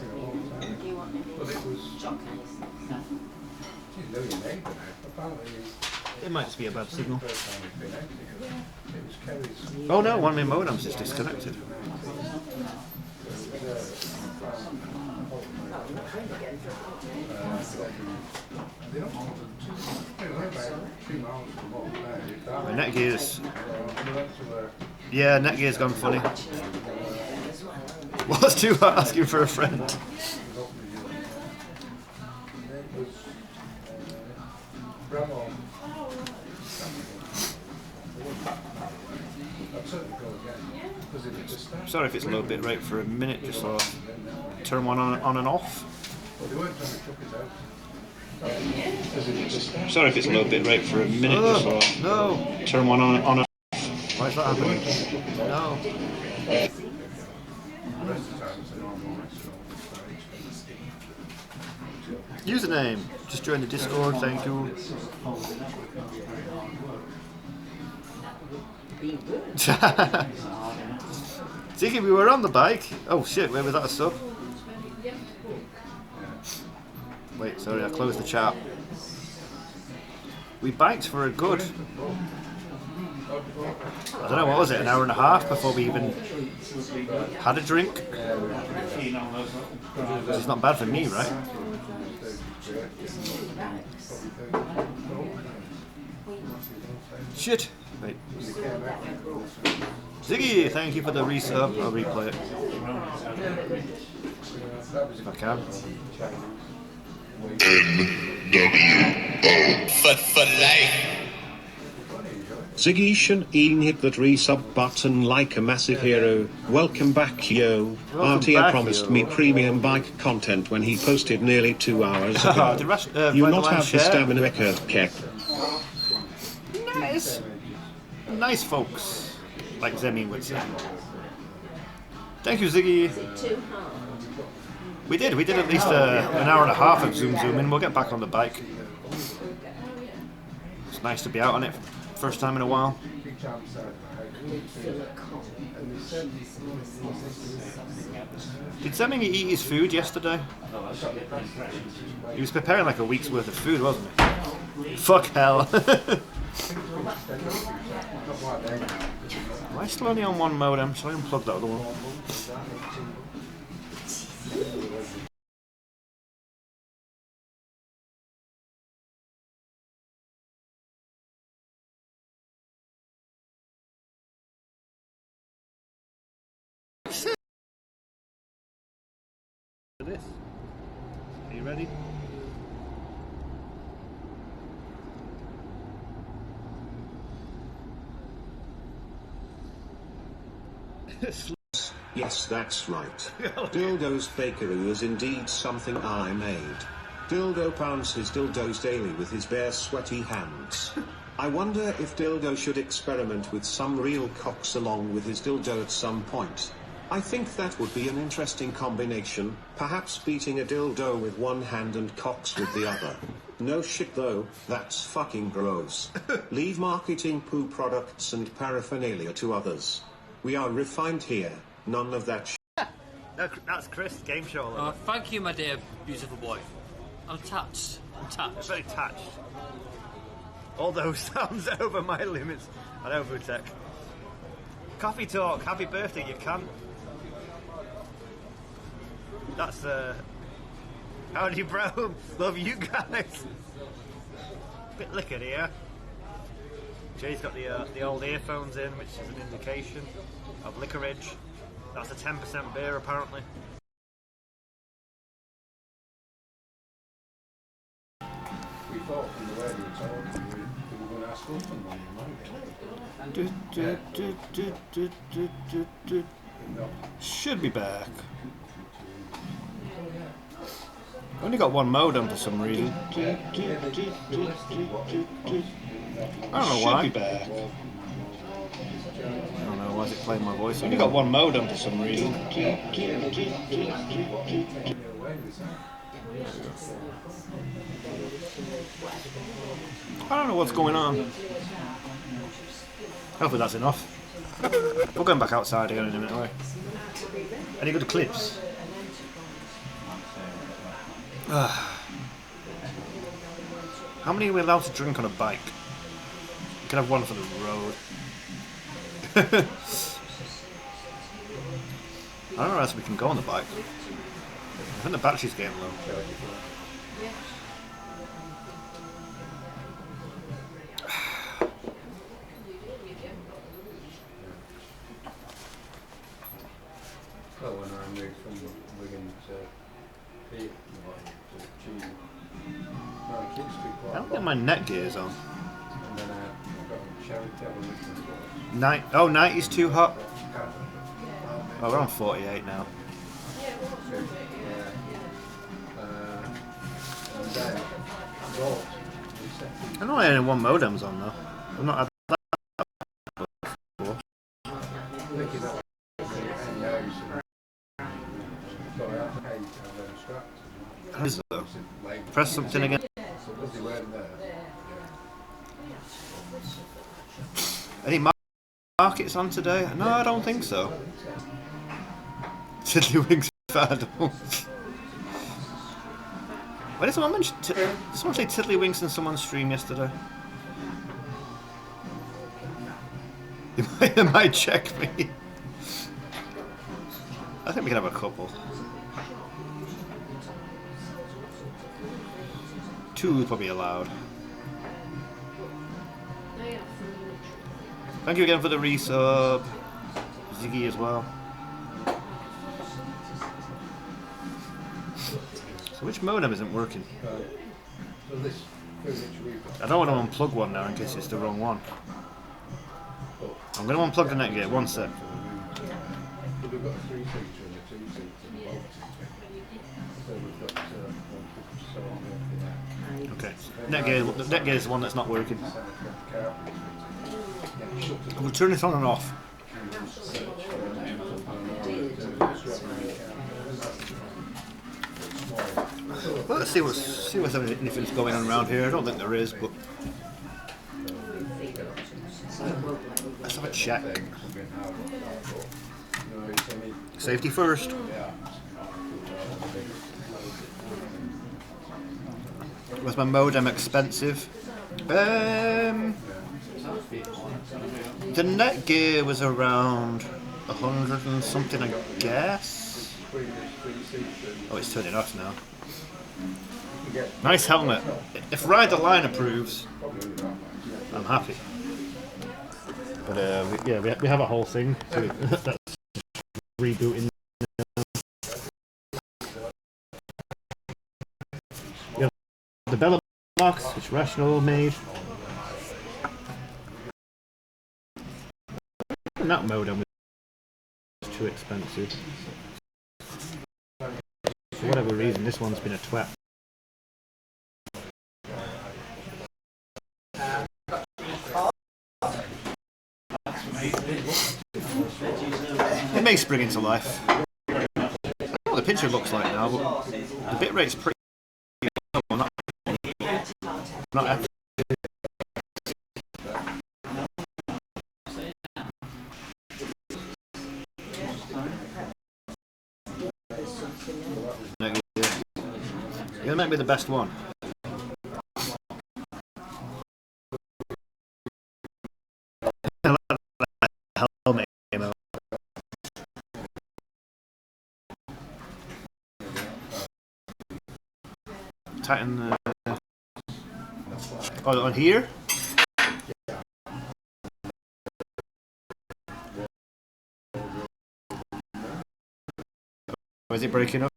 It might just be a bad signal. Oh no, one of my modems is disconnected. My Netgear's Yeah, Netgear's gone funny. What's too hard asking for a friend? Sorry if it's a low bit rate for a minute, just so I turn one on and off. Sorry if it's a low bit rate for a minute, just so I turn one on and off. Why is that happening? No. Username. Just join the Discord, thank you. Ziggy, we were on the bike. Oh shit, where was that a sub? Wait, sorry, I closed the chat. We biked for a good, I don't know, what was it, an hour and a half before we even had a drink? It's not bad for me, right? Shit! Wait. Ziggy, thank you for the resub. I'll replay it. If I can. NWO. For life. Ziggy Shan Ian hit that resub button like a massive hero. Welcome back, yo. Artia promised me premium bike content when he posted nearly 2 hours ago. You not have the stamina record kept. Nice. Nice folks. Like Zemi would say. Thank you, Ziggy. We did at least an hour and a half of zooming. We'll get back on the bike. It's nice to be out on it. First time in a while. Did Zemi eat his food yesterday? He was preparing like a week's worth of food, wasn't he? Fuck hell. Am I still only on one modem? Shall I unplug that other one? This. Are you ready? Yes, that's right. Dildo's bakery is indeed something I made. Dildo pounds his dildos daily with his bare sweaty hands. I wonder if Dildo should experiment with some real cocks along with his dildo at some point. I think that would be an interesting combination, perhaps beating a dildo with one hand and cocks with the other. No shit though, that's fucking gross. Leave marketing poo products and paraphernalia to others. We are refined here, none of that shit. No, that's Chris, game show. Oh, thank you, my dear, beautiful boy. I'm touched. I'm touched. Very touched. All those sounds over my limits. I know, Vutek. Coffee talk, happy birthday, you cunt. That's, howdy, bro. Love you guys. Bit liquored here. Jay's got the old earphones in, which is an indication of liquorage. That's a 10% beer, apparently. We thought from the way we were talking, we were going to ask us for money, Should be back. Only got one modem for some reason. I don't know why. Should be back. I don't know, why is it playing my voice? Only got one modem for some reason. I don't know what's going on. Hopefully that's enough. We're going back outside again in a minute, right? Any good clips? How many are we allowed to drink on a bike? We can have one for the road. I don't know how else we can go on the bike. I think the battery's getting low. Well, when I moved from Wigan to here, to Cheese, no, King Street quite I don't get my net gears on. And then I got a cherry devil. Night. Oh, 90's too hot. Oh, we're on 48 now. I know I only one modem's on though. I've not had that before. How is it though? Press something again. Any markets on today? No, I don't think so. Tiddlywinks Fardle. Why did someone mention? Did someone say Tiddlywinks in someone's stream yesterday? You might check me. I think we can have a couple. 2 is probably allowed. Thank you again for the resub. Ziggy as well. So which modem isn't working? I don't want to unplug one now in case it's the wrong one. I'm going to unplug the Netgear, one sec. Okay, Netgear is the one that's not working. We'll turn this on and off. Well, let's see what's anything's going on around here. I don't think there is, but let's have a check. Safety first. Was my modem expensive? The Netgear was around 100 and something, I guess. Oh, it's turning off now. Nice helmet. If Ride the Line approves, I'm happy. But we have a whole thing. So that's rebooting. We have the Bella box, which Rational made. And that modem was too expensive. For whatever reason, this one's been a twat. It may spring into life. I don't know what the picture looks like now, but the bit rate's pretty low. Not accurate. It might be the best one. Tighten the... Oh, on here? Or is it breaking up?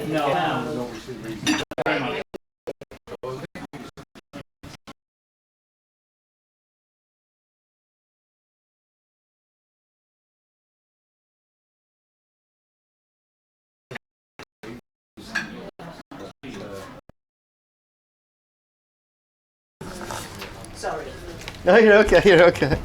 No. Sorry. No, you're okay, you're okay.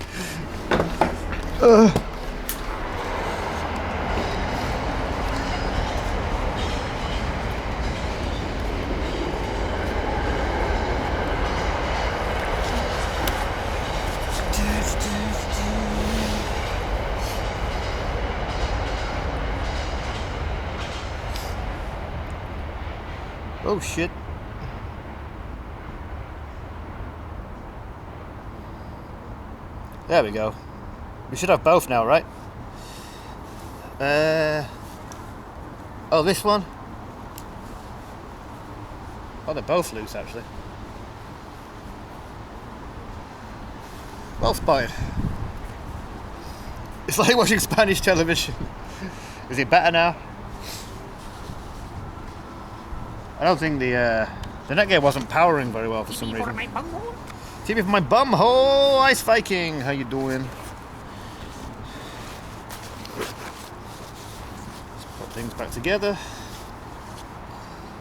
Oh shit. There we go. We should have both now, right? Oh, this one? Oh, they're both loose, actually. Well spotted. It's like watching Spanish television. Is it better now? I don't think the Netgear wasn't powering very well for some reason. TV for my bum hole. Ice Viking, how you doing? Let's put things back together.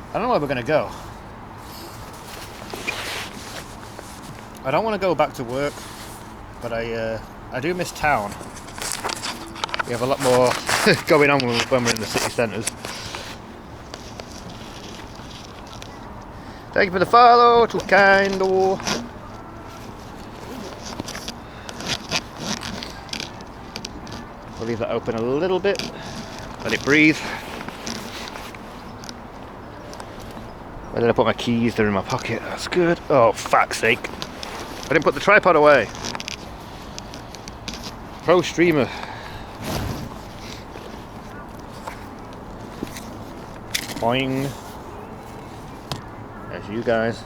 I don't know where we're gonna go. I don't want to go back to work, but I do miss town. We have a lot more going on when we're in the city centres. Thank you for the follow, too kind. We'll leave that open a little bit, let it breathe. Where did I put my keys? They're in my pocket, that's good. Oh, fuck's sake. I didn't put the tripod away. Pro streamer. Boing. There's you guys.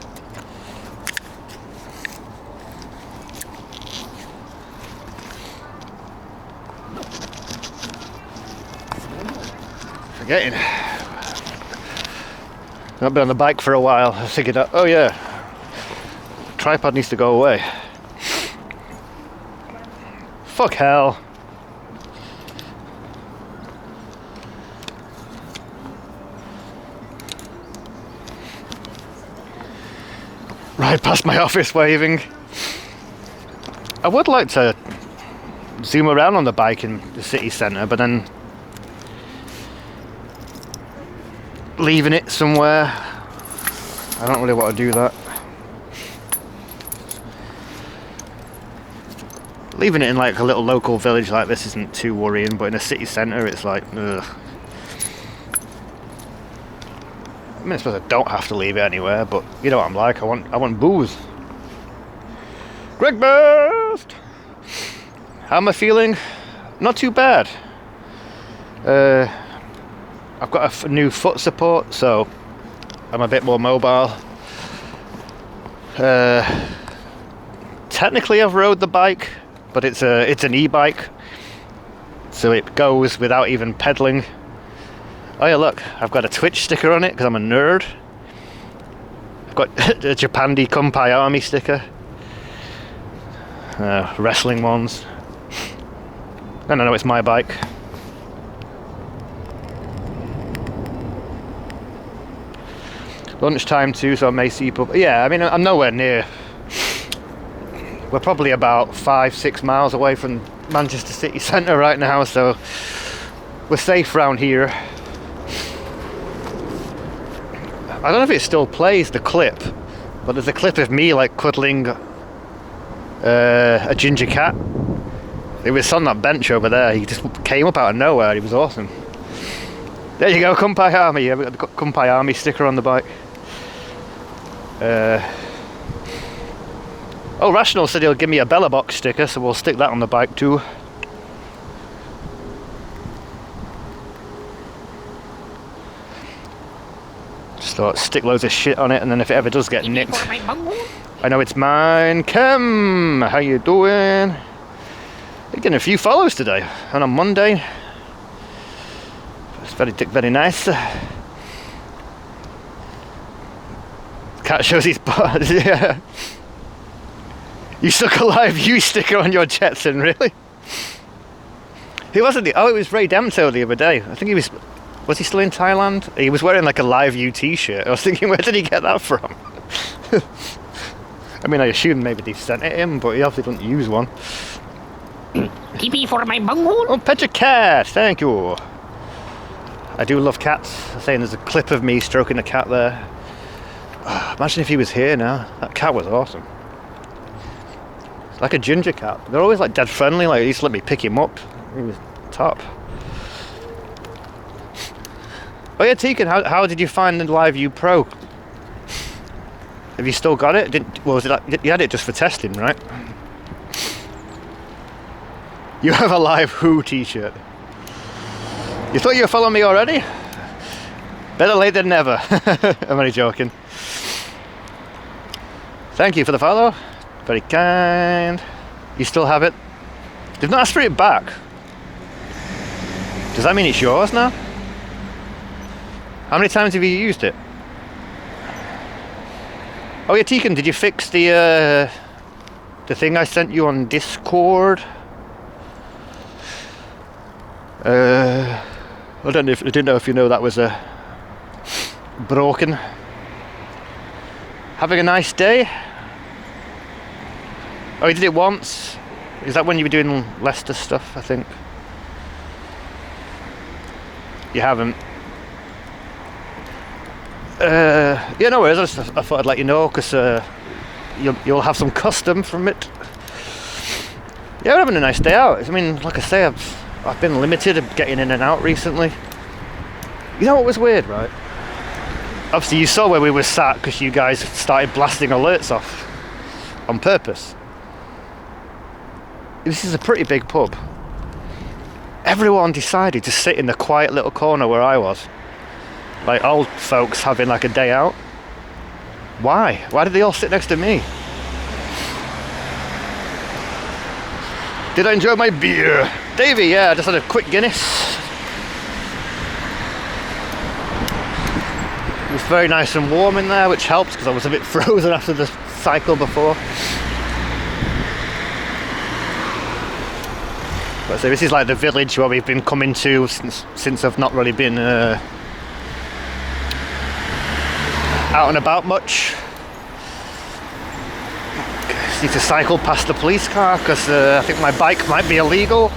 Forgetting. Not been on the bike for a while. I figured out, oh yeah, tripod needs to go away. Fuck hell. Right past my office waving. I would like to zoom around on the bike in the city centre, but then leaving it somewhere, I don't really want to do that. Leaving it in like a little local village like this isn't too worrying, but in a city centre it's like, ugh. I mean, I suppose I don't have to leave it anywhere, but you know what I'm like, I want booze. Greg Best! How am I feeling? Not too bad. I've got a new foot support, so I'm a bit more mobile. Technically I've rode the bike, but it's an e-bike, so it goes without even pedaling. Oh yeah, look, I've got a Twitch sticker on it because I'm a nerd. I've got a Japandi Kumpai Army sticker. Wrestling ones. No, it's my bike. Lunchtime too, so I may see people. Yeah, I mean, I'm nowhere near. We're probably about 5-6 miles away from Manchester city centre right now, so we're safe round here. I don't know if it still plays the clip, but there's a clip of me like cuddling a ginger cat. It was on that bench over there. He just came up out of nowhere. He was awesome. There you go, Kumpai Army. Yeah, we got the Kumpai Army sticker on the bike. Oh, Rational said he'll give me a Bella Box sticker, so we'll stick that on the bike too. Just thought stick loads of shit on it, and then if it ever does get nicked, I know it's mine. Kim, how you doing? You're getting a few follows today, and on Monday. It's very nice. Cat shows his butt. Yeah. You stuck a live view sticker on your Jetson, really? Who wasn't he? Oh, it was Ray Demto the other day. I think he was he still in Thailand? He was wearing like a live view t-shirt. I was thinking, where did he get that from? I mean, I assumed maybe they sent it him, but he obviously didn't use one. TP for my bunghole. Oh, pet your cat, thank you. I do love cats. I'm saying there's a clip of me stroking a cat there. Imagine if he was here now. That cat was awesome. It's like a ginger cat. They're always like dead friendly. Like, he used to let me pick him up. He was top. Oh yeah, Tegan, how did you find the Live View Pro? Have you still got it? Was it like, you had it just for testing, right? You have a Live Who t-shirt. You thought you were following me already? Better late than never. I'm only joking. Thank you for the follow. Very kind. You still have it? They've not asked for it back. Does that mean it's yours now? How many times have you used it? Oh yeah, Tegan, did you fix the thing I sent you on Discord? I didn't know if you know that was broken. Having a nice day? Oh, you did it once? Is that when you were doing Leicester stuff, I think? You haven't? Yeah, no worries, I thought I'd let you know, because you'll have some custom from it. Yeah, we're having a nice day out. I mean, like I say, I've been limited of getting in and out recently. You know what was weird, right? Obviously you saw where we were sat because you guys started blasting alerts off on purpose. This is a pretty big pub. Everyone decided to sit in the quiet little corner where I was. Like old folks having like a day out. Why? Why did they all sit next to me? Did I enjoy my beer? Davey, yeah, I just had a quick Guinness. It was very nice and warm in there, which helps because I was a bit frozen after the cycle before. But so this is like the village where we've been coming to since I've not really been out and about much. Just need to cycle past the police car because I think my bike might be illegal.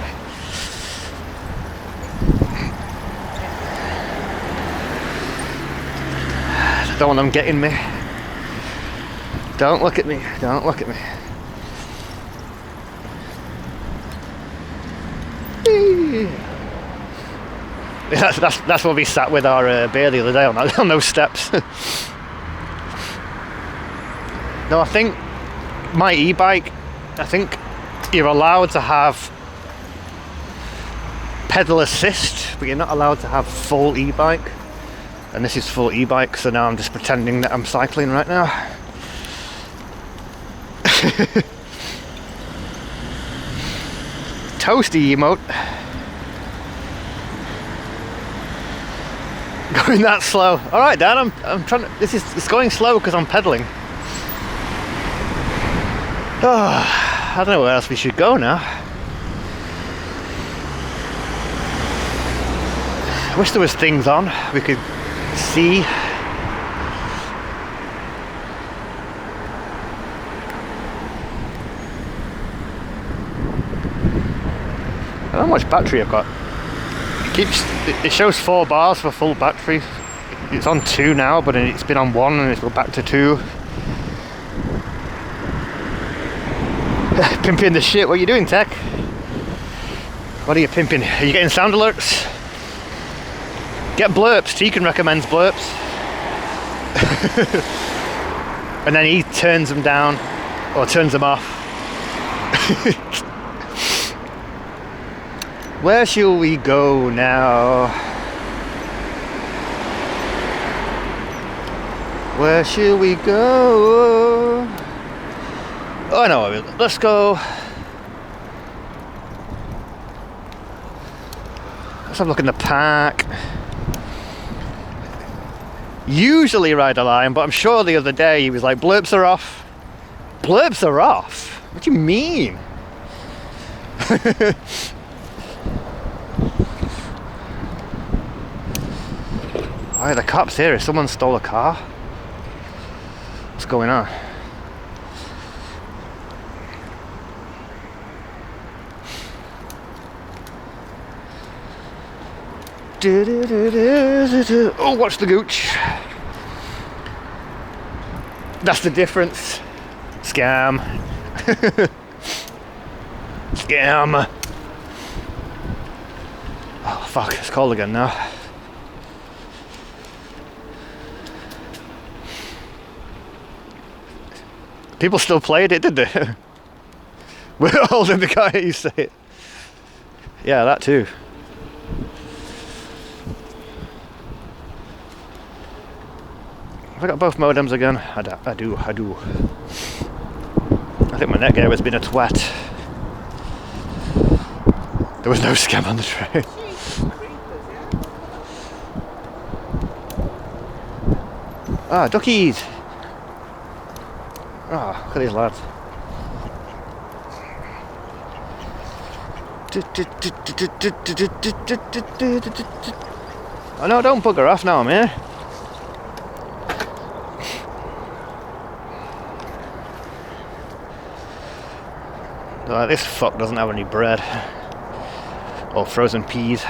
I don't want them getting me. Don't look at me. Don't look at me. That's where we sat with our beer the other day on those steps. No, I think my e-bike, I think you're allowed to have pedal assist, but you're not allowed to have full e-bike. And this is full e-bike, so now I'm just pretending that I'm cycling right now. Toasty emote. Going that slow. Alright Dan, I'm trying to, it's going slow because I'm pedaling. Oh, I don't know where else we should go now. I wish there was things on we could see. I don't know how much battery I've got. It shows 4 bars for full battery. It's on 2 now, but it's been on 1 and it'll go back to 2. Pimping the shit. What are you doing, Tech? What are you pimping? Are you getting sound alerts? Get blurps. Tegan recommends blurps. And then he turns them down or turns them off. Where shall we go now? Where shall we go? Oh, I know. Let's go. Let's have a look in the park. Usually ride a line, but I'm sure the other day he was like, blurps are off. Blurps are off? What do you mean? Why are the cops here? Someone stole a car? What's going on? Oh, watch the gooch. That's the difference. Scam. Scam. Oh fuck, it's cold again now. People still played it, did they? We're holding the guy, you say it. Yeah, that too. Have I got both modems again? I do. I think my neck hair has been a twat. There was no scam on the train. Ah, duckies! Ah, look at these lads. Oh no, don't bugger off now, I'm here. Oh, this fuck doesn't have any bread. Or frozen peas.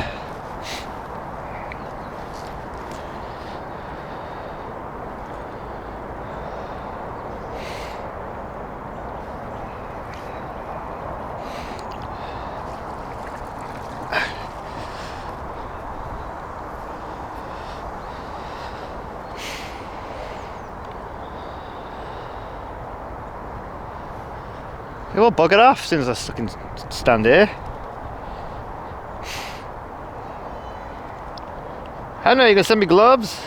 They all bugger off since I can stand here. Hannah, you gonna send me gloves?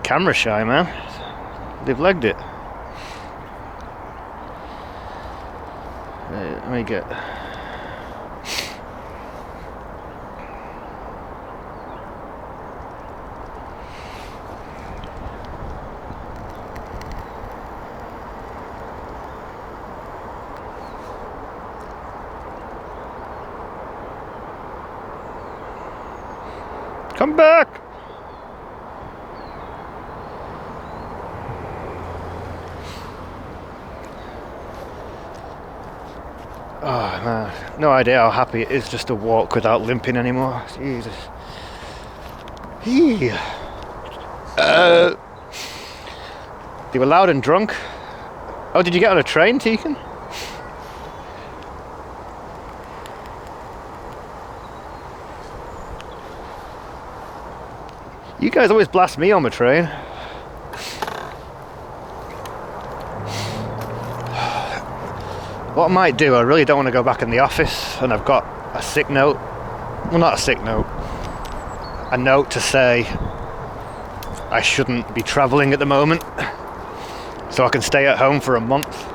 Camera shy, man. They've legged it. Let me get. Come back! Oh man, no idea how happy it is just to walk without limping anymore. Jesus. You were loud and drunk? Oh, did you get on a train, Tegan? You guys always blast me on the train. What I might do, I really don't want to go back in the office, and I've got a sick note. Well, not a sick note. A note to say I shouldn't be travelling at the moment, so I can stay at home for a month.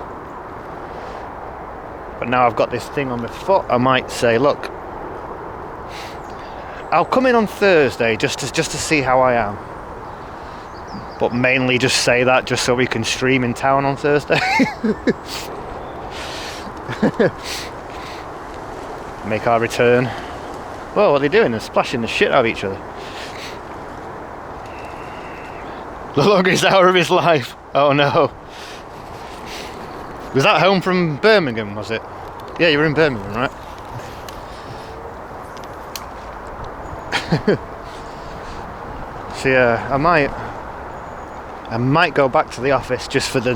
But now I've got this thing on my foot, I might say, look, I'll come in on Thursday just to see how I am. But mainly just say that just so we can stream in town on Thursday. Make our return. Whoa, what are they doing? They're splashing the shit out of each other. The longest hour of his life. Oh no. Was that home from Birmingham, was it? Yeah, you were in Birmingham, right? So yeah, I might go back to the office just for the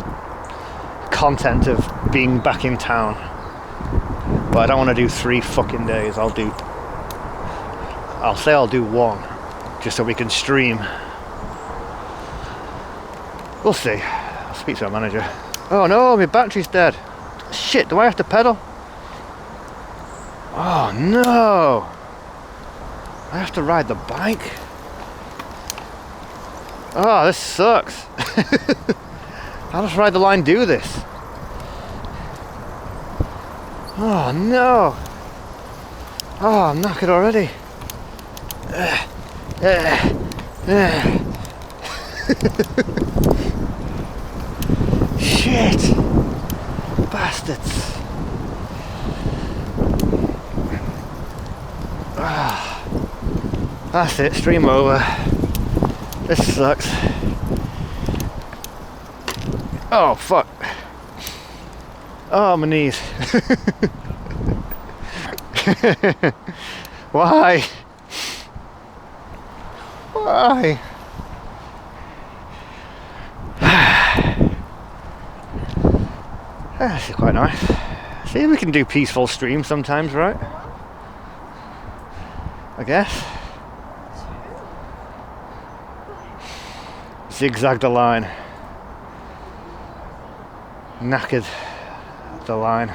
content of being back in town. But I don't want to do 3 fucking days. I'll say I'll do 1, just so we can stream. We'll see. I'll speak to our manager. Oh no, my battery's dead. Shit, do I have to pedal? Oh no! I have to ride the bike? Oh, this sucks. How does Ride the Line do this? Oh no! Oh, I'm knackered already. Shit! Bastards! That's it, stream over. This sucks. Oh fuck. Oh, my knees. Why? Why? This is quite nice. See, we can do peaceful streams sometimes, right? I guess. Zigzagged the line. Knackered the line.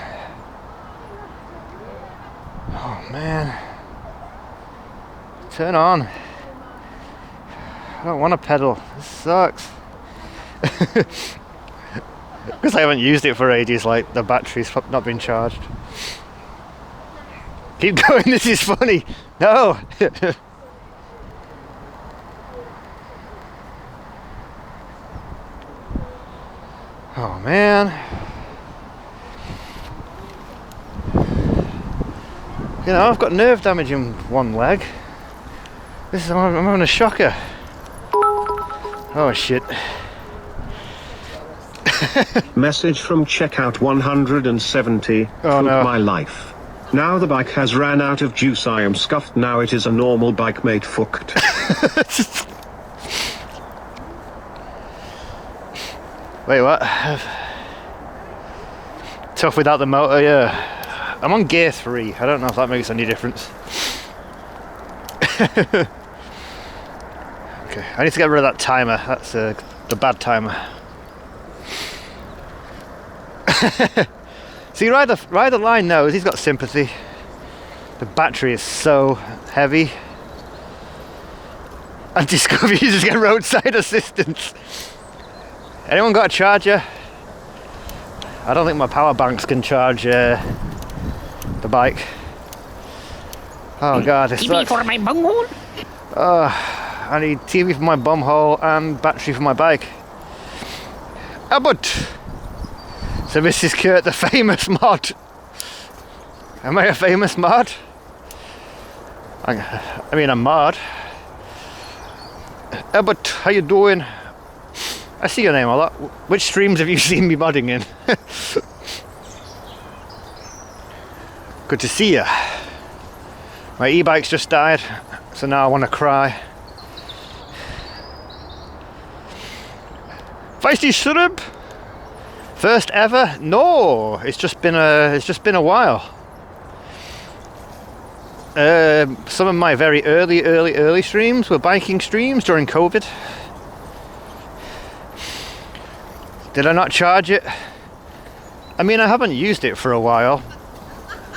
Oh man. Turn on. I don't want to pedal. This sucks. Because I haven't used it for ages, like the battery's not been charged. Keep going, this is funny. No! Oh man. You know, I've got nerve damage in one leg. I'm having a shocker. Oh shit. Message from checkout 170. Oh no. My life. Now the bike has ran out of juice. I am scuffed. Now it is a normal bike mate fucked. Wait, what? Tough without the motor, yeah. I'm on gear 3. I don't know if that makes any difference. Okay, I need to get rid of that timer. That's the bad timer. See, Ride the Line knows he's got sympathy. The battery is so heavy. And Discover you just get roadside assistance. Anyone got a charger? I don't think my power banks can charge the bike. Oh god, this TV sucks. for my bunghole? I need TV for my bumhole and battery for my bike. But so this is Kurt, the famous mod. Am I a famous mod? I mean, a mod. But how you doing? I see your name a lot. Which streams have you seen me modding in? Good to see you. My e-bike's just died, so now I want to cry. Feisty shrimp. First ever? No, it's just been a while. Some of my very early streams were biking streams during COVID. Did I not charge it? I mean, I haven't used it for a while.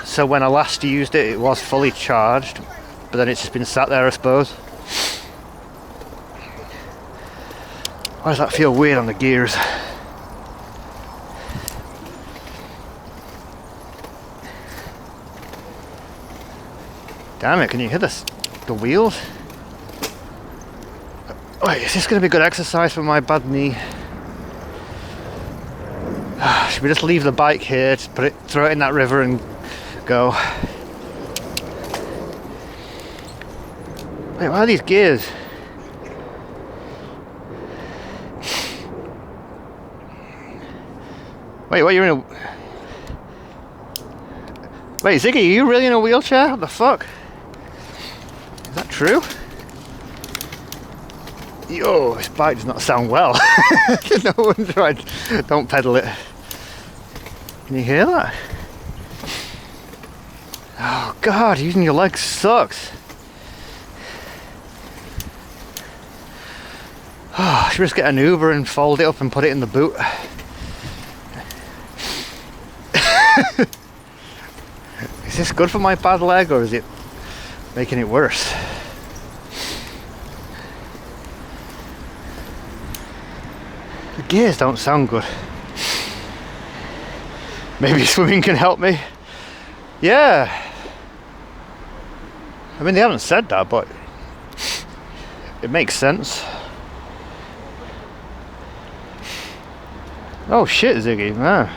So when I last used it, it was fully charged. But then it's just been sat there, I suppose. Why does that feel weird on the gears? Damn it, can you hear the wheels? Wait, is this going to be good exercise for my bad knee? Should we just leave the bike here, throw it in that river and go? Wait, what are these gears? Wait, what, you're in a... Wait, Ziggy, are you really in a wheelchair? What the fuck? Is that true? Yo, this bike does not sound well. No wonder I don't pedal it. Can you hear that? Oh god, using your legs sucks. Oh, I should just get an Uber and fold it up and put it in the boot. Is this good for my bad leg or is it making it worse? The gears don't sound good. Maybe swimming can help me. Yeah. I mean, they haven't said that, but it makes sense. Oh shit, Ziggy, man.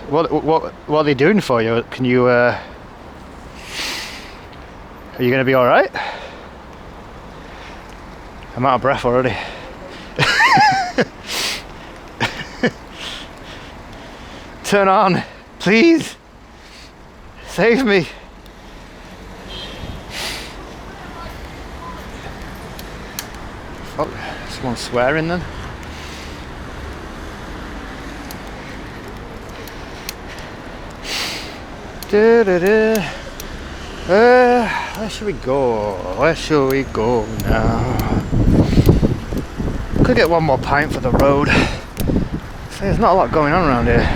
What are they doing for you? Can you are you gonna be alright? I'm out of breath already. Turn on, please. Save me. Oh, someone's swearing then. Where should we go? Where shall we go now? Could get one more pint for the road. So there's not a lot going on around here.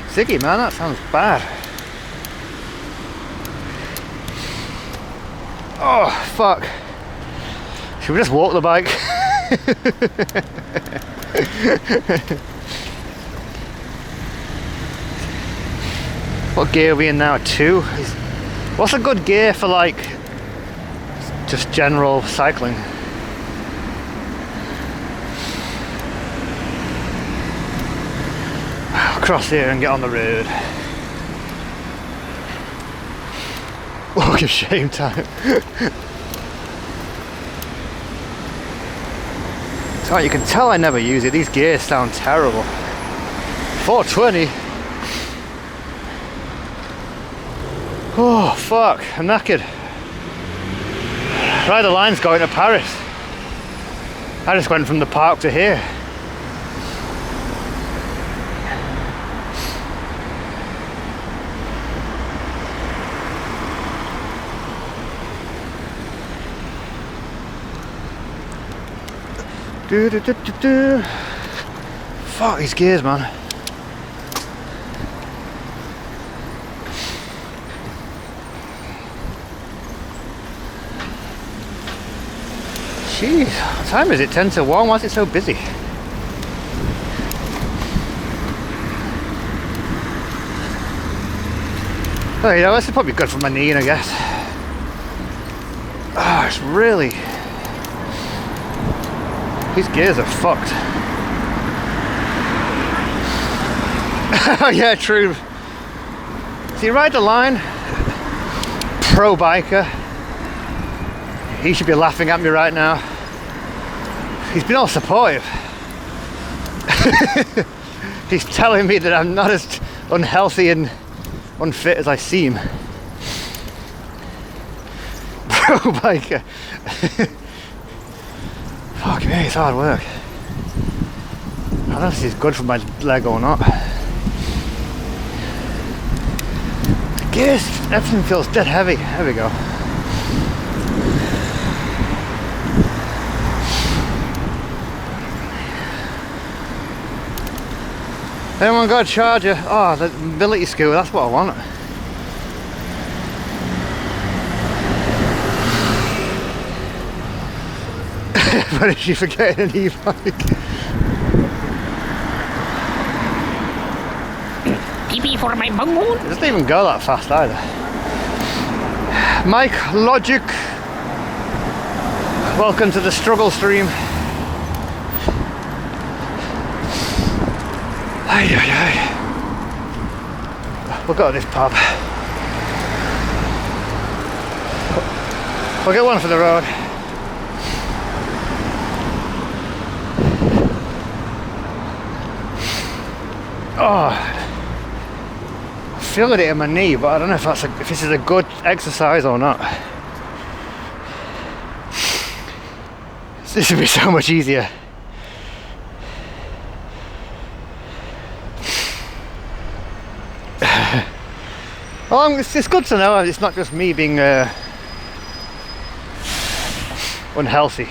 Ziggy, man, that sounds bad. Oh, fuck. Should we just walk the bike? What gear are we in now? 2? What's a good gear for like just general cycling? I'll cross here and get on the road. Walk of shame time. So you can tell I never use it. These gears sound terrible. 420. Oh fuck, I'm knackered. Right, the line's going to Paris. I just went from the park to here. Do. Fuck these gears, man. Jeez, what time is it? 10 to 1? Why is it so busy? Oh, you know, this is probably good for my knee, I guess. Ah, it's really... These gears are fucked. Yeah, true. So you ride the line, pro biker. He should be laughing at me right now. He's been all supportive. He's telling me that I'm not as unhealthy and unfit as I seem. Pro biker. Fuck me, it's hard work. I don't know if this is good for my leg or not. The gears, everything feels dead heavy. There we go. Anyone got a charger? Oh, the mobility scooter, that's what I want. But if you forget an e-bike. TP for my bunghole. It doesn't even go that fast either. Mike Logic. Welcome to the struggle stream. Ay, ay, ay. We'll go to this pub. We'll get one for the road. Oh, I'm feeling it in my knee, but I don't know if this is a good exercise or not. This would be so much easier. Well, it's good to know it's not just me being unhealthy.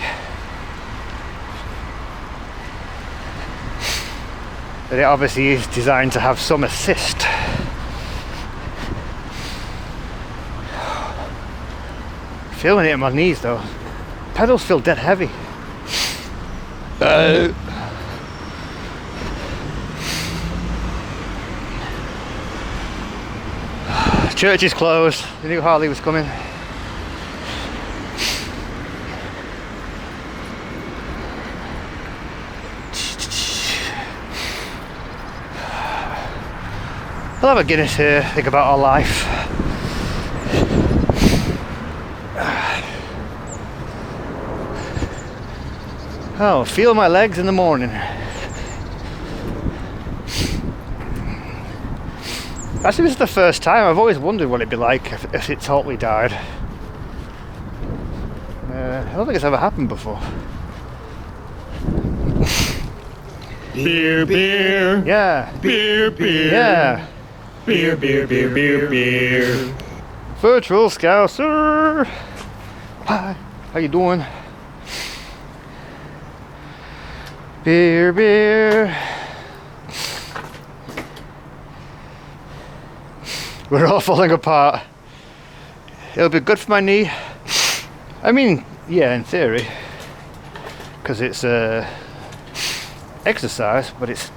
That it obviously is designed to have some assist. Feeling it in my knees though. Pedals feel dead heavy. Church is closed. The new Harley was coming. We'll have a Guinness here, think about our life. Oh, feel my legs in the morning. Actually, this is the first time. I've always wondered what it'd be like if it totally died. I don't think it's ever happened before. Beer, beer. Yeah. Beer, beer. Yeah. Beer, beer, beer, beer, beer. Virtual Scouser. Hi. How you doing? Beer, beer. We're all falling apart. It'll be good for my knee. I mean, yeah, in theory, because it's exercise, but it's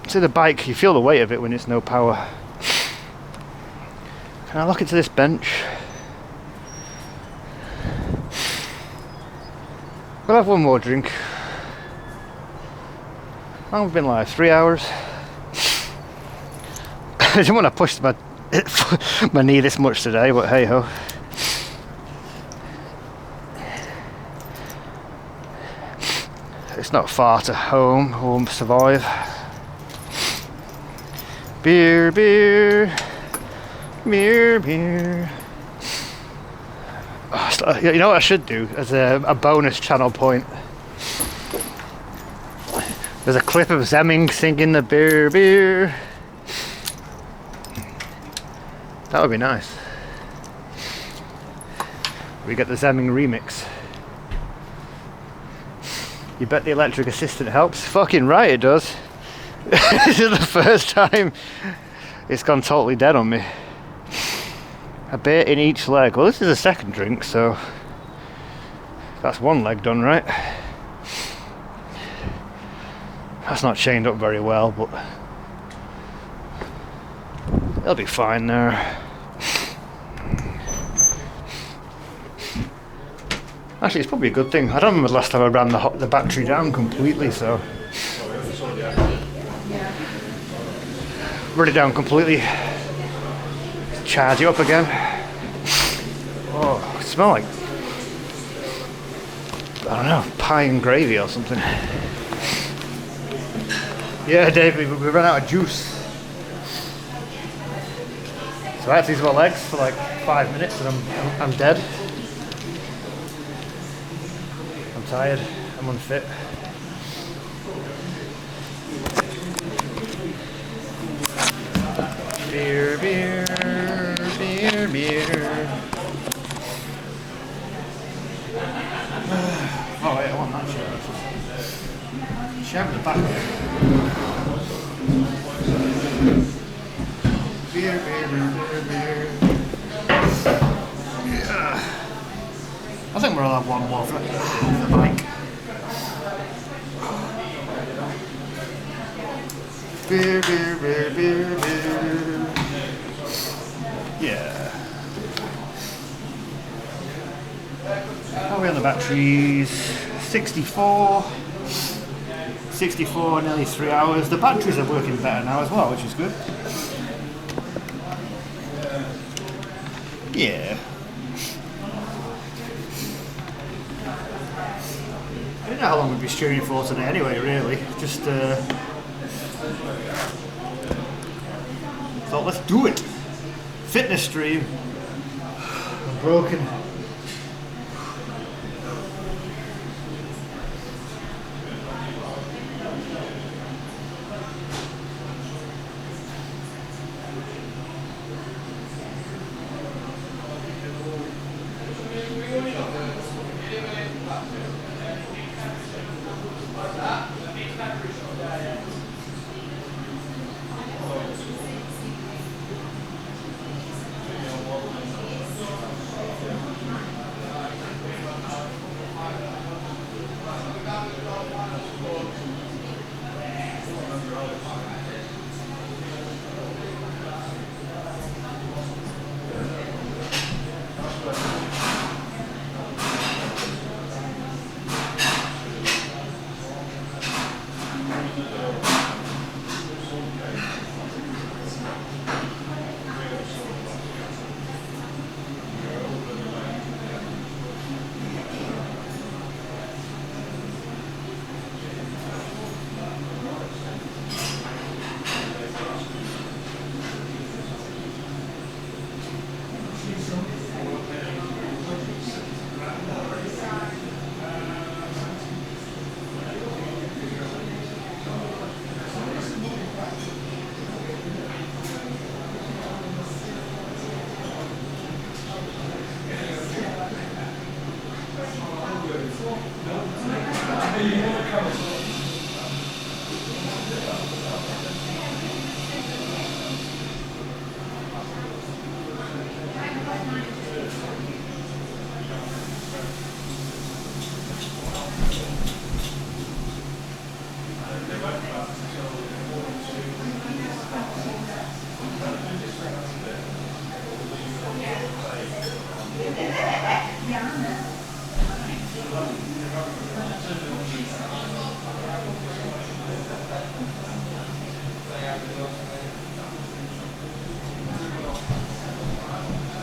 to the bike. You feel the weight of it when it's no power. Can I look into this bench? We'll have one more drink. How long have we been live? 3 hours? I didn't want to push my knee this much today, but hey ho. It's not far to home. We'll survive. Beer, beer, beer, beer. Oh, you know what I should do as a bonus channel point? There's a clip of Zemming singing the beer, beer. That would be nice. We get the Zemming remix. You bet the electric assistant helps? Fucking right it does. This is the first time it's gone totally dead on me. A bit in each leg. Well, this is the second drink, so that's one leg done, right? That's not chained up very well, but it'll be fine there. Actually, it's probably a good thing. I don't remember the last time I ran the battery down completely, so run it down completely, charge it up again. Oh, it smells like, I don't know, pie and gravy or something. Yeah, Dave, we ran out of juice. So I had to use my legs for like 5 minutes and I'm dead. I'm tired, I'm unfit. Beer, beer, beer, beer. Oh wait, I want that shirt. Share the back. Beer, beer, beer, beer. Yeah. I think we'll have one more for the bike. Beer, beer, beer, beer, beer. Yeah. How are we on the batteries? 64. 64, nearly 3 hours. The batteries are working better now as well, which is good. Yeah. I didn't know how long we'd be streaming for today anyway, really. Just thought, let's do it. Fitness stream. I'm broken.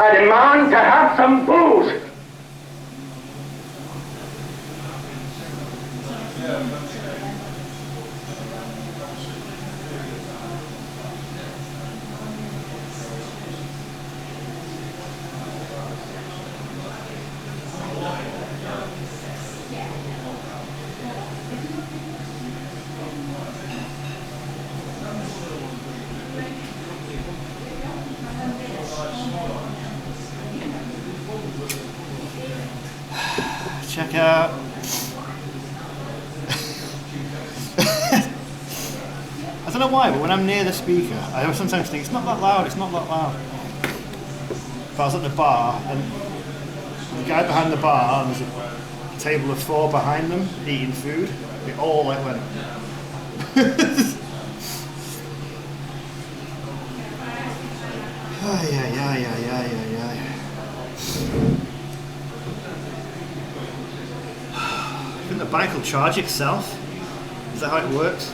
I demand to have some booze. Check out. I don't know why, but when I'm near the speaker, I sometimes think it's not that loud, it's not that loud. If I was at the bar, and the guy behind the bar, and there's a table of 4 behind them, eating food, it all like went. I think the bike will charge itself. Is that how it works?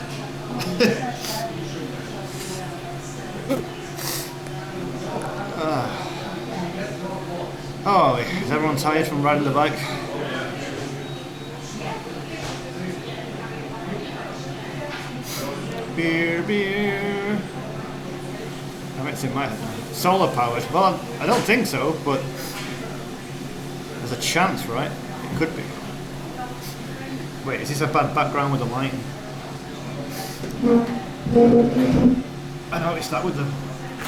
Oh, is everyone tired from riding the bike? Beer, beer. I bet it's in my head. Solar powered. Well, I don't think so, but there's a chance, right? It could be. Wait, is this a bad background with the lighting? I noticed that with the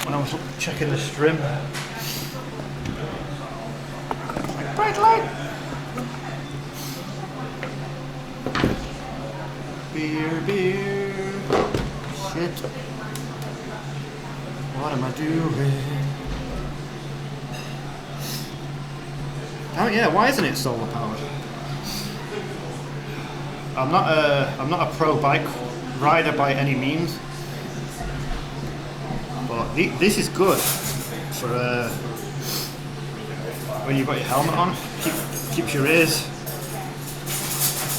when I was checking the stream. Like, bright light. Beer, beer. Shit. What am I doing? Oh yeah, why isn't it solar powered? I'm not a pro bike rider by any means, but this is good for when you've got your helmet on. Keeps your ears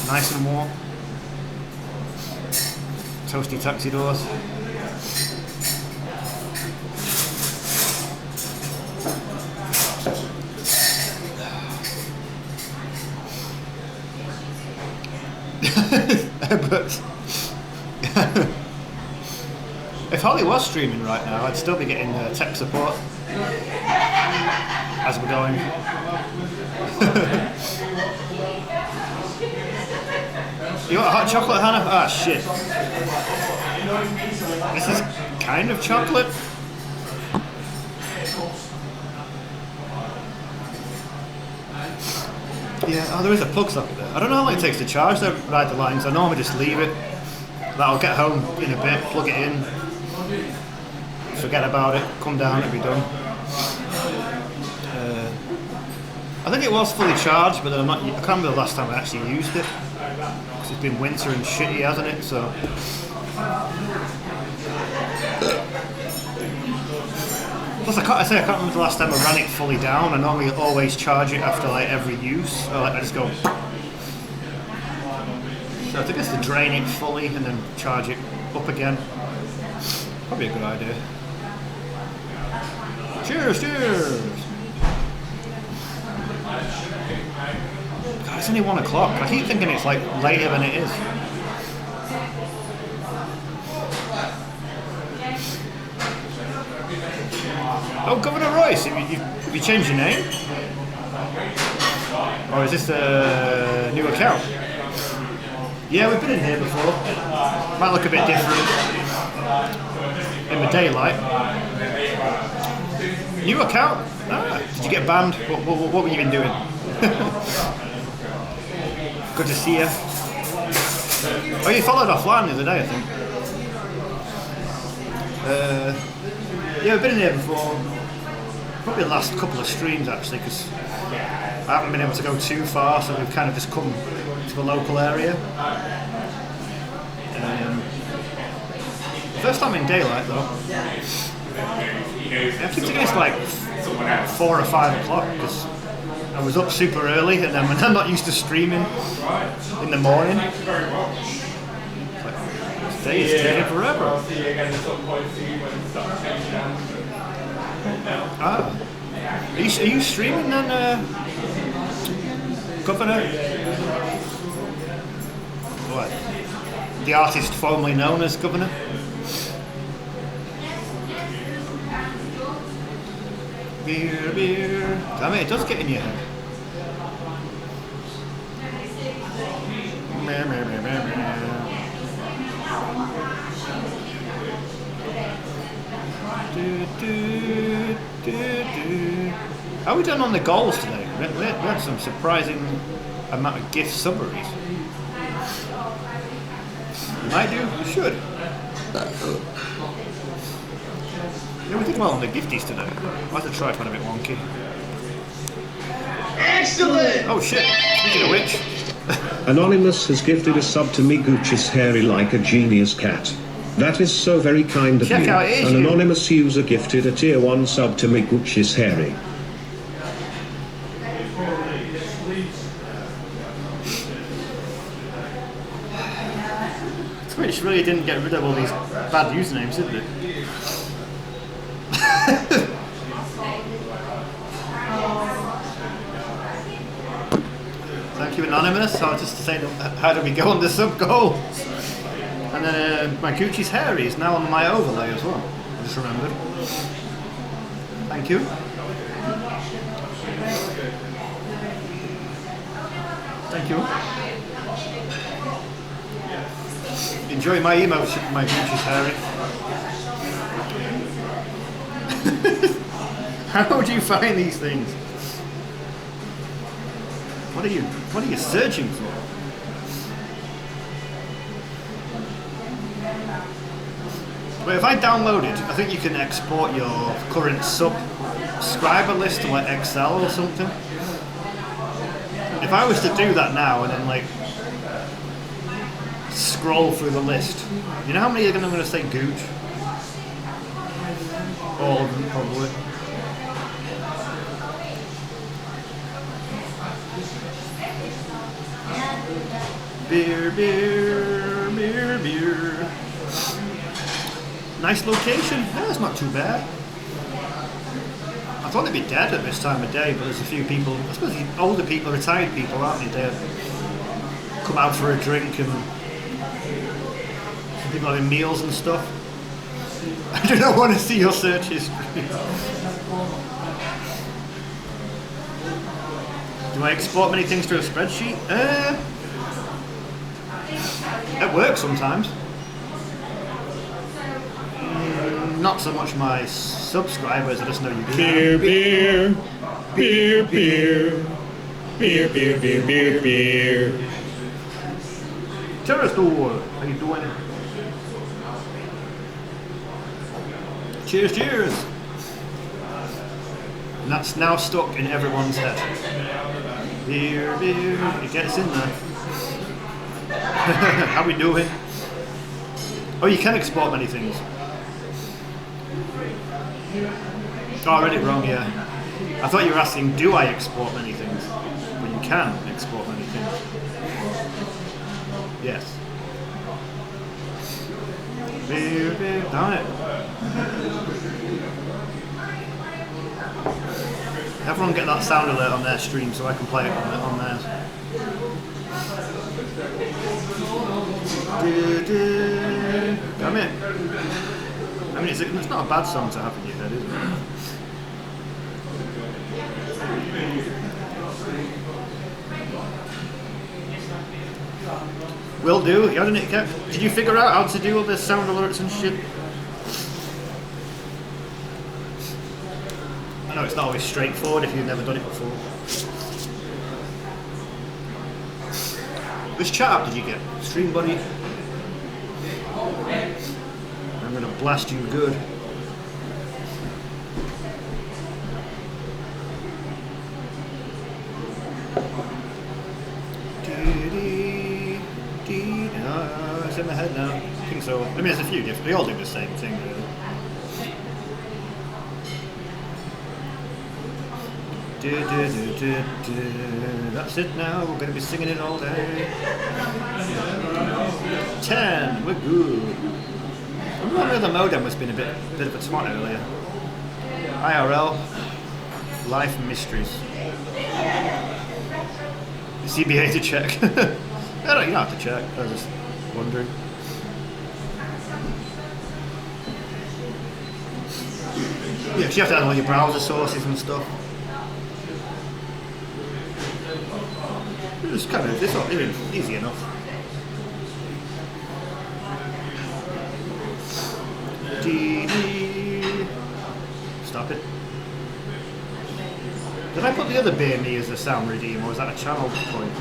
nice and warm. Toasty taxi doors. But if Holly was streaming right now, I'd still be getting tech support as we're going. You want a hot chocolate, Hannah? Ah, shit. This is kind of chocolate. Yeah, oh, there is a plug socket there. I don't know how long it takes to charge the ride the lines. I normally just leave it. I'll get home in a bit, plug it in, forget about it, come down, it'll be done. I think it was fully charged, but then I can't remember the last time I actually used it. Because it's been winter and shitty, hasn't it? So. Plus, I can't remember the last time I ran it fully down. I normally always charge it after like every use. Or like I just go. So I think it's to drain it fully and then charge it up again. Probably a good idea. Cheers, cheers! God, it's only 1 o'clock. I keep thinking it's like later than it is. Oh, Governor Royce, have you changed your name? Or is this a new account? Yeah, we've been in here before. Might look a bit different in the daylight. New account? Ah, did you get banned? What were you been doing? Good to see you. Oh, you followed offline the other day, I think. Yeah, we've been in here before. Probably the last couple of streams actually, because I haven't been able to go too far, so we've kind of just come to the local area. First time in daylight though. I keep thinking it's like 4 or 5 o'clock because I was up super early, and then when I'm not used to streaming in the morning, this day is taking forever. Ah. Are you streaming then, Governor? What? The artist formerly known as Governor? Beer, beer. Damn it, it does get in your head. Meh, meh, meh, meh, meh. Do, do, do, do. How are we done on the goals today? We had some surprising amount of gift summaries. You might do? You should. Yeah, we did well on the gifties today. I had to try one a bit wonky. Excellent! Oh shit, speaking of which. Anonymous has gifted a sub to me. Gucci's hairy like a genius cat. That is so very kind of Check you. out his An anonymous user gifted a tier 1 sub to me. Gucci's hairy. Twitch really didn't get rid of all these bad usernames, did they? Thank you, Anonymous. I was just to say, how do we go on the sub goals? And then my Gucci's hairy is now on my overlay as well. I just remembered. Thank you. Thank you. Enjoy my emotes, my Gucci's hairy. How do you find these things? What are you searching for? But if I download it, I think you can export your current subscriber list to like Excel or something. If I was to do that now and then like scroll through the list, you know how many are going to say Gooch? All of them probably. Beer, beer, beer, beer. Nice location. Yeah, it's not too bad. I thought they'd be dead at this time of day, but there's a few people, I suppose older people, retired people, aren't they? They come out for a drink and some people having meals and stuff. I do not want to see your search history. Do I export many things to a spreadsheet? It works sometimes. Not so much my subscribers, I just know you do. Beer, beer, beer, beer, beer, beer, beer, beer, beer. Terrorist Door, how you doing? Cheers, cheers. And that's now stuck in everyone's head. Beer, beer, it gets in there. How we doing? Oh, you can export many things. Oh, I read it wrong, yeah. I thought you were asking, do I export many things? But you can export many things. Yes. Beer, beer, darn it. Everyone get that sound alert on their stream so I can play it on theirs. Damn it. I mean, it's not a bad song to have in your head, is it? Will do. You hadn't it kept. Did you figure out how to do all the sound alerts and shit? I know it's not always straightforward if you've never done it before. Which chat app did you get? Stream Buddy? I'm gonna blast you good. It's in my head now. I think so. I mean, there's a few different. They all do the same thing, really. That's it now. We're going to be singing it all day. 10. We're good. I remember the modem was being a bit of a twat earlier. IRL. Life mysteries. CBA to check. You don't have to check. I was just wondering. Yeah, 'cause you have to add all your browser sources and stuff. It's kind of, it's not even easy enough. Stop it. Did I put the other BME as a sound redeem, or was that a channel point?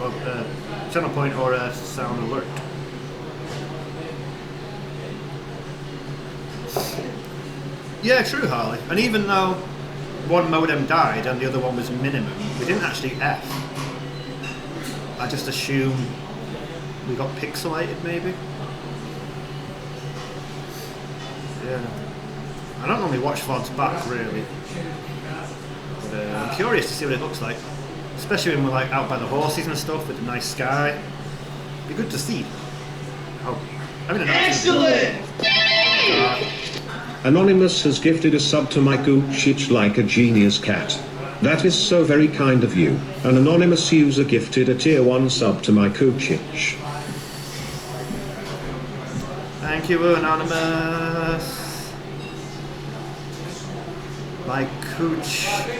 Or channel point or a sound alert? Yeah, true, Harley. And even though one modem died and the other one was minimum, we didn't actually F. I just assume we got pixelated, maybe? Yeah. I don't normally watch VODs back, really. But I'm curious to see what it looks like. Especially when we're like out by the horses and stuff with the nice sky. Be good to see. Oh, I mean, excellent! Anonymous has gifted a sub to my Goochich like a genius cat. That is so very kind of you. An anonymous user gifted a tier 1 sub to my Goochich. Thank you, Anonymous. My Goochich.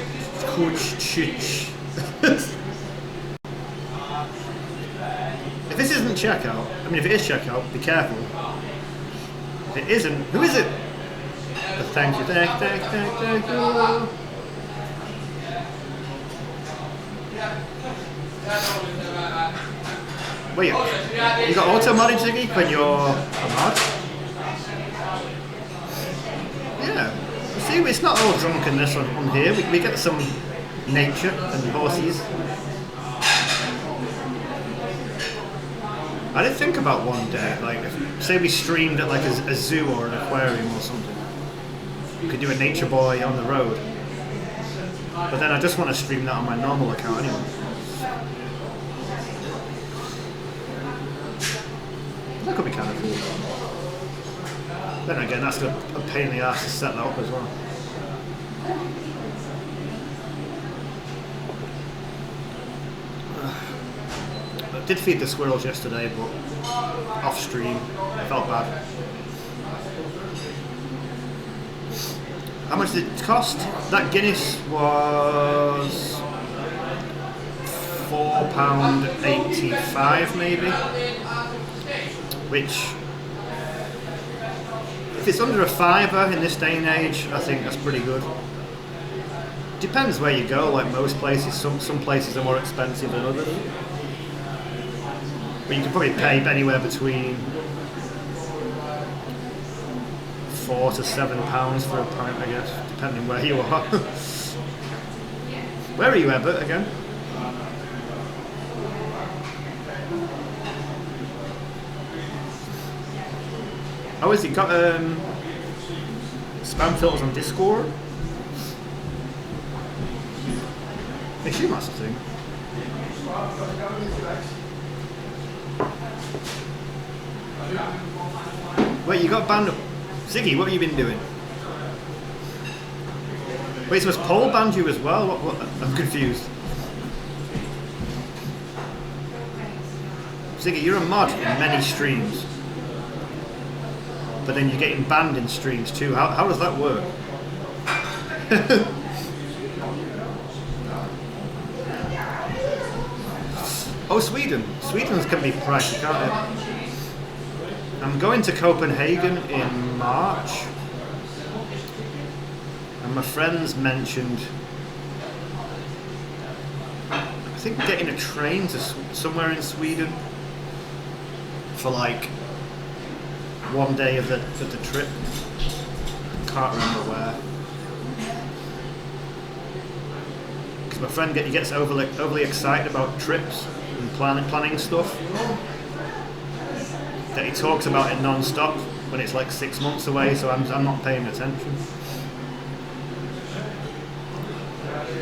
If this isn't checkout, I mean if it is checkout, be careful. If it isn't, who is it? But thank you. Wait, you got auto modding, Ziggy, when you're a mod? Yeah. See, it's not all drunkenness on here. We get some nature and horses. I did think about one day, like, if, say we streamed at like a zoo or an aquarium or something. We could do a nature boy on the road. But then I just want to stream that on my normal account anyway. That could be kind of cool. Then again, that's a pain in the ass to set that up as well. I did feed the squirrels yesterday, but off stream, I felt bad. How much did it cost? That Guinness was £4.85 maybe. Which, if it's under a £5 in this day and age, I think that's pretty good. Depends where you go, like most places. Some places are more expensive than others. But you can probably pay anywhere between £4 to £7 for a pint, I guess, depending where you are. Where are you, Ebert, again? Oh, has he got spam filters on Discord? I assume that's the thing. Wait, you got banned up. Ziggy, what have you been doing? Wait, so has Paul banned you as well? What? I'm confused. Ziggy, you're a mod in many streams. But then you're getting banned in streams too. How does that work? Oh, Sweden. Sweden's can be pricey, can't it? I'm going to Copenhagen in March. And my friends mentioned, I think, getting a train to somewhere in Sweden for like one day of the trip. Can't remember where. Because my friend gets overly excited about trips and planning stuff. That he talks about it non-stop when it's like 6 months away, so I'm not paying attention.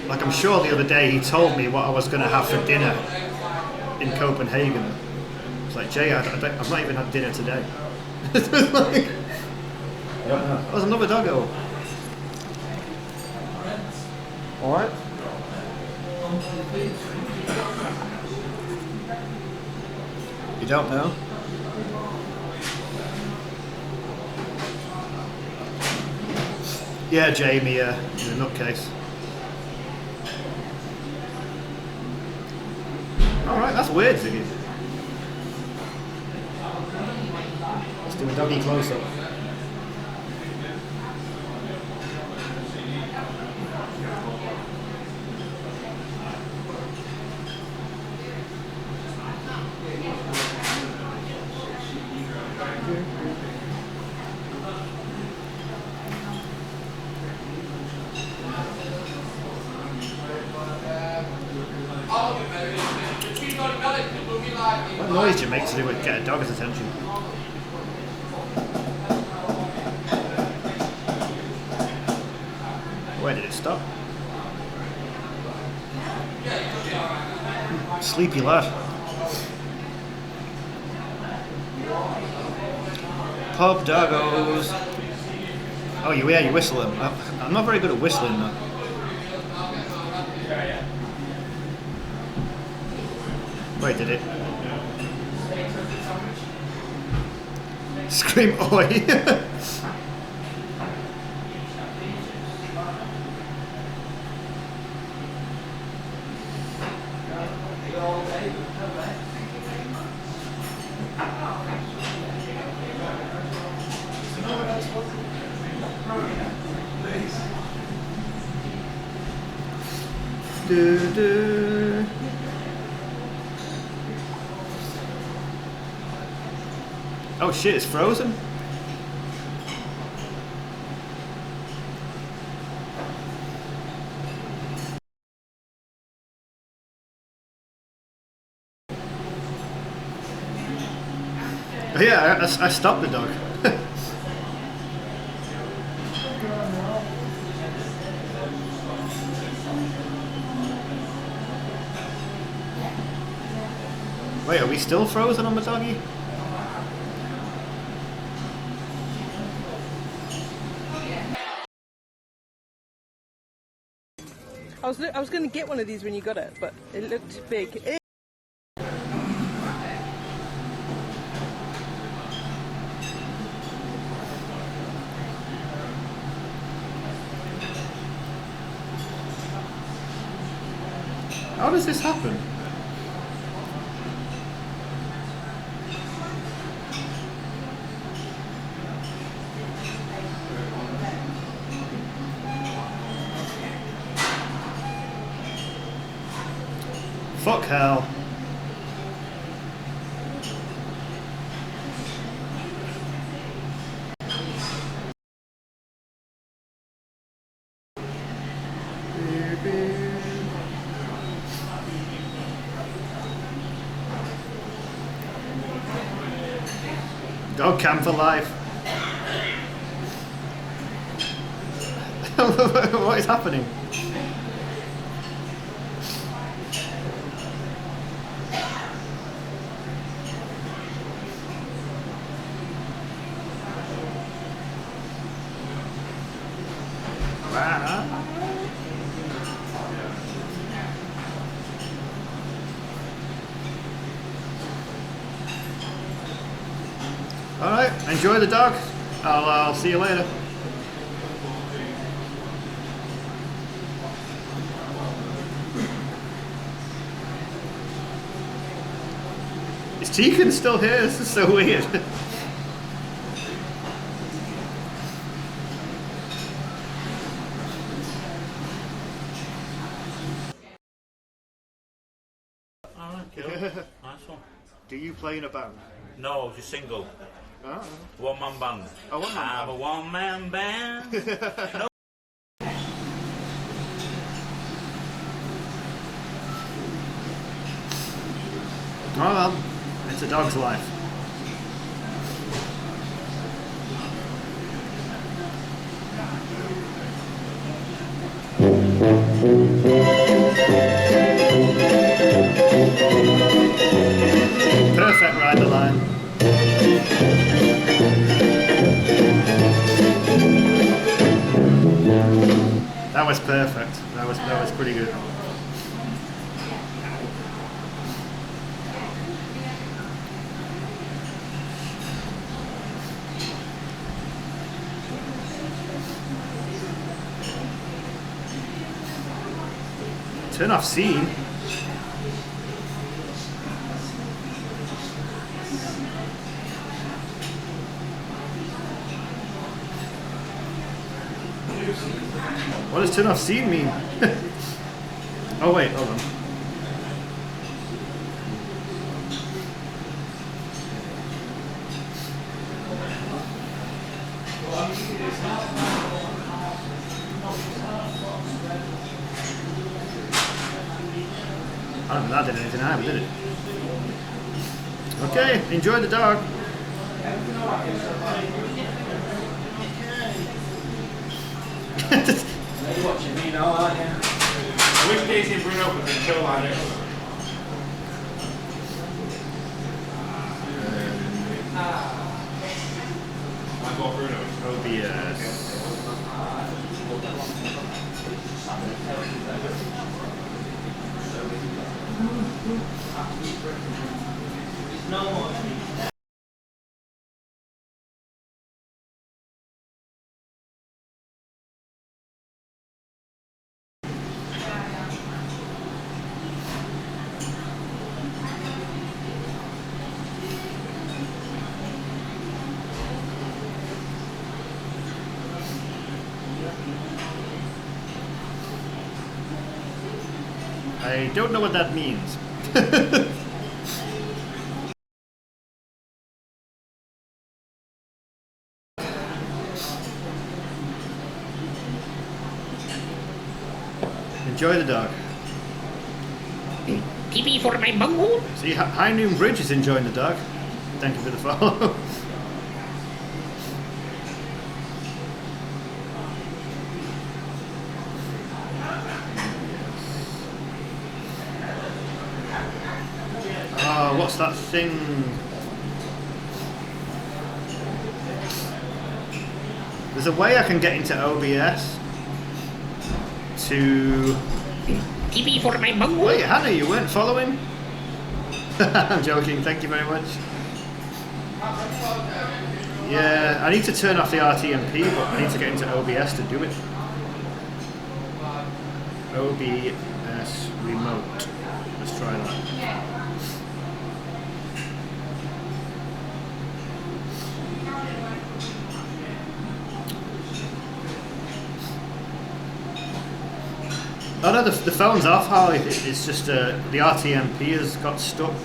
Like, I'm sure the other day he told me what I was going to have for dinner in Copenhagen. It's like, Jay, I've not even had dinner today. Like, I don't know. There's another doggo. Alright. You don't know? Yeah, Jamie, you're a nutcase. Alright, that's weird, Ziggy. Let's do a doggy close-up. What noise do you make to do it get a dog's attention? Where did it stop? Sleepy lad. Pub doggos. Oh, you're whistling. I'm not very good at whistling though. Wait, did it? Scream oi! do, do. Oh shit, it's frozen? Oh, yeah, I stopped the dog. Wait, are we still frozen on the doggy? I was going to get one of these when you got it, but it looked big. How does this happen? Fuck hell. Dog cam for life. What is happening? Alright, enjoy the dog. I'll see you later. Is Tegan still here? This is so weird. Alright, cool. Nice one. Do you play in a band? No, just single. Oh. One-man band. Oh, one-man band. I'm a one-man band. No. Oh well, it's a dog's life. Perfect ride the line. That was perfect. That That was pretty good. Turn off scene. What does turn off scene mean? Oh wait, hold on. I don't think that did anything either, did it? Okay, enjoy the dog. You're watching me now, aren't you? I wish Daisy and Bruno could be chill like this. I got Bruno. OBS. No more. I don't know what that means. Enjoy the dog. TP for my bunghole. See, High Noon Bridge is enjoying the dog. Thank you for the follow. Oh, what's that thing? There's a way I can get into OBS to... TP for my bunghole. Wait, Hannah, you weren't following? I'm joking, thank you very much. Yeah, I need to turn off the RTMP, but I need to get into OBS to do it. OBS remote. Let's try that. Oh no, the phone's off, Harley. It's just the RTMP has got stuck.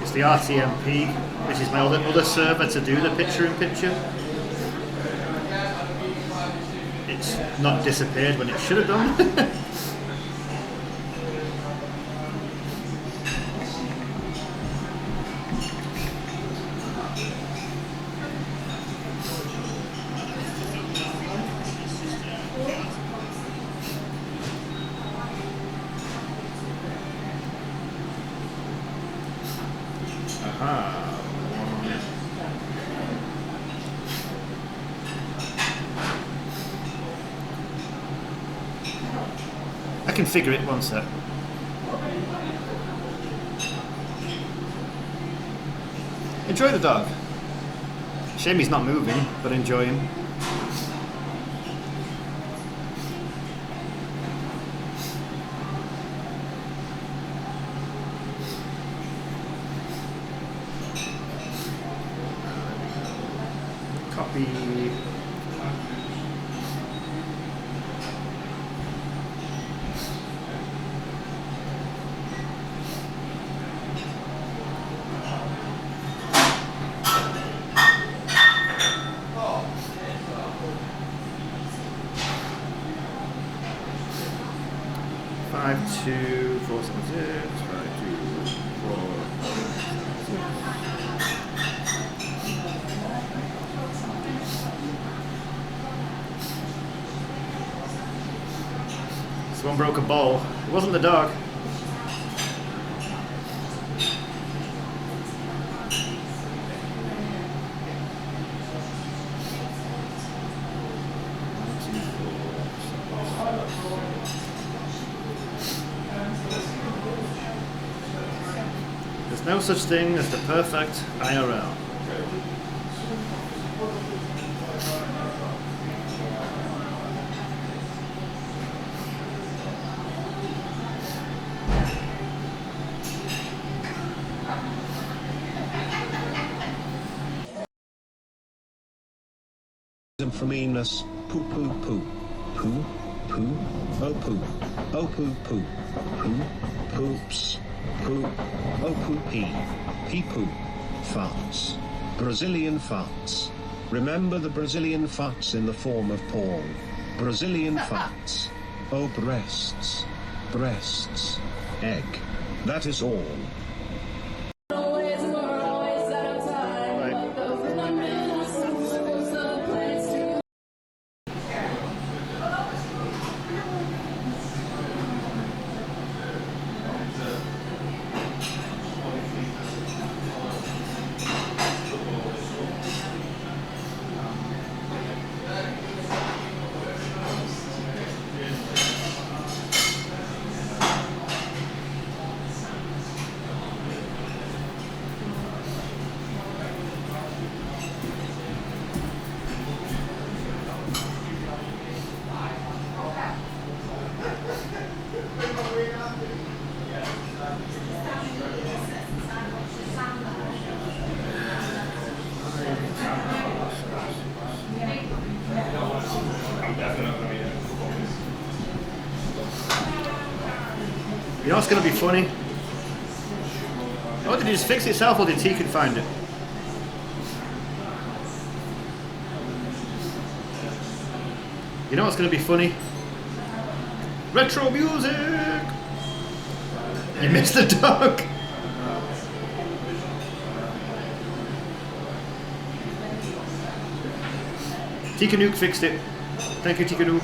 It's the RTMP, which is my other server to do the picture-in-picture. It's not disappeared when it should have done. I can figure it one sec. Enjoy the dog. Shame he's not moving, but enjoy him. Copy. Someone broke a bowl. It wasn't the dog. No such thing as the perfect IRL. From meanness, poo poo poo, poo poo, oh poo, oh poo poo, poo, poops, poo, oh poo pee poo, farts, Brazilian farts. Remember the Brazilian farts in the form of porn. Brazilian farts. Oh breasts, breasts, egg. That is all. You know what's going to be funny? Oh, did it just fix itself or did T can find it? You know what's going to be funny? Retro music! You missed the dog! Tikanook fixed it. Thank you, Tikanook.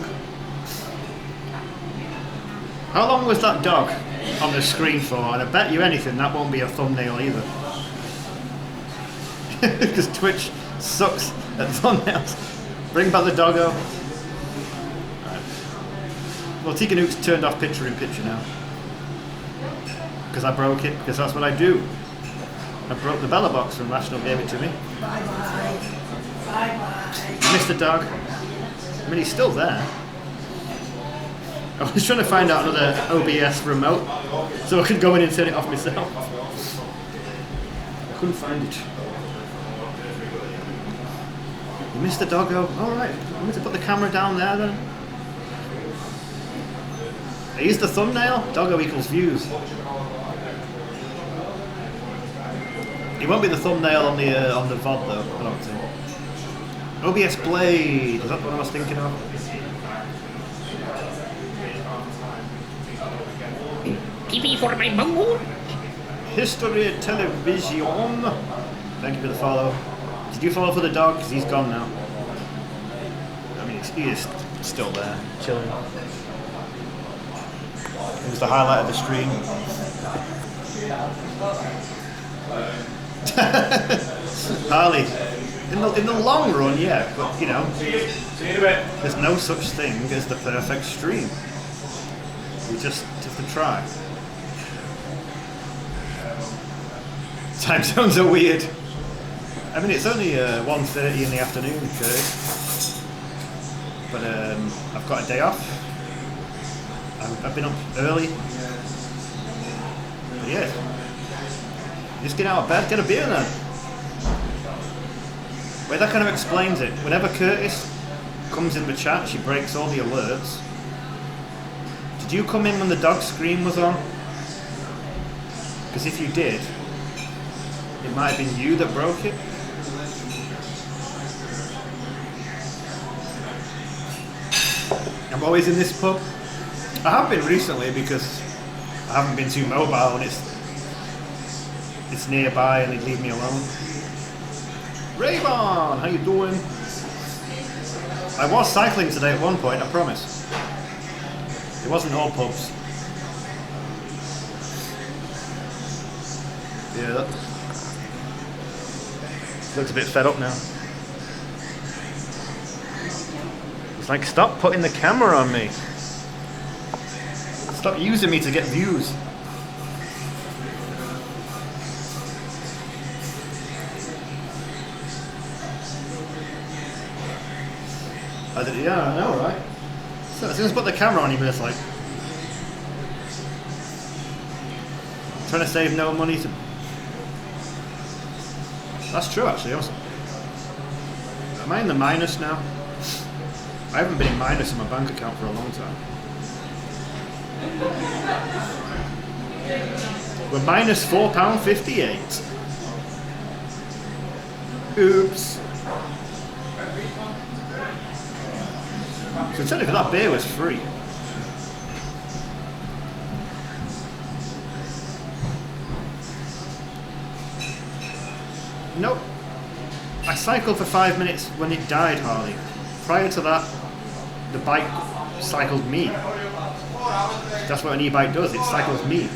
How long was that dog on the screen for? And I bet you anything that won't be a thumbnail either. Because Twitch sucks at thumbnails. Bring back the doggo. Right. Well, Tikanook's turned off picture in picture now. Because I broke it, because that's what I do. I broke the Bella box when Rational gave it to me. Bye-bye. Bye-bye. Missed the dog. I mean, he's still there. I was trying to find out another OBS remote so I could go in and turn it off myself. I couldn't find it. You missed the doggo? Alright, I'm going to put the camera down there then. Here's the thumbnail. Doggo equals views. It won't be the thumbnail on the VOD though, I don't think. OBS Blade, is that what I was thinking of? TV for my bungo. History Television. Thank you for the follow. Did you follow for the dog? Because he's gone now. I mean, he is still there, chilling. It was the highlight of the stream. Harley, in the long run, yeah, but you know, there's no such thing as the perfect stream. We just have to try. Time zones are weird. I mean, it's only 1:30 in the afternoon, Curtis. But I've got a day off. I've been up early. But yeah. Just get out of bed, get a beer then. Wait, that kind of explains it. Whenever Curtis comes in the chat, she breaks all the alerts. Did you come in when the dog screen was on? Because if you did, it might have been you that broke it. I'm always in this pub. I have been recently because I haven't been too mobile and it's nearby and they leave me alone. Raybon, how you doing? I was cycling today at one point, I promise. It wasn't all pubs. Yeah, that looks a bit fed up now. It's like, stop putting the camera on me. Stop using me to get views. I did, yeah, I know, right? So as soon as I put the camera on, he was like trying to save no money. That's true, actually. Also, am I in the minus now? I haven't been in minus in my bank account for a long time. We're minus £4.58. Oops. So technically that beer was free. Nope. I cycled for 5 minutes when it died, Harley. Prior to that, the bike cycled me. That's what an e-bike does, it cycles me.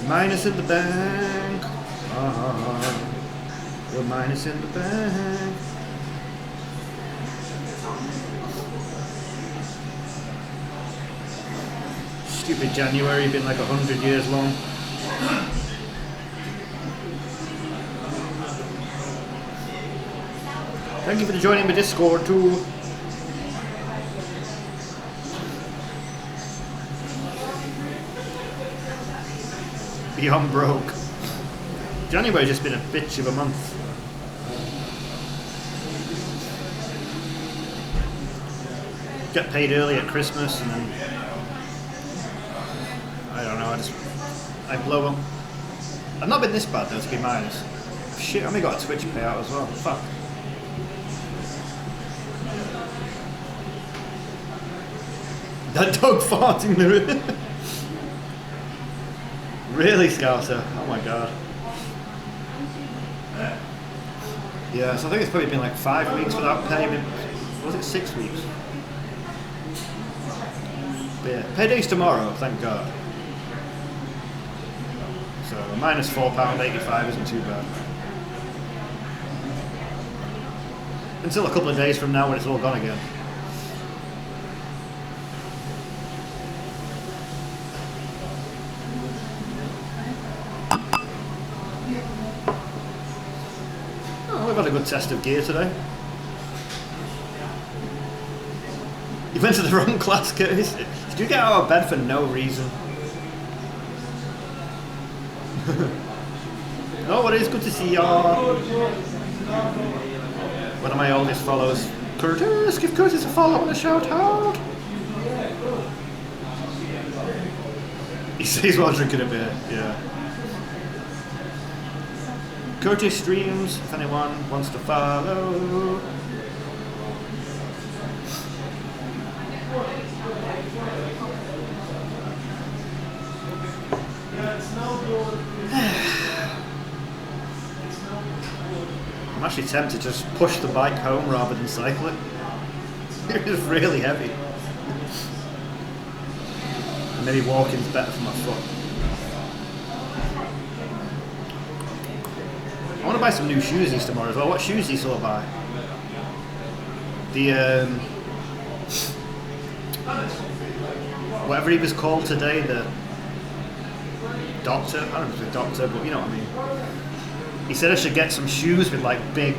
Minus in the bank. We're minus in the bank. Stupid January, been like 100 years long. Thank you for joining my Discord too. Beyond broke. January's just been a bitch of a month. Get paid early at Christmas and then I don't know, I blow them. I've not been this bad though to be minus. Shit, I only got a Twitch payout as well. Fuck. That dog farting the Really, Scouser? Oh my god. Yeah, so I think it's probably been like 5 weeks without payment. Was it 6 weeks? But yeah, payday's tomorrow, thank god. So minus £4.85 isn't too bad. Until a couple of days from now when it's all gone again. We've had a good test of gear today. You went to the wrong class, Curtis. Did you get out of bed for no reason? Oh, it is good to see y'all. One of my oldest follows, Curtis. Give Curtis a follow and a shout out. He says while drinking a beer, yeah. Curtis streams, if anyone wants to follow. I'm actually tempted to just push the bike home rather than cycle it. It's really heavy. And maybe walking's better for my foot. I want to buy some new shoesies tomorrow as well. What shoesies will I buy? The whatever he was called today, the doctor. I don't know if it's a doctor, but you know what I mean. He said I should get some shoes with like big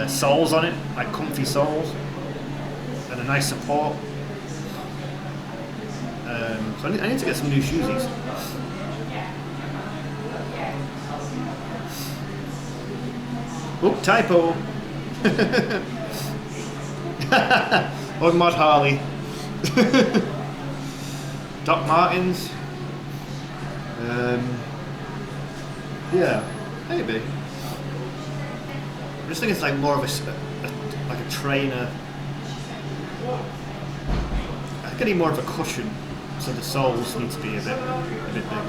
soles on it, like comfy soles, and a nice support. So I need to get some new shoesies. Oop, typo. Or Mod Harley. Doc Martens. Yeah, maybe. I just think it's like more of like a trainer. I think I need more of a cushion, so the soles need to be a bit bigger.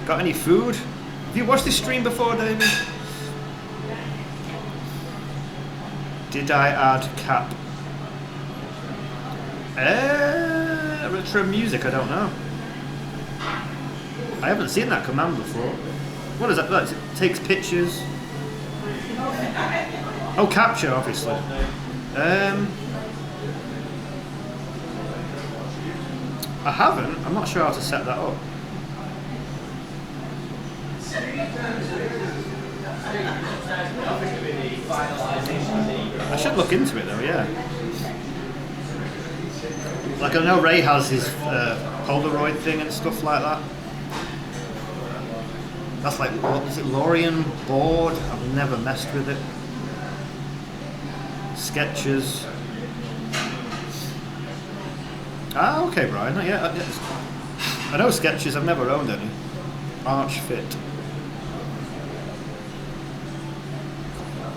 Got any food? Have you watched this stream before, David? Did I add cap? Retro music, I don't know. I haven't seen that command before. What is that? It takes pictures. Oh, capture, obviously. I haven't. I'm not sure how to set that up. I should look into it though, yeah. Like I know Ray has his Polaroid thing and stuff like that. That's like, what is it, Lorien board? I've never messed with it. Sketches. Ah, okay, Brian. Yeah, I know Sketches. I've never owned any. Arch Fit.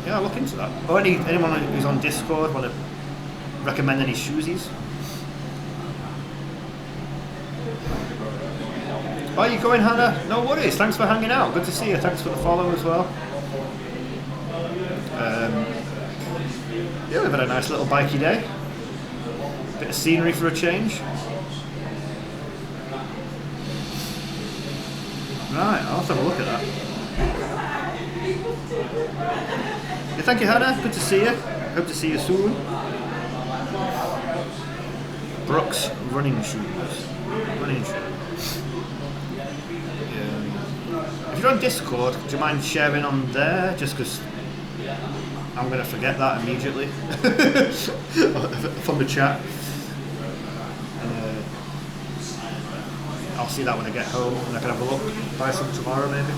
Yeah, I'll look into that. Or anyone who's on Discord want to recommend any shoesies? Oh, you going, Hannah? No worries. Thanks for hanging out. Good to see you. Thanks for the follow as well. Yeah, we've had a nice little bikey day. Bit of scenery for a change. Right, I'll have to have a look at that. Yeah, thank you, Hannah. Good to see you. Hope to see you soon. Brooks running shoes. Running shoes. If you're on Discord, do you mind sharing on there? Just because I'm going to forget that immediately from the chat. I'll see that when I get home and I can have a look. Buy some tomorrow maybe.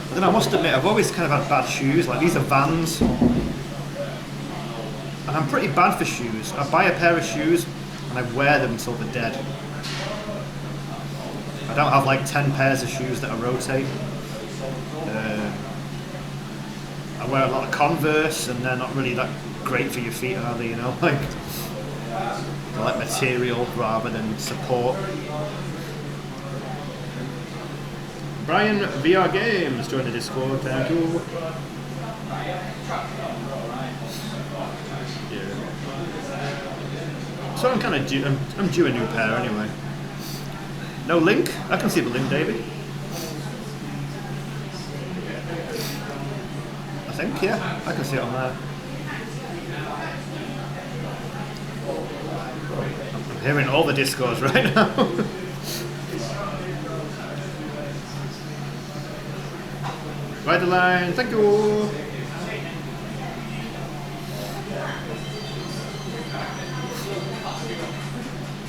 But then I must admit, I've always kind of had bad shoes. Like these are Vans. And I'm pretty bad for shoes. I buy a pair of shoes and I wear them until they're dead. I don't have like 10 pairs of shoes that I rotate. I wear a lot of Converse and they're not really that great for your feet, are they? You know, like they're like material rather than support. Brian VR Games join the Discord. Thank you. Yeah. So I'm kind of due. I'm due a new pair anyway. No link? I can see the link, Davey. I think, yeah. I can see it on there. I'm hearing all the Discords right now. Ride the line, thank you.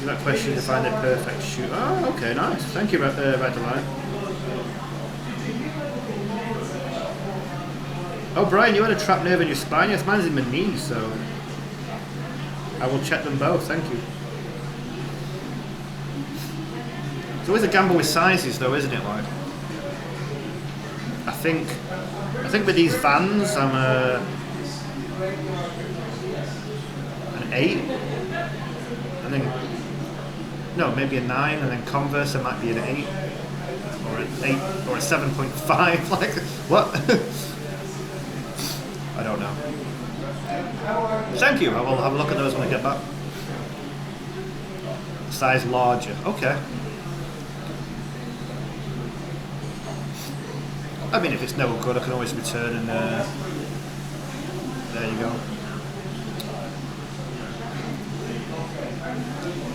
That question to find the perfect shoe. Oh, okay, nice. Thank you, Ride the line. Oh, Brian, you had a trapped nerve in your spine. Yes, mine's in my knee, so I will check them both. Thank you. It's always a gamble with sizes, though, isn't it? Like, I think with these Vans, I'm an 8. I think. No, maybe a 9, and then Converse, I might be an 8, or an 8, or a 7.5. Like, what? I don't know. Thank you. I will have a look at those when I get back. Size larger. Okay. I mean, if it's no good, I can always return and there you go.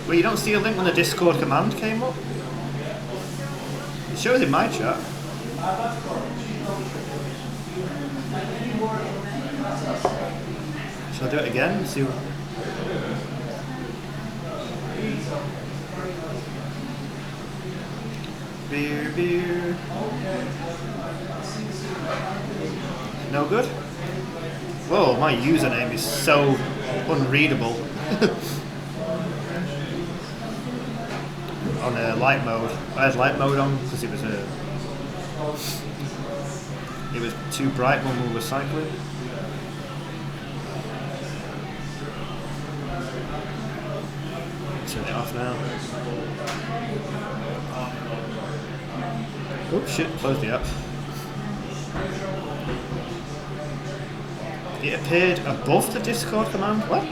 Well, you don't see a link when the Discord command came up? It shows in my chat. Shall I do it again? See what... Beer, beer. No good? Whoa, my username is so unreadable. On light mode. I had light mode on because it was too bright when we were cycling. Turn it off now. Oh shit, close the app. It appeared above the Discord command. What?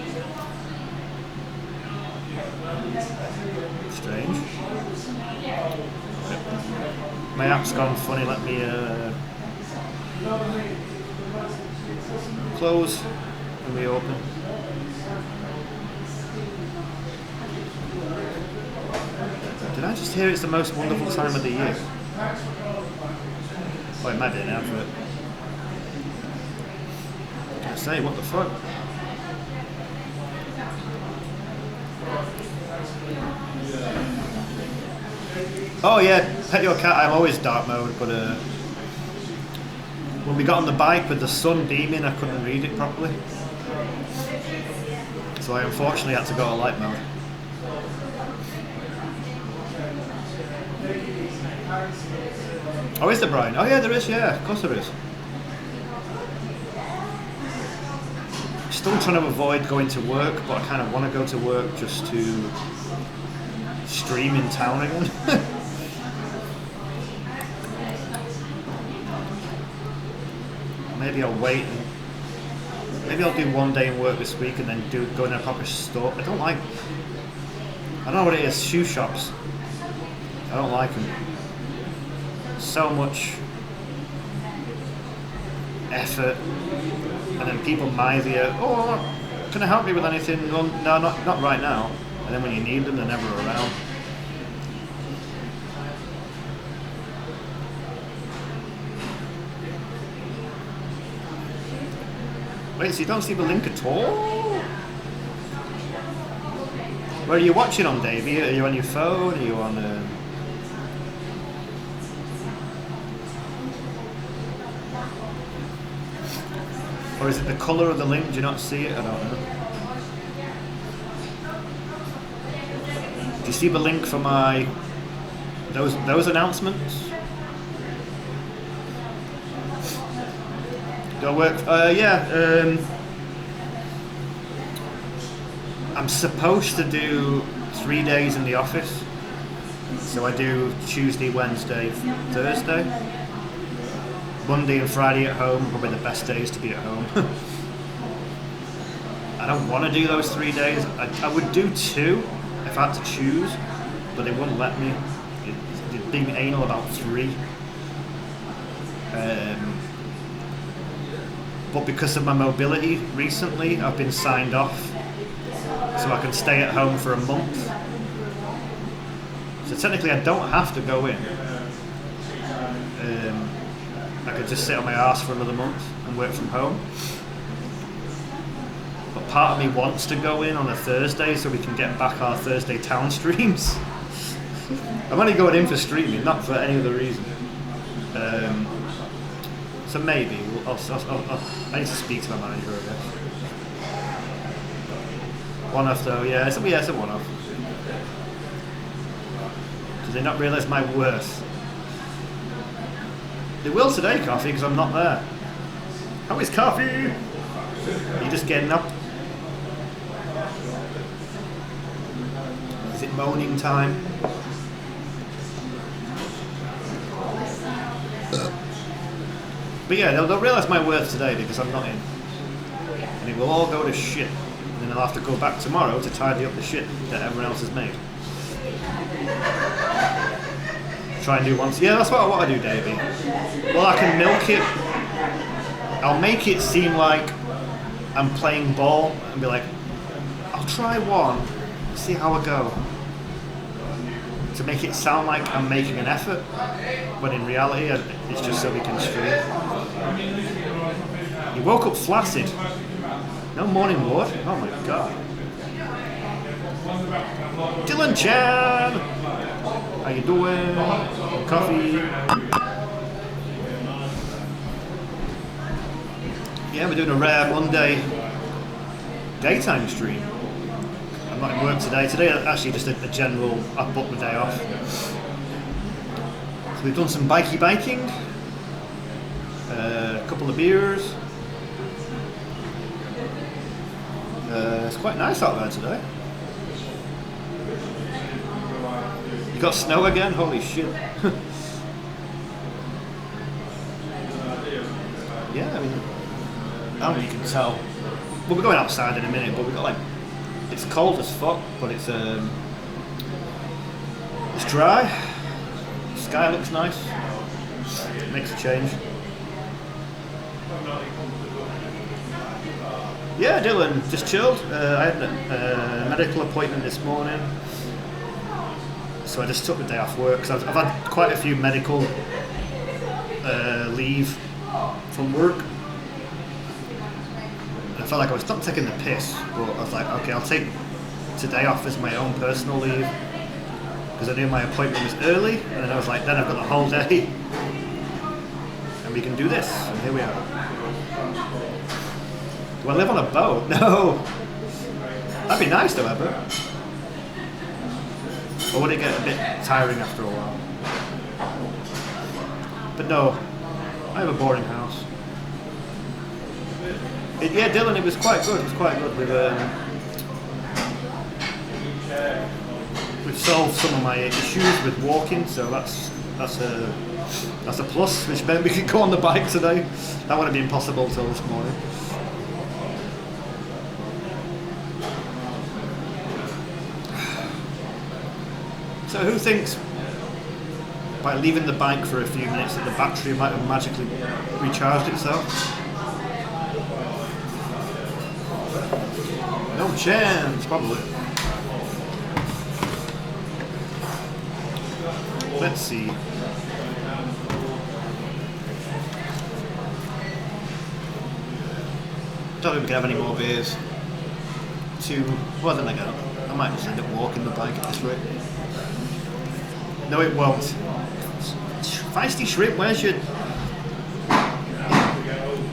Strange. My app's gone funny. Let me close and reopen. Did I just hear it's the most wonderful time of the year? Oh, it might be an advert. I say, what the fuck? Oh yeah, Pet Your Cat, I'm always dark mode, but when we got on the bike with the sun beaming, I couldn't read it properly. So I unfortunately had to go to light mode. Oh, is there Brian? Oh yeah, there is, yeah, of course there is. Still trying to avoid going to work, but I kind of want to go to work just to stream in town again. Maybe I'll wait and maybe I'll do one day in work this week and then go in a proper store. I don't know what it is, shoe shops. I don't like them. So much effort, and then people might oh, can I help you with anything? Well, no, not right now. And then when you need them, they're never around. Wait, so you don't see the link at all? Where are you watching on, Davey? Are you on your phone? Are you on... Or is it the colour of the link? Do you not see it? I don't know. Do you see the link for my... those announcements? Do I work? Yeah. I'm supposed to do 3 days in the office. So I do Tuesday, Wednesday, Thursday. Monday and Friday at home are probably the best days to be at home. I don't want to do those 3 days. I would do 2 if I had to choose, but they wouldn't let me. They're being anal about 3. But because of my mobility recently, I've been signed off, so I can stay at home for a month. So technically I don't have to go in. I could just sit on my arse for another month and work from home. But part of me wants to go in on a Thursday so we can get back our Thursday town streams. I'm only going in for streaming, not for any other reason. So maybe, I need to speak to my manager, I guess. One-off though, yeah, it's a one-off. Do they not realise my worth? They will today, Coffee, because I'm not there. How is Coffee? Are you just getting up? Is it moaning time? But yeah, they'll realise my worth today because I'm not in. And it will all go to shit. And then I'll have to go back tomorrow to tidy up the shit that everyone else has made. Try and do once. Yeah, that's what I want to do, Davey. Well, I can milk it. I'll make it seem like I'm playing ball and be like, I'll try one, see how I go. To make it sound like I'm making an effort, when in reality, it's just so we can stream. You woke up flaccid. No morning wood? Oh my god. Dylan Chan! How you doing? Coffee? Yeah, we're doing a rare Monday daytime stream. I'm not in work today. Today, actually, just a general, I've booked the day off. So we've done some biking, a couple of beers. It's quite nice out there today. You got snow again? Holy shit. Yeah, I mean, I don't know if you can tell. Well, we're going outside in a minute, but we've got like, it's cold as fuck, but it's dry. The sky looks nice. Makes a change. Yeah, Dylan, just chilled. I had a medical appointment this morning. so I just took the day off work because I've had quite a few medical leave from work. And I felt like I was not taking the piss, but I was like, okay, I'll take today off as my own personal leave because I knew my appointment was early, and then I was like, then I've got the whole day and we can do this, and here we are. Do I live on a boat? No! That'd be nice, however. Or would it get a bit tiring after a while? But no, I have a boring house. Yeah, Dylan, it was quite good. It was quite good. We've solved some of my issues with walking, so that's a plus, which meant we could go on the bike today. That would have been possible till this morning. So who thinks by leaving the bike for a few minutes that the battery might have magically recharged itself? No chance, probably. Let's see. Don't think we can have any more beers. Well, then I might just end up walking the bike at this rate. No, it won't. Feisty Shrimp, where's your...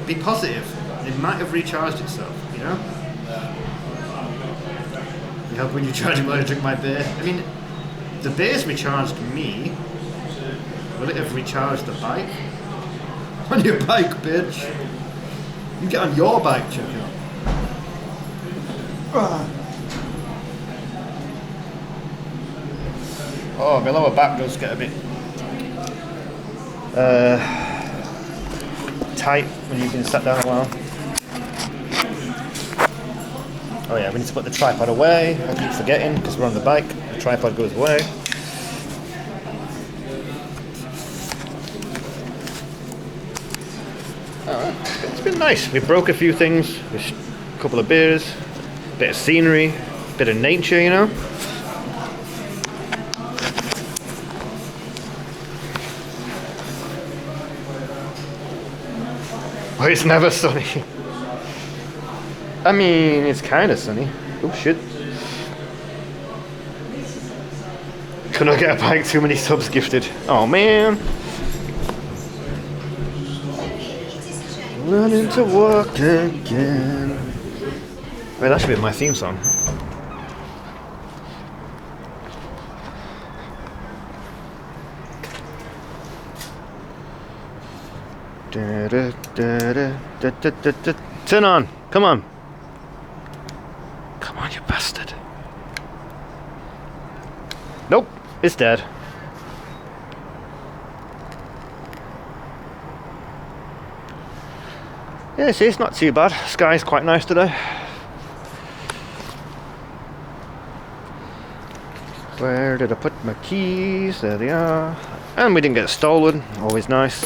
Be positive. It might have recharged itself, you know? You help when you charge it while I drink my beer. I mean, the beer's recharged me. Will it have recharged the bike? On your bike, bitch. You get on your bike, check it out. Oh, my lower back does get a bit tight when you've been sat down a while. Oh yeah, we need to put the tripod away. I keep forgetting because we're on the bike. The tripod goes away. It's been nice. We broke a few things. A couple of beers, a bit of scenery, a bit of nature, you know. Oh, it's never sunny. I mean, it's kind of sunny. Oh shit. Could not get a bike, too many subs gifted. Oh man. Running to work again. Wait, that should be my theme song. Turn on, come on. Come on, you bastard. Nope, it's dead. Yeah, see, it's not too bad. Sky's quite nice today. Where did I put my keys? There they are. And we didn't get stolen, always nice.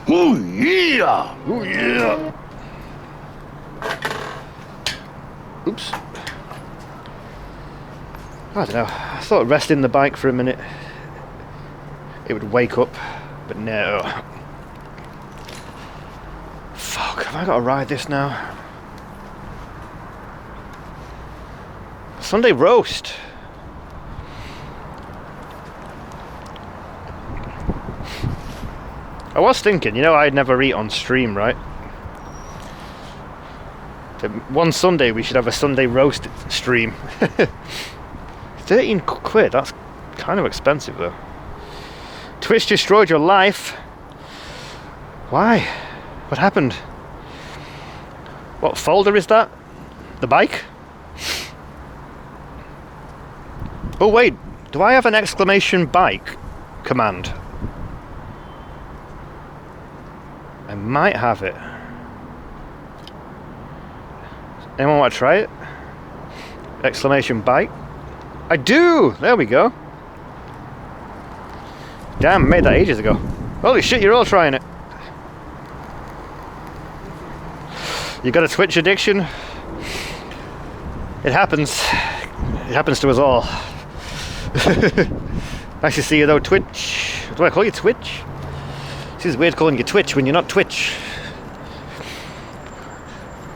Oh yeah! Oh yeah! Oops. I don't know. I thought resting the bike for a minute it would wake up, but no. Fuck, have I got to ride this now? Sunday roast. I was thinking, you know, I'd never eat on stream, right? One Sunday we should have a Sunday roast stream. 13 quid, that's kind of expensive though. Twitch destroyed your life. Why? What happened? What folder is that? The bike? Oh wait, do I have an exclamation bike command? I might have it. Anyone want to try it? Exclamation bike? I do! There we go. Damn, I made that ages ago. Holy shit, you're all trying it. You got a Twitch addiction? It happens. It happens to us all. Nice to see you though, Twitch. Do I call you Twitch? Seems weird calling you Twitch when you're not Twitch.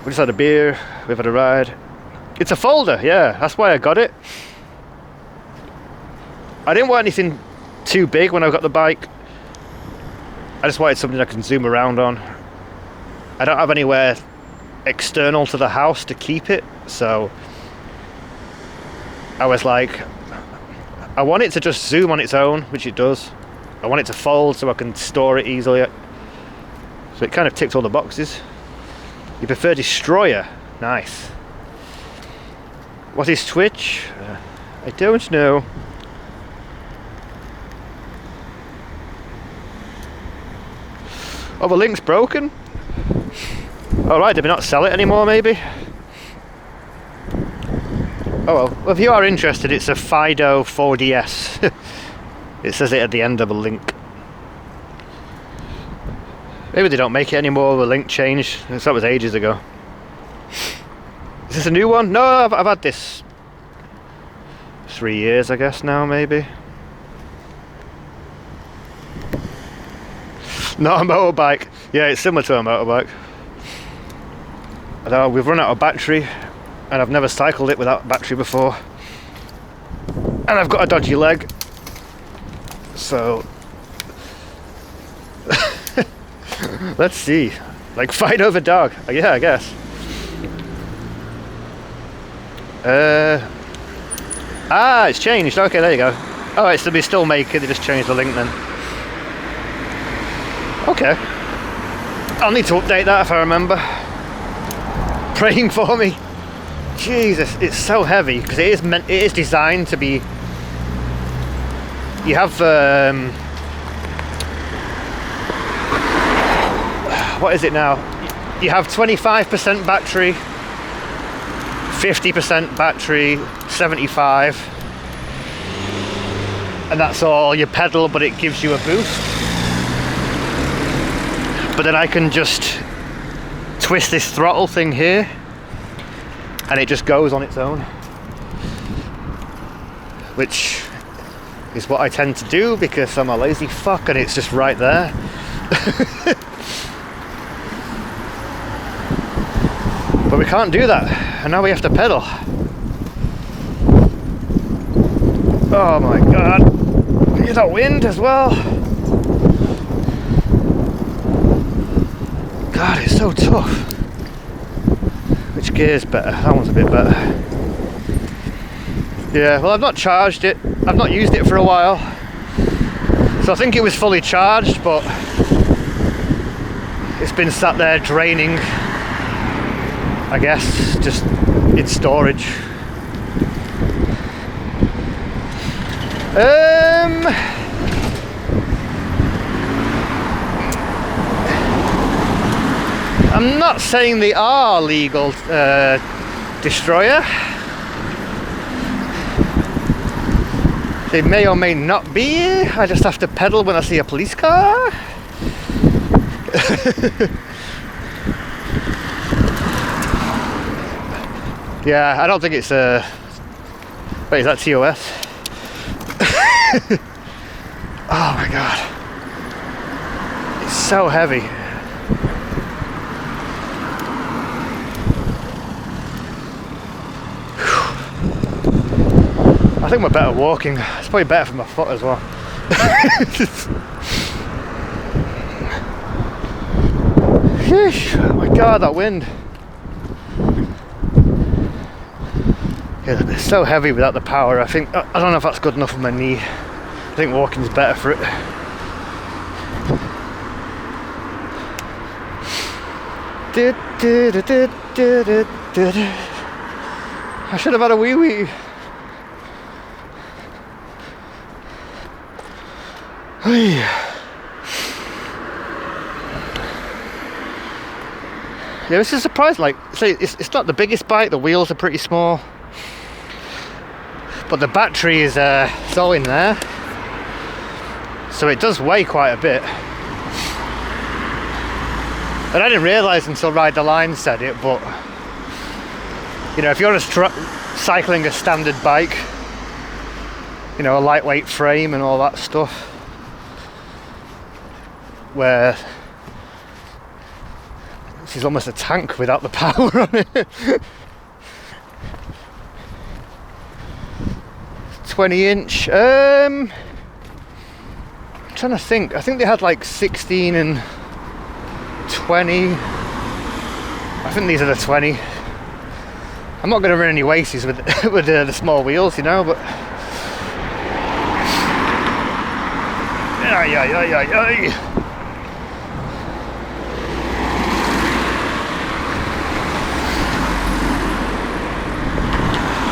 We just had a beer, we've had a ride. It's a folder, yeah, that's why I got it. I didn't want anything too big when I got the bike. I just wanted something I can zoom around on. I don't have anywhere external to the house to keep it, so I was like, I want it to just zoom on its own, which it does. I want it to fold so I can store it easily. So it kind of ticked all the boxes. You prefer Destroyer? Nice. What is Twitch? I don't know. Oh, the link's broken? Alright, did we not sell it anymore maybe? Oh well, if you are interested, it's a Fido 4DS. It says it at the end of a link. Maybe they don't make it anymore, the link changed. That was ages ago. Is this a new one? No, I've had this 3 years I guess now maybe. Not a motorbike. Yeah, it's similar to a motorbike. I don't know, we've run out of battery and I've never cycled it without battery before. And I've got a dodgy leg. So let's see. Like fight over dog. Yeah, I guess. It's changed. Okay, there you go. Oh, it's we still make it. They just changed the link then. Okay. I'll need to update that if I remember. Praying for me. Jesus, it's so heavy because it is designed to be. You have what is it now? You have 25% battery, 50% battery, 75, and that's all you pedal, but it gives you a boost. But then I can just twist this throttle thing here and it just goes on its own, which is what I tend to do because I'm a lazy fuck and it's just right there. But we can't do that, and now we have to pedal. Oh my god, hear that wind as well. God, it's so tough. Which gear's better? That one's a bit better. Yeah, well I've not charged it. I've not used it for a while. So I think it was fully charged, but it's been sat there draining, I guess, just in storage. I'm not saying they are legal, Destroyer. They may or may not be. I just have to pedal when I see a police car. Yeah, I don't think it's a... Wait, is that TOS? Oh my god. It's so heavy. I think we're better walking. It's probably better for my foot as well. Sheesh, oh my god, that wind. Yeah, it's so heavy without the power. I think, I don't know if that's good enough for my knee. I think walking's better for it. I should have had a wee wee. Yeah, this is a surprise. Like, say, it's not the biggest bike. The wheels are pretty small, but the battery is it's all in there. So it does weigh quite a bit. And I didn't realise until Ride the Line said it, but you know, if you're just cycling a standard bike, you know, a lightweight frame and all that stuff, where this is almost a tank without the power on it. 20-inch. I'm trying to think. I think they had like 16 and 20. I think these are the 20. I'm not going to run any races with with the small wheels, you know, but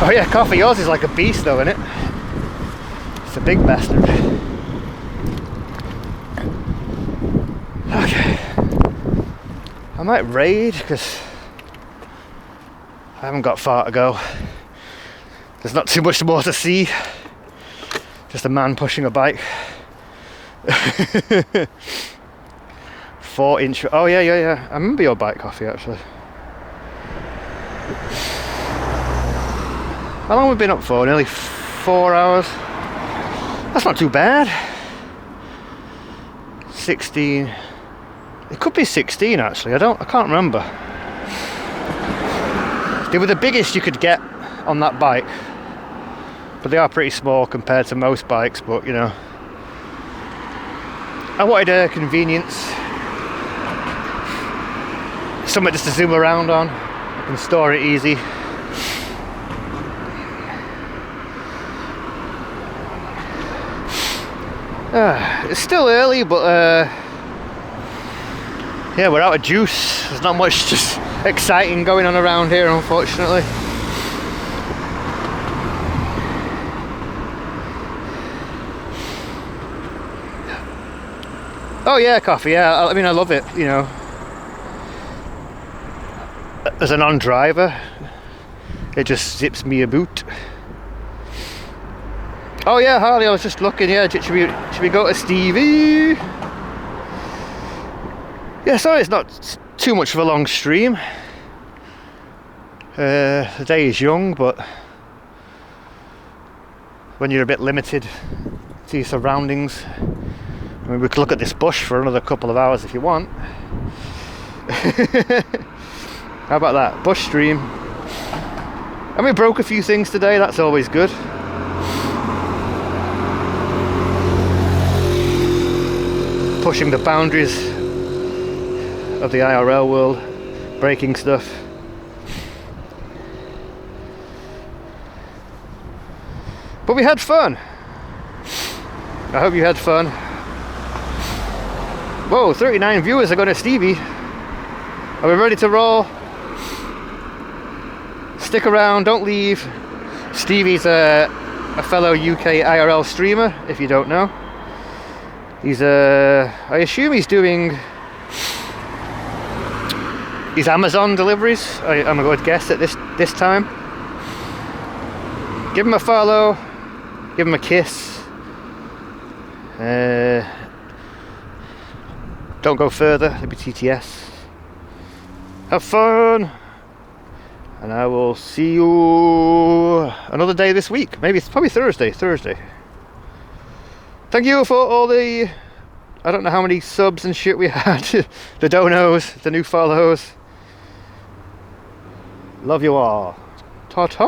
Oh yeah, Coffee, yours is like a beast though, isn't it? It's a big bastard. Okay. I might raid because I haven't got far to go. There's not too much more to see. Just a man pushing a bike. 4-inch. Oh yeah. I remember your bike, Coffee, actually. How long have we been up for? Nearly 4 hours. That's not too bad. 16. It could be 16 actually. I can't remember. They were the biggest you could get on that bike, but they are pretty small compared to most bikes. But you know, I wanted a convenience, something just to zoom around on. I can store it easy. It's still early, but yeah, we're out of juice. There's not much just exciting going on around here, unfortunately. Oh yeah, Coffee, yeah, I mean I love it, you know. As a non-driver, it just zips me a boot. Oh yeah, Harley, I was just looking, yeah, should we go to Stevie? Yeah, sorry it's not too much of a long stream. The day is young, but when you're a bit limited to your surroundings, I mean, we could look at this bush for another couple of hours if you want. How about that? Bush stream. And we broke a few things today, that's always good. Pushing the boundaries of the IRL world, breaking stuff. But we had fun. I hope you had fun. Whoa, 39 viewers are going to Stevie. Are we ready to roll? Stick around, don't leave. Stevie's a fellow UK IRL streamer, if you don't know. He's I assume he's doing his Amazon deliveries. I'm a good guess at this time. Give him a follow, give him a kiss. Don't go further, it'll be TTS. Have fun, and I will see you another day this week. Maybe it's probably Thursday. Thank you for all the, I don't know how many subs and shit we had. The donos, the new follows. Love you all. Ta-ta!